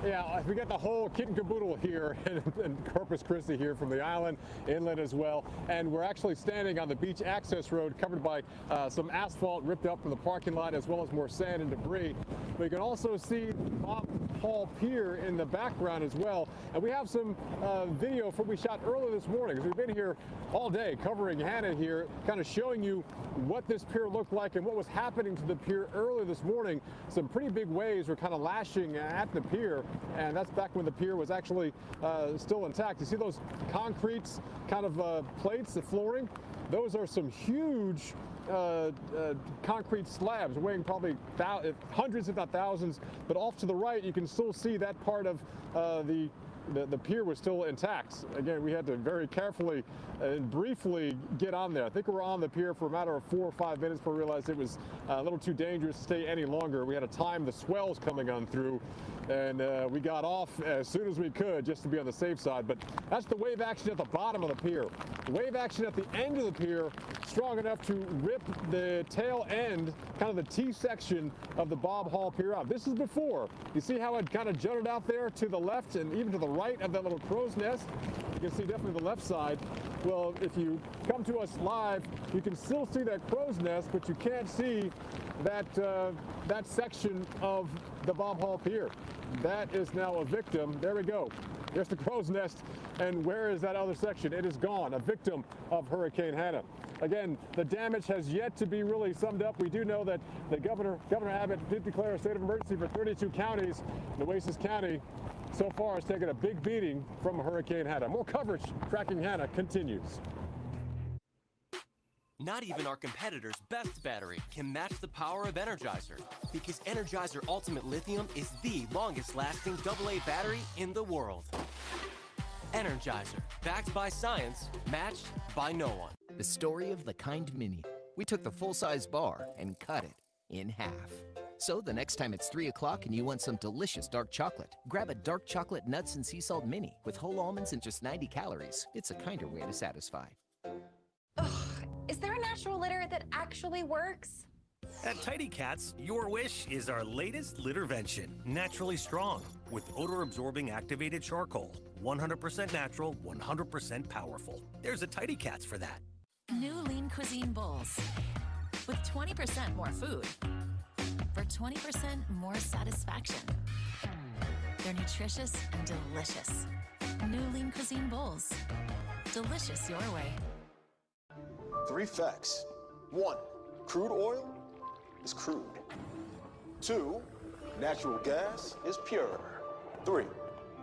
Yeah, we got the whole kit and caboodle here in Corpus Christi here from the island, inland as well. And we're actually standing on the beach access road covered by some asphalt ripped up from the parking lot, as well as more sand and debris. But you can also see Hall Pier in the background as well. And we have some video from we shot earlier this morning, because we've been here all day covering Hanna here, kind of showing you what this pier looked like and what was happening to the pier earlier this morning. Some pretty big waves were kind of lashing at the pier, and that's back when the pier was actually still intact. You see those concrete kind of plates, the flooring? Those are some huge concrete slabs weighing probably hundreds if not thousands, but off to the right you can still see that part of the pier was still intact. Again, we had to very carefully and briefly get on there. I think we were on the pier for a matter of 4 or 5 minutes before we realized it was a little too dangerous to stay any longer. We had to time the swells coming on through, and we got off as soon as we could just to be on the safe side. But that's the wave action at the bottom of the pier. The wave action at the end of the pier, strong enough to rip the tail end, kind of the T section of the Bob Hall Pier out. This is before. You see how it kind of jutted out there to the left and even to the right of that little crow's nest? You can see definitely the left side. Well, if you come to us live, you can still see that crow's nest, but you can't see that that section of the Bob Hall Pier. That is now a victim. There we go. There's the crow's nest. And where is that other section? It is gone, a victim of Hurricane Hanna. Again, the damage has yet to be really summed up. We do know that the Governor Abbott did declare a state of emergency for 32 counties. Nueces County so far has taken a big beating from Hurricane Hanna. More coverage tracking Hanna continues. Not even our competitor's best battery can match the power of Energizer, because Energizer Ultimate Lithium is the longest-lasting AA battery in the world. Energizer, backed by science, matched by no one. The story of the kind mini. We took the full-size bar and cut it in half. So the next time it's 3 o'clock and you want some delicious dark chocolate, grab a dark chocolate nuts and sea salt mini with whole almonds and just 90 calories. It's a kinder way to satisfy. Is there a natural litter that actually works? At Tidy Cats, your wish is our latest littervention. Naturally strong, with odor-absorbing activated charcoal. 100% natural, 100% powerful. There's a Tidy Cats for that. New Lean Cuisine Bowls. With 20% more food. For 20% more satisfaction. They're nutritious and delicious. New Lean Cuisine Bowls. Delicious your way. 3 facts. 1, crude oil is crude. 2, natural gas is pure. 3,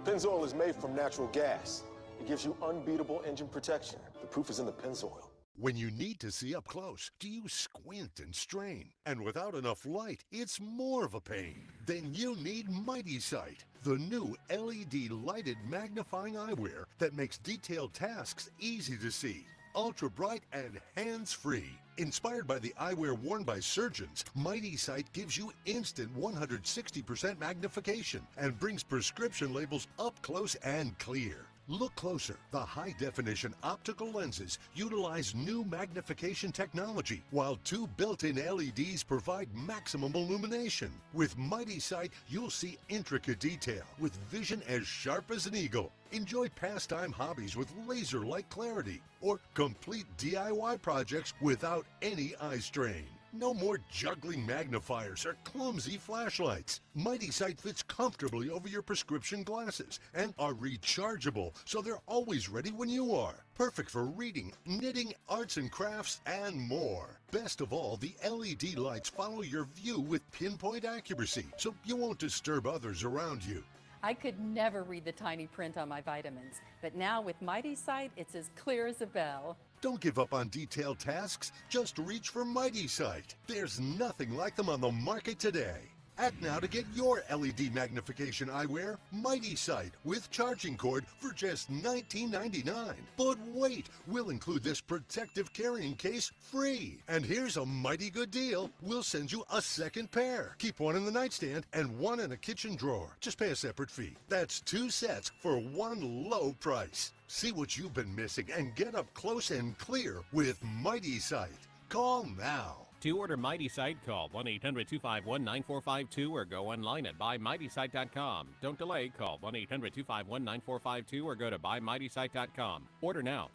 Pennzoil is made from natural gas. It gives you unbeatable engine protection. The proof is in the Pennzoil. When you need to see up close, do you squint and strain? And without enough light, it's more of a pain. Then you need Mighty Sight, the new LED lighted magnifying eyewear that makes detailed tasks easy to see. Ultra bright and hands-free. Inspired by the eyewear worn by surgeons, Mighty Sight gives you instant 160% magnification and brings prescription labels up close and clear. Look closer. The high-definition optical lenses utilize new magnification technology, while 2 built-in LEDs provide maximum illumination. With Mighty Sight, you'll see intricate detail with vision as sharp as an eagle. Enjoy pastime hobbies with laser-like clarity, or complete DIY projects without any eye strain. No more juggling magnifiers or clumsy flashlights. Mighty Sight fits comfortably over your prescription glasses and are rechargeable, so they're always ready when you are. Perfect for reading, knitting, arts and crafts, and more. Best of all, the LED lights follow your view with pinpoint accuracy, so you won't disturb others around you. I could never read the tiny print on my vitamins, but now with Mighty Sight, it's as clear as a bell. Don't give up on detailed tasks, just reach for Mighty Sight. There's nothing like them on the market today. Act now to get your LED magnification eyewear, Mighty Sight, with charging cord for just $19.99. But wait, we'll include this protective carrying case free. And here's a mighty good deal. We'll send you a second pair. Keep one in the nightstand and one in a kitchen drawer. Just pay a separate fee. That's 2 sets for one low price. See what you've been missing and get up close and clear with Mighty Sight. Call now. To order Mighty Sight, call 1-800-251-9452 or go online at buymightysite.com. Don't delay, call 1-800-251-9452 or go to buymightysite.com. Order now.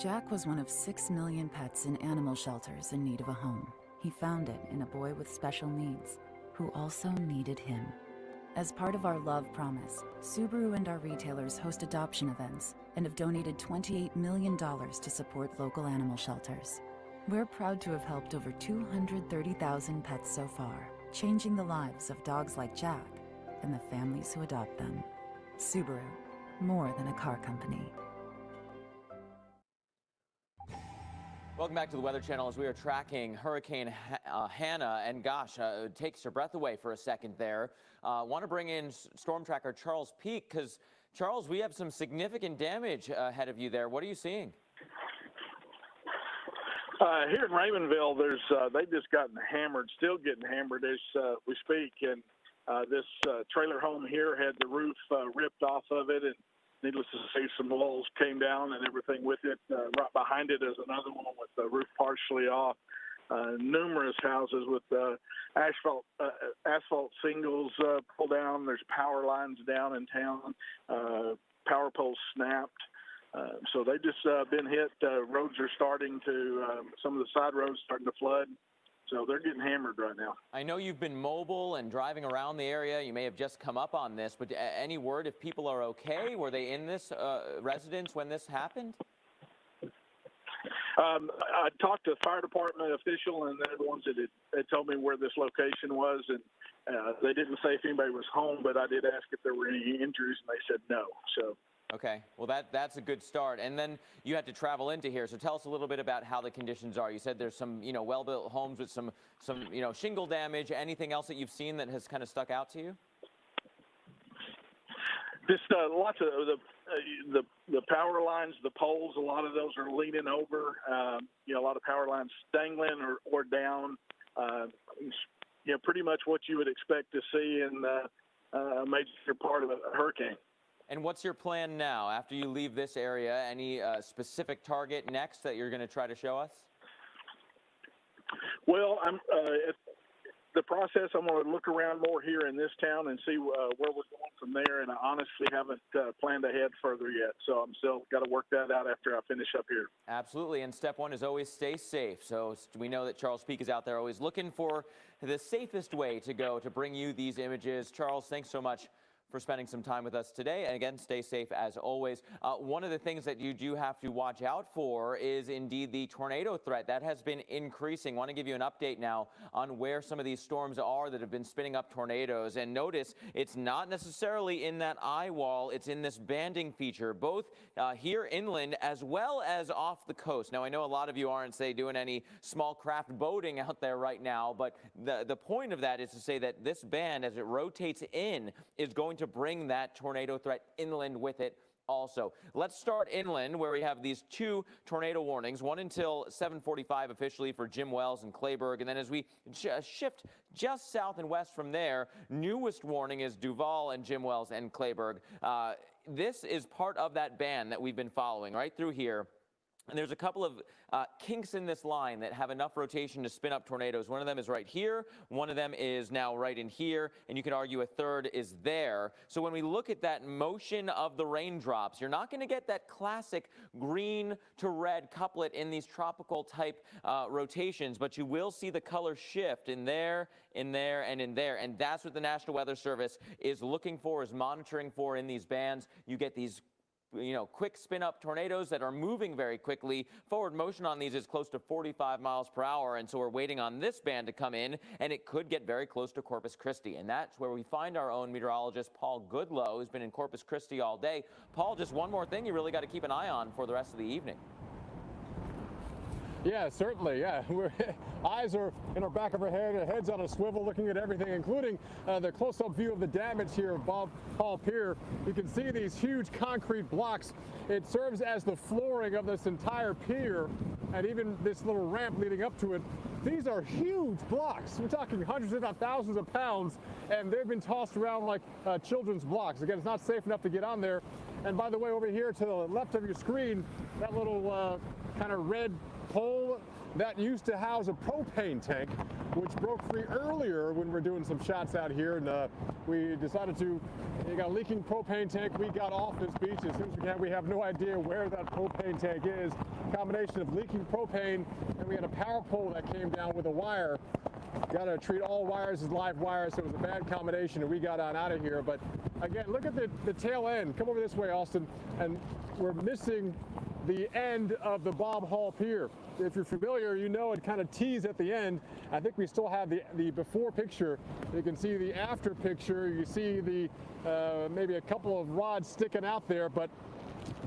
Jack was one of 6 million pets in animal shelters in need of a home. He found it in a boy with special needs. who also needed him. As part of our love promise, Subaru and our retailers host adoption events and have donated $28 million to support local animal shelters. We're proud to have helped over 230,000 pets so far, changing the lives of dogs like Jack and the families who adopt them. Subaru, more than a car company. Welcome back to the Weather Channel as we are tracking Hurricane Hanna. And gosh, it takes your breath away for a second there. Want to bring in Storm Tracker Charles Peak because, Charles, we have some significant damage ahead of you there. What are you seeing? Here in Raymondville, they've just gotten hammered, still getting hammered as we speak. And this trailer home here had the roof ripped off of it, and needless to say, some walls came down and everything with it. Right behind it is another one with the roof partially off. Numerous houses with asphalt shingles pulled down. There's power lines down in town. Power poles snapped. So they just been hit. Roads are starting to, some of the side roads starting to flood. So they're getting hammered right now. I know you've been mobile and driving around the area. You may have just come up on this, but any word if people are okay? Were they in this residence when this happened? I talked to a fire department official, and they're the ones that had told me where this location was. And they didn't say if anybody was home, but I did ask if there were any injuries, and they said no. So. Okay, well that's a good start. And then you had to travel into here, so tell us a little bit about how the conditions are. You said there's some, well-built homes with some shingle damage. Anything else that you've seen that has kind of stuck out to you? Just lots of the power lines, the poles. A lot of those are leaning over. A lot of power lines dangling or down. Pretty much what you would expect to see in a major part of a hurricane. And what's your plan now after you leave this area? Any specific target next that you're going to try to show us? Well, the process, I'm going to look around more here in this town and see where we're going from there. And I honestly haven't planned ahead further yet. So I'm still got to work that out after I finish up here. Absolutely. And step one is always stay safe. So we know that Charles Peak is out there always looking for the safest way to go to bring you these images. Charles, thanks so much for spending some time with us today. And again, stay safe as always. One of the things that you do have to watch out for is indeed the tornado threat. That has been increasing. Want to give you an update now on where some of these storms are that have been spinning up tornadoes. And notice it's not necessarily in that eye wall. It's in this banding feature, both here inland as well as off the coast. Now, I know a lot of you aren't, say, doing any small craft boating out there right now, but the point of that is to say that this band, as it rotates in, is going to bring that tornado threat inland with it also. Let's start inland, where we have these two tornado warnings, one until 7:45 officially for Jim Wells and Clayburgh, and then as we shift just south and west from there, newest warning is Duval and Jim Wells and Clayburgh. This is part of that band that we've been following right through here. And there's a couple of kinks in this line that have enough rotation to spin up tornadoes. One of them is right here. One of them is now right in here. And you could argue a third is there. So when we look at that motion of the raindrops, you're not going to get that classic green to red couplet in these tropical type rotations, but you will see the color shift in there, in there, and in there. And that's what the National Weather Service is looking for, is monitoring for in these bands. You get these quick spin-up tornadoes that are moving very quickly. Forward motion on these is close to 45 miles per hour, and so we're waiting on this band to come in, and it could get very close to Corpus Christi, and that's where we find our own meteorologist, Paul Goodlow, who's been in Corpus Christi all day. Paul, just one more thing you really got to keep an eye on for the rest of the evening. Yeah, certainly. Yeah, eyes are in our back of our head, heads on a swivel, looking at everything, including the close-up view of the damage here of Bob Hall Pier. You can see these huge concrete blocks. It serves as the flooring of this entire pier, and even this little ramp leading up to it. These are huge blocks. We're talking hundreds, if not thousands of pounds, and they've been tossed around like children's blocks. Again, it's not safe enough to get on there. And by the way, over here to the left of your screen, that little kind of red pole that used to house a propane tank, which broke free earlier when we were doing some shots out here, and we decided to, you got a leaking propane tank. We got off this beach as soon as we can. We have no idea where that propane tank is. Combination of leaking propane, and we had a power pole that came down with a wire. got to treat all wires as live wires, so it was a bad combination, and we got on out of here. But again, look at the tail end. Come over this way, Austin, and we're missing the end of the Bob Hall Pier. If you're familiar, you know it kind of tees at the end. I think we still have the before picture. You can see the after picture. You see the maybe a couple of rods sticking out there, but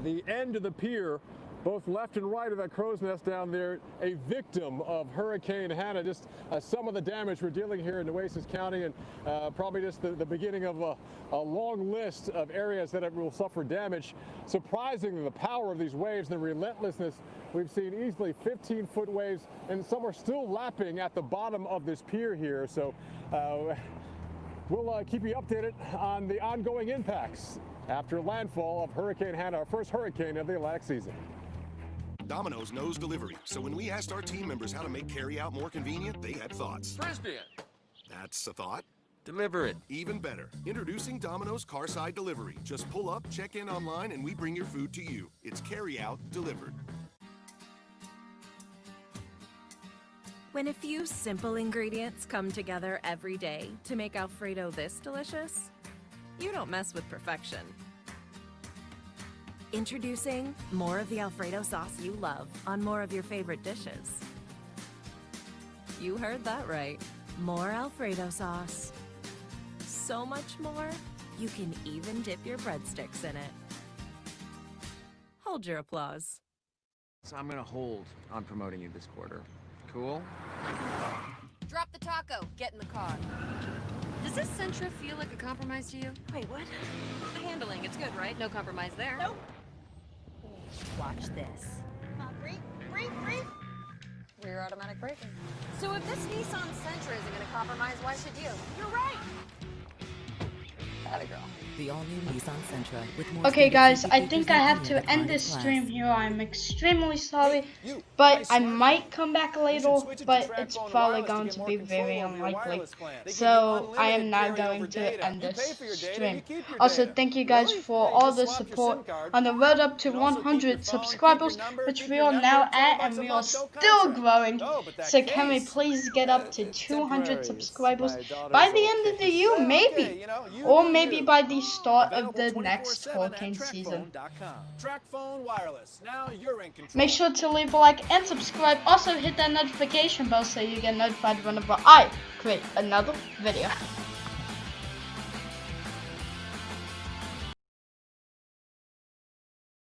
the end of the pier, both left and right of that crow's nest down there, a victim of Hurricane Hanna. Just some of the damage we're dealing here in Nueces County, and probably just the beginning of a long list of areas that will suffer damage. Surprisingly, the power of these waves, the relentlessness, we've seen easily 15-foot waves, and some are still lapping at the bottom of this pier here. So we'll keep you updated on the ongoing impacts after landfall of Hurricane Hanna, our first hurricane of the Atlantic season. Domino's knows delivery, so when we asked our team members how to make carry-out more convenient, they had thoughts. Frisbee. That's a thought. Deliver it. Even better. Introducing Domino's Carside Delivery. Just pull up, check in online, and we bring your food to you. It's carry-out delivered. When a few simple ingredients come together every day to make Alfredo this delicious, you don't mess with perfection. Introducing more of the Alfredo sauce you love on more of your favorite dishes. You heard that right. More Alfredo sauce. So much more, you can even dip your breadsticks in it. Hold your applause. So I'm gonna hold on promoting you this quarter. Cool? Drop the taco. Get in the car. Does this Sentra feel like a compromise to you? Wait, what? The handling, it's good, right? No compromise there. Nope. Watch this. Breathe. Rear automatic braking. So if this Nissan Sentra isn't gonna compromise, why should you? You're right. Atta girl. The all-new Nissan Sentra with more. Okay guys, I think I have to end this stream here. I'm extremely sorry, but I might come back later, but it's probably going to be very unlikely. So I am now going to end this stream. Also, thank you guys for all the support on the road up to 100 subscribers, which we are now at, and we are still growing. So can we please get up to 200 subscribers by the end of the year, maybe, or maybe by the start of the next hurricane season. Make sure to leave a like and subscribe. Also hit that notification bell so you get notified whenever I create another video.